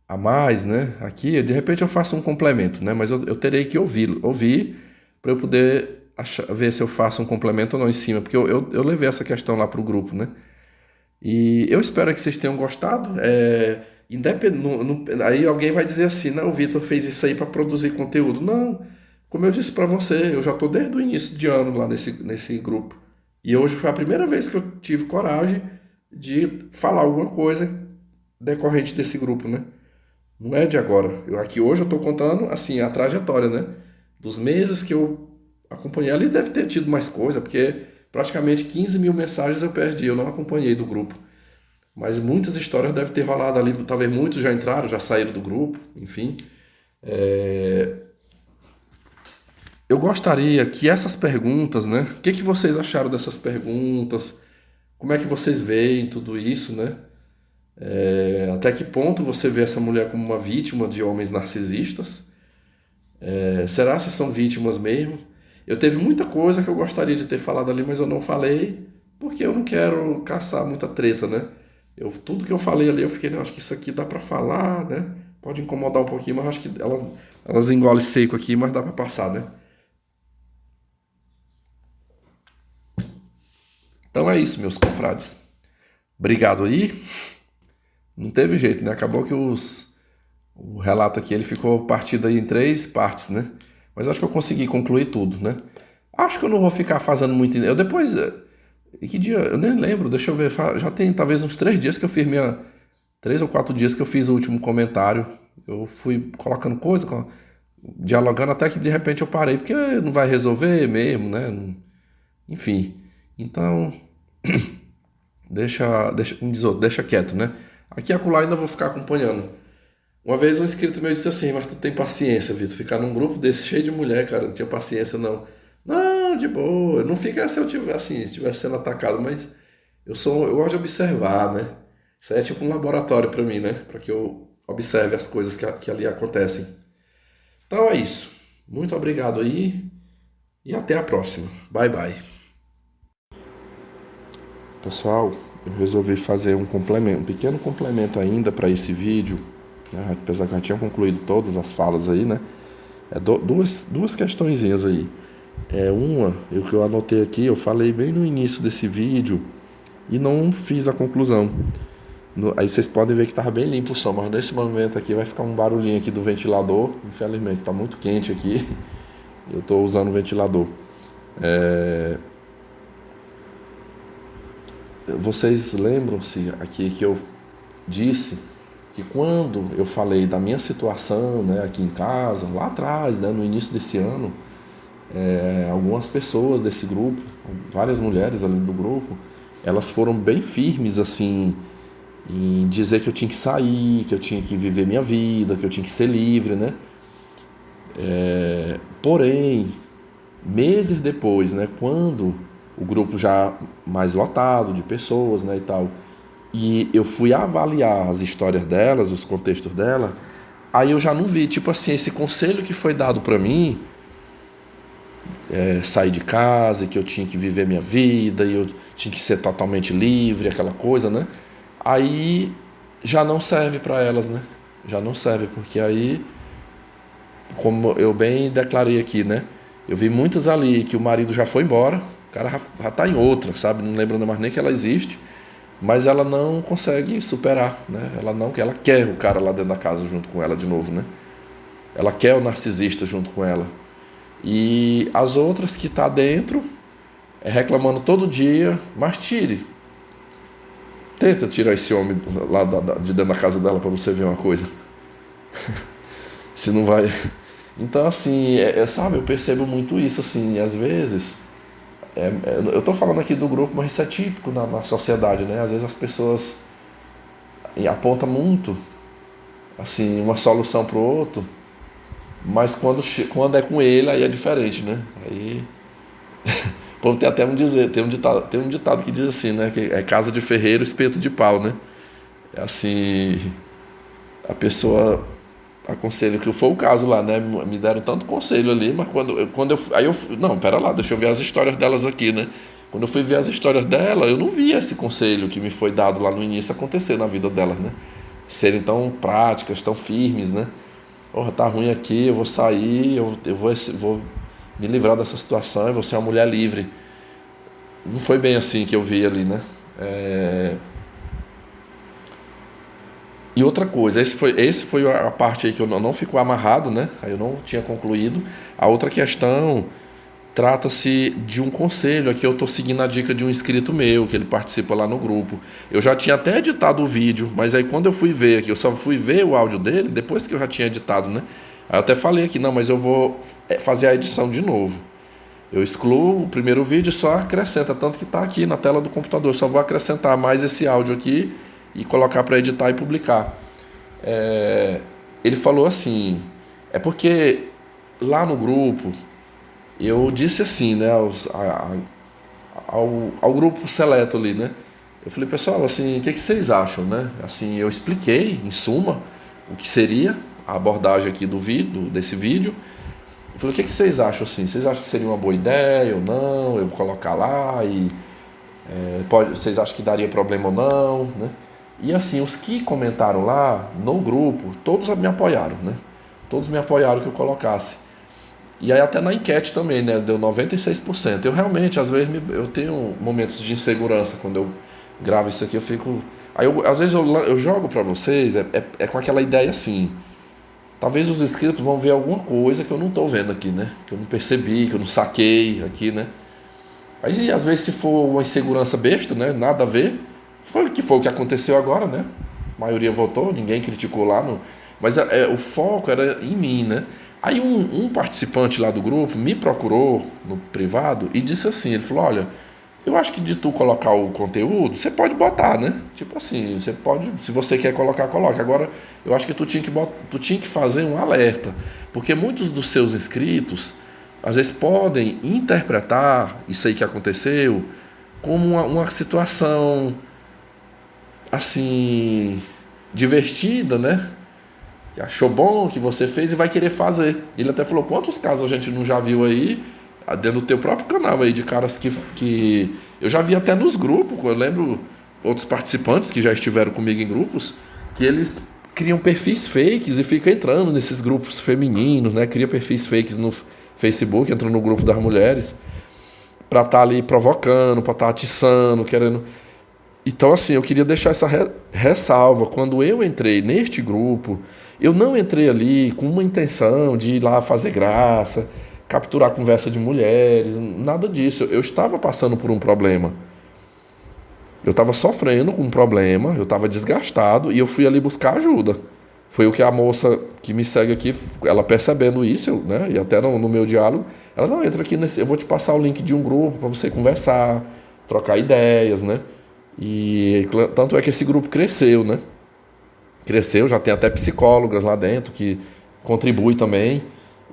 a mais, né? Aqui, de repente eu faço um complemento, né? Mas eu terei que ouvir para eu poder ver se eu faço um complemento ou não em cima, porque eu levei essa questão lá para o grupo, né? E eu espero que vocês tenham gostado. Aí alguém vai dizer assim, não, o Vitor fez isso aí para produzir conteúdo. Não, como eu disse para você, eu já estou desde o início de ano lá nesse grupo. E hoje foi a primeira vez que eu tive coragem de falar alguma coisa decorrente desse grupo, né? Não é de agora. Aqui hoje eu estou contando assim a trajetória, né? Dos meses que eu acompanhei. Ali deve ter tido mais coisa, porque praticamente 15 mil mensagens eu perdi, eu não acompanhei do grupo. Mas muitas histórias devem ter rolado ali. Talvez muitos já entraram, já saíram do grupo, enfim. Eu gostaria que essas perguntas, né? O que que vocês acharam dessas perguntas? Como é que vocês veem tudo isso, né? Até que ponto você vê essa mulher como uma vítima de homens narcisistas? Será se são vítimas mesmo? Eu teve muita coisa que eu gostaria de ter falado ali, mas eu não falei, porque eu não quero caçar muita treta, né? Tudo que eu falei ali, eu fiquei, não, acho que isso aqui dá pra falar, né? Pode incomodar um pouquinho, mas acho que elas engolem seco aqui, mas dá pra passar, né? Então é isso, meus confrades. Obrigado aí. Não teve jeito, né? Acabou que o relato aqui ele ficou partido aí em 3 partes, né? Mas acho que eu consegui concluir tudo, né? Acho que eu não vou ficar fazendo muito. Eu depois. E que dia? Eu nem lembro, deixa eu ver. Já tem talvez uns 3 dias que eu fiz 3 ou 4 dias que eu fiz o último comentário. Eu fui colocando coisa, dialogando até que de repente eu parei, porque não vai resolver mesmo, né? Enfim. Então, como diz outro, deixa quieto, né? Aqui e acolá ainda vou ficar acompanhando. Uma vez um inscrito meu disse assim, mas tu tem paciência, Vitor, ficar num grupo desse cheio de mulher, cara, não tinha paciência não. Não, de boa, não fica se eu tiver assim, se estiver sendo atacado, mas eu gosto de observar, né? Isso aí é tipo um laboratório para mim, né? Para que eu observe as coisas que ali acontecem. Então é isso. Muito obrigado aí e até a próxima. Bye bye. Pessoal, eu resolvi fazer um complemento, um pequeno complemento ainda para esse vídeo, né? Apesar que eu já tinha concluído todas as falas aí, né? Duas questõezinhas aí. O que eu anotei aqui, eu falei bem no início desse vídeo e não fiz a conclusão. Aí vocês podem ver que estava bem limpo o som, mas nesse momento aqui vai ficar um barulhinho aqui do ventilador, infelizmente está muito quente aqui, eu estou usando o ventilador. Vocês lembram-se aqui que eu disse que quando eu falei da minha situação, né, aqui em casa, lá atrás, né, no início desse ano, Algumas pessoas desse grupo, várias mulheres ali do grupo, elas foram bem firmes assim em dizer que eu tinha que sair, que eu tinha que viver minha vida, que eu tinha que ser livre, né? Porém, meses depois, né, quando o grupo já mais lotado de pessoas, né, e tal, e eu fui avaliar as histórias delas, os contextos dela, aí eu já não vi, tipo assim, esse conselho que foi dado pra mim, sair de casa, e que eu tinha que viver minha vida, e eu tinha que ser totalmente livre, aquela coisa, né? Aí já não serve pra elas, né? Já não serve, porque aí, como eu bem declarei aqui, né? Eu vi muitas ali que o marido já foi embora, o cara já tá em outra, sabe? Não lembrando mais nem que ela existe, mas ela não consegue superar, né? Ela quer o cara lá dentro da casa junto com ela de novo, né? Ela quer o narcisista junto com ela. E as outras que tá dentro, reclamando todo dia, mas tire. Tenta tirar esse homem lá de dentro da casa dela para você ver uma coisa. Se não vai. Então, assim, sabe, eu percebo muito isso, assim, às vezes. Eu tô falando aqui do grupo, mas isso é típico na sociedade, né? Às vezes as pessoas apontam muito, assim, uma solução pro outro, mas quando é com ele, aí é diferente, né? Aí. O povo tem até tem um ditado que diz assim, né? Que é casa de ferreiro, espeto de pau, né? É assim, a pessoa aconselha, que foi o caso lá, né? Me deram tanto conselho ali, mas aí eu, não, pera lá, deixa eu ver as histórias delas aqui, né? Quando eu fui ver as histórias dela, eu não vi esse conselho que me foi dado lá no início acontecer na vida delas, né? Serem tão práticas, tão firmes, né? Porra, tá ruim aqui, eu vou sair, eu vou me livrar dessa situação, eu vou ser uma mulher livre. Não foi bem assim que eu vi ali, né? E outra coisa, esse foi a parte aí que eu não ficou amarrado, né? Aí eu não tinha concluído. A outra questão trata-se de um conselho. Aqui eu estou seguindo a dica de um inscrito meu, que ele participa lá no grupo. Eu já tinha até editado o vídeo, mas aí quando eu fui ver aqui, eu só fui ver o áudio dele depois que eu já tinha editado, né? Aí eu até falei aqui, não, mas eu vou fazer a edição de novo. Eu excluo o primeiro vídeo e só acrescenta, tanto que está aqui na tela do computador. Só vou acrescentar mais esse áudio aqui e colocar para editar e publicar. Ele falou assim, é porque lá no grupo eu disse assim, né, ao grupo seleto ali, né? Eu falei, pessoal, assim, o que vocês acham, né? Assim, eu expliquei, em suma, o que seria a abordagem aqui desse vídeo. Eu falei, o que vocês acham assim? Vocês acham que seria uma boa ideia ou não? Eu colocar lá e vocês acham que daria problema ou não, né? E assim, os que comentaram lá no grupo, todos me apoiaram, né? Todos me apoiaram que eu colocasse. E aí até na enquete também, né? Deu 96%. Eu realmente, às vezes, eu tenho momentos de insegurança quando eu gravo isso aqui, eu fico... Aí, às vezes, eu jogo pra vocês, com aquela ideia assim... Talvez os inscritos vão ver alguma coisa que eu não estou vendo aqui, né? Que eu não percebi, que eu não saquei aqui, né? Aí, às vezes, se for uma insegurança besta, né? Nada a ver, foi o que aconteceu agora, né? A maioria votou, ninguém criticou lá, mas o foco era em mim, né? Aí um participante lá do grupo me procurou no privado e disse assim, ele falou, olha, eu acho que de tu colocar o conteúdo, você pode botar, né? Tipo assim, você pode, se você quer colocar, coloca. Agora, eu acho que tu tinha que fazer um alerta, porque muitos dos seus inscritos, às vezes podem interpretar isso aí que aconteceu como uma situação, assim, divertida, né? Que achou bom o que você fez e vai querer fazer. Ele até falou, quantos casos a gente não já viu aí, dentro do teu próprio canal aí, de caras que eu já vi até nos grupos, eu lembro outros participantes que já estiveram comigo em grupos, que eles criam perfis fakes e ficam entrando nesses grupos femininos, né? Cria perfis fakes no Facebook, entram no grupo das mulheres, pra estar ali provocando, pra estar atiçando, querendo... Então, assim, eu queria deixar essa ressalva. Quando eu entrei neste grupo, eu não entrei ali com uma intenção de ir lá fazer graça, capturar conversa de mulheres, nada disso. Eu estava passando por um problema. Eu estava sofrendo com um problema, eu estava desgastado e eu fui ali buscar ajuda. Foi o que a moça que me segue aqui, ela percebendo isso, né? E até no meu diálogo, ela não entra aqui nesse. Eu vou te passar o link de um grupo para você conversar, trocar ideias, né? E tanto é que esse grupo cresceu, né? Cresceu, já tem até psicólogas lá dentro que contribuem também.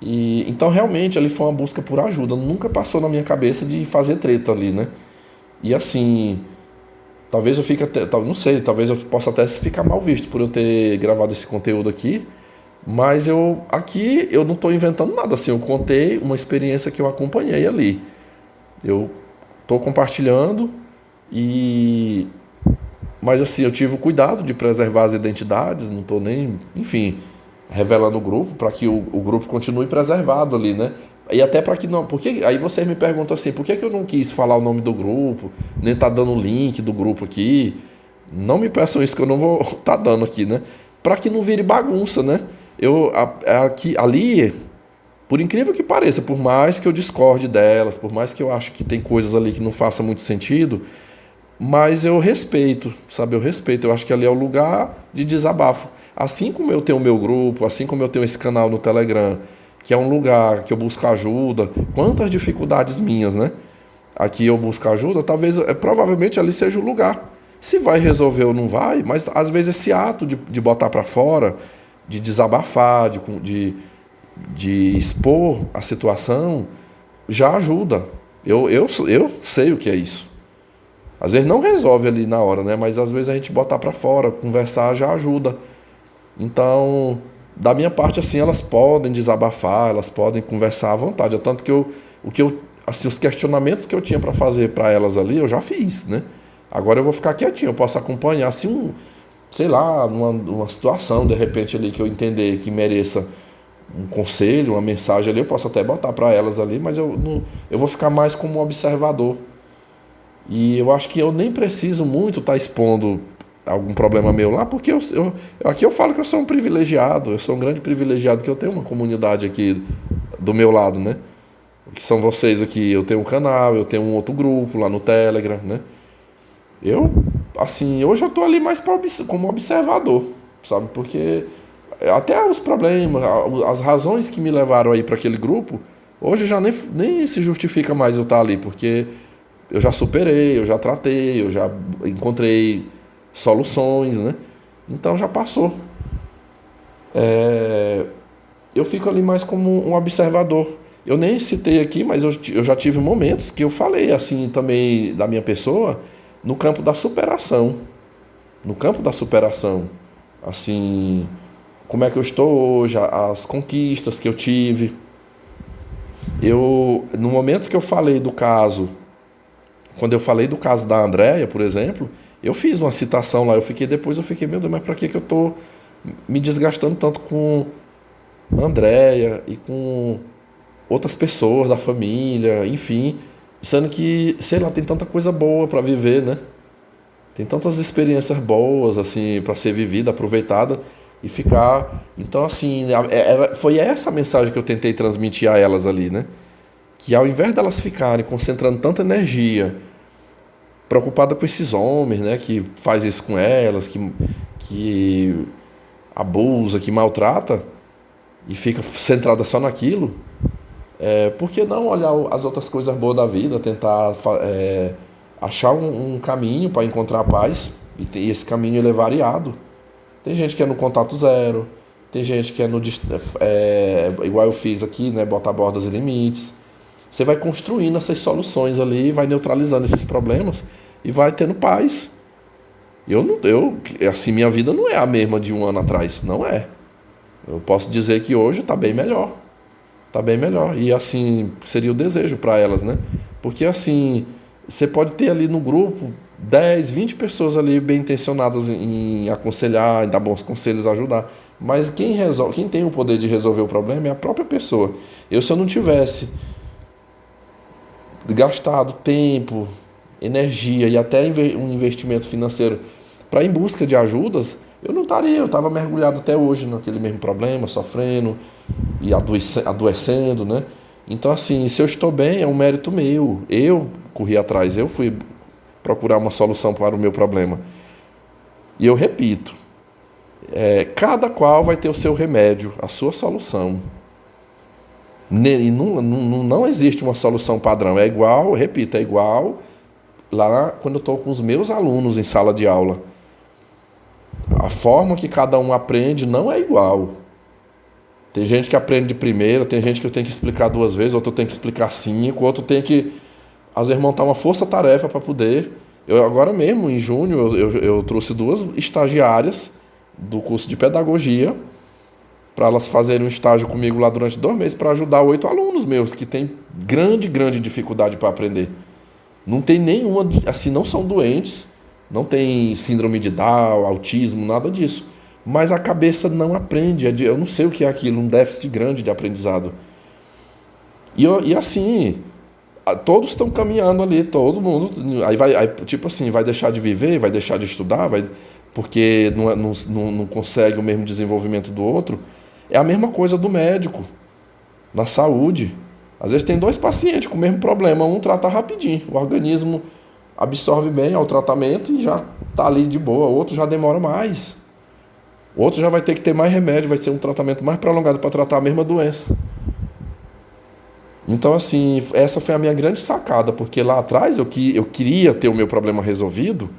E então realmente ali foi uma busca por ajuda. Nunca passou na minha cabeça de fazer treta ali, né? E assim, talvez eu fique até, não sei, talvez eu possa até ficar mal visto por eu ter gravado esse conteúdo aqui, mas eu não estou inventando nada, assim, eu contei uma experiência que eu acompanhei ali. Eu estou compartilhando e mas assim, eu tive o cuidado de preservar as identidades, não estou nem, enfim, revelando o grupo para que o grupo continue preservado ali, né? E até para que não. Porque aí vocês me perguntam assim, por que eu não quis falar o nome do grupo, nem tá dando o link do grupo aqui? Não me peçam isso que eu não vou tá dando aqui, né? Para que não vire bagunça, né? Ali, por incrível que pareça, por mais que eu discorde delas, por mais que eu acho que tem coisas ali que não façam muito sentido, mas eu respeito, sabe? Eu respeito. Eu acho que ali é o lugar de desabafo. Assim como eu tenho o meu grupo, assim como eu tenho esse canal no Telegram, que é um lugar que eu busco ajuda, quantas dificuldades minhas, né? Aqui eu busco ajuda, talvez, provavelmente ali seja o lugar. Se vai resolver ou não vai, mas às vezes esse ato de botar para fora, de desabafar, de expor a situação, já ajuda. Eu sei o que é isso. Às vezes não resolve ali na hora, né? Mas às vezes a gente botar para fora, conversar já ajuda. Então, da minha parte, assim, elas podem desabafar, elas podem conversar à vontade. Tanto que assim, os questionamentos que eu tinha para fazer para elas ali, eu já fiz, né? Agora eu vou ficar quietinho, eu posso acompanhar, assim, sei lá, numa situação, de repente, ali que eu entender que mereça um conselho, uma mensagem ali, eu posso até botar para elas ali, mas eu vou ficar mais como observador. E eu acho que eu nem preciso muito estar expondo algum problema meu lá, porque aqui eu falo que eu sou um privilegiado, eu sou um grande privilegiado, que eu tenho uma comunidade aqui do meu lado, né? Que são vocês aqui, eu tenho um canal, eu tenho um outro grupo lá no Telegram, né? Eu, assim, hoje eu tô ali mais como observador, sabe? Porque até os problemas, as razões que me levaram aí para aquele grupo, hoje já nem se justifica mais eu estar ali, porque eu já superei, eu já tratei, eu já encontrei soluções, né? Então já passou. Eu fico ali mais como um observador. Eu nem citei aqui, mas eu já tive momentos que eu falei assim também da minha pessoa no campo da superação. No campo da superação. Assim, como é que eu estou hoje, as conquistas que eu tive. No momento que eu falei do caso, quando eu falei do caso da Andréia, por exemplo, eu fiz uma citação lá, depois eu fiquei, meu Deus, mas para que eu estou me desgastando tanto com a Andréia e com outras pessoas da família, enfim, sendo que, sei lá, tem tanta coisa boa para viver, né? Tem tantas experiências boas, assim, para ser vivida, aproveitada e ficar. Então, assim, foi essa a mensagem que eu tentei transmitir a elas ali, né? Que ao invés delas ficarem concentrando tanta energia, preocupada com esses homens, né, que faz isso com elas, que abusa, que maltrata e fica centrada só naquilo, por que não olhar as outras coisas boas da vida, tentar achar um caminho para encontrar a paz e esse caminho ele é variado. Tem gente que é no contato zero, tem gente que é igual eu fiz aqui, né, botar bordas e limites. Você vai construindo essas soluções ali, vai neutralizando esses problemas e vai tendo paz. Assim, minha vida não é a mesma de um ano atrás, não é. Eu posso dizer que hoje está bem melhor. Está bem melhor. E assim, seria o desejo para elas, né? Porque assim, você pode ter ali no grupo 10, 20 pessoas ali bem intencionadas em aconselhar, em dar bons conselhos, ajudar. Mas quem tem o poder de resolver o problema é a própria pessoa. Se eu não tivesse gastado tempo, energia e até um investimento financeiro para ir em busca de ajudas, eu estava mergulhado até hoje naquele mesmo problema, sofrendo e adoecendo, né? Então, assim, se eu estou bem, é um mérito meu. Eu corri atrás, eu fui procurar uma solução para o meu problema. E eu repito, Cada qual vai ter o seu remédio, a sua solução. E não existe uma solução padrão. É igual, repito, é igual lá quando eu estou com os meus alunos em sala de aula. A forma que cada um aprende não é igual. Tem gente que aprende de primeira, tem gente que eu tenho que explicar 2 vezes, outro eu tenho que explicar 5, outro tem que, às vezes, montar uma força-tarefa para poder. Agora mesmo, em junho, eu trouxe 2 estagiárias do curso de pedagogia para elas fazerem um estágio comigo lá durante 2 meses para ajudar 8 alunos meus que têm grande dificuldade para aprender. Não tem nenhuma, assim, não são doentes, não tem síndrome de Down, autismo, nada disso. Mas a cabeça não aprende, eu não sei o que é aquilo, um déficit grande de aprendizado. E assim, todos estão caminhando ali, todo mundo. Aí, tipo assim, vai deixar de viver, vai deixar de estudar, porque não consegue o mesmo desenvolvimento do outro. É a mesma coisa do médico, na saúde. Às vezes tem 2 pacientes com o mesmo problema, um trata rapidinho, o organismo absorve bem ao tratamento e já está ali de boa, o outro já demora mais. O outro já vai ter que ter mais remédio, vai ser um tratamento mais prolongado para tratar a mesma doença. Então, assim, essa foi a minha grande sacada, porque lá atrás eu queria ter o meu problema resolvido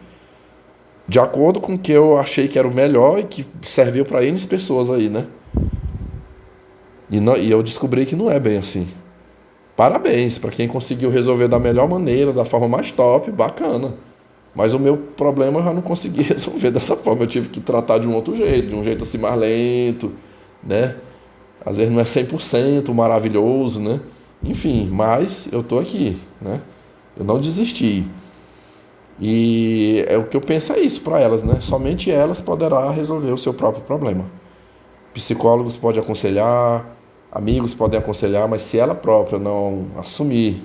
de acordo com o que eu achei que era o melhor e que serviu para N pessoas aí, né? E eu descobri que não é bem assim. Parabéns para quem conseguiu resolver da melhor maneira, da forma mais top, bacana. Mas o meu problema eu já não consegui resolver dessa forma. Eu tive que tratar de um outro jeito, de um jeito assim mais lento, né? Às vezes não é 100% maravilhoso, né? Enfim, mas eu tô aqui, né? Eu não desisti. E o que eu penso é isso para elas, né? Somente elas poderão resolver o seu próprio problema. Psicólogos podem aconselhar, amigos podem aconselhar, mas se ela própria não assumir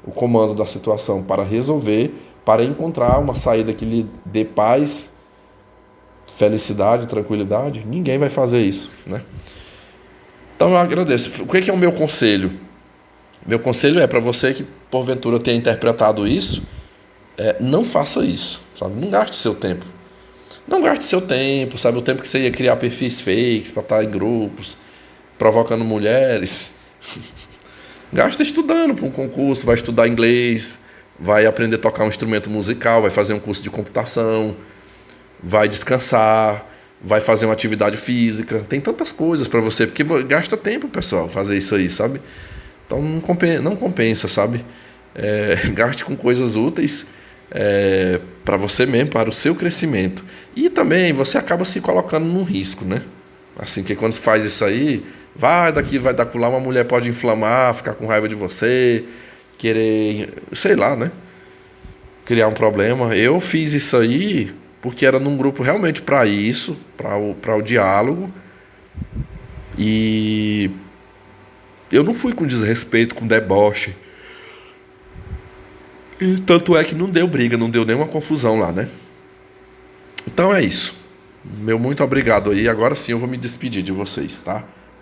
o comando da situação para resolver, para encontrar uma saída que lhe dê paz, felicidade, tranquilidade, ninguém vai fazer isso, né? Então eu agradeço. O que é o meu conselho? Meu conselho é para você que porventura tenha interpretado isso, não faça isso, sabe? Não gaste seu tempo. Não gaste seu tempo, sabe? O tempo que você ia criar perfis fakes para estar em grupos, provocando mulheres. Gasta estudando para um concurso, vai estudar inglês, vai aprender a tocar um instrumento musical, vai fazer um curso de computação, vai descansar, vai fazer uma atividade física. Tem tantas coisas para você, porque gasta tempo, pessoal, fazer isso aí, sabe? Então não compensa, sabe? Gaste com coisas úteis para você mesmo, para o seu crescimento. E também você acaba se colocando num risco, né? Assim, que quando faz isso aí, vai dar lá, uma mulher pode inflamar, ficar com raiva de você, querer, sei lá, né? Criar um problema. Eu fiz isso aí porque era num grupo realmente para isso, para o diálogo. E eu não fui com desrespeito, com deboche. E tanto é que não deu briga, não deu nenhuma confusão lá, né? Então é isso. Meu muito obrigado aí. Agora sim eu vou me despedir de vocês, tá?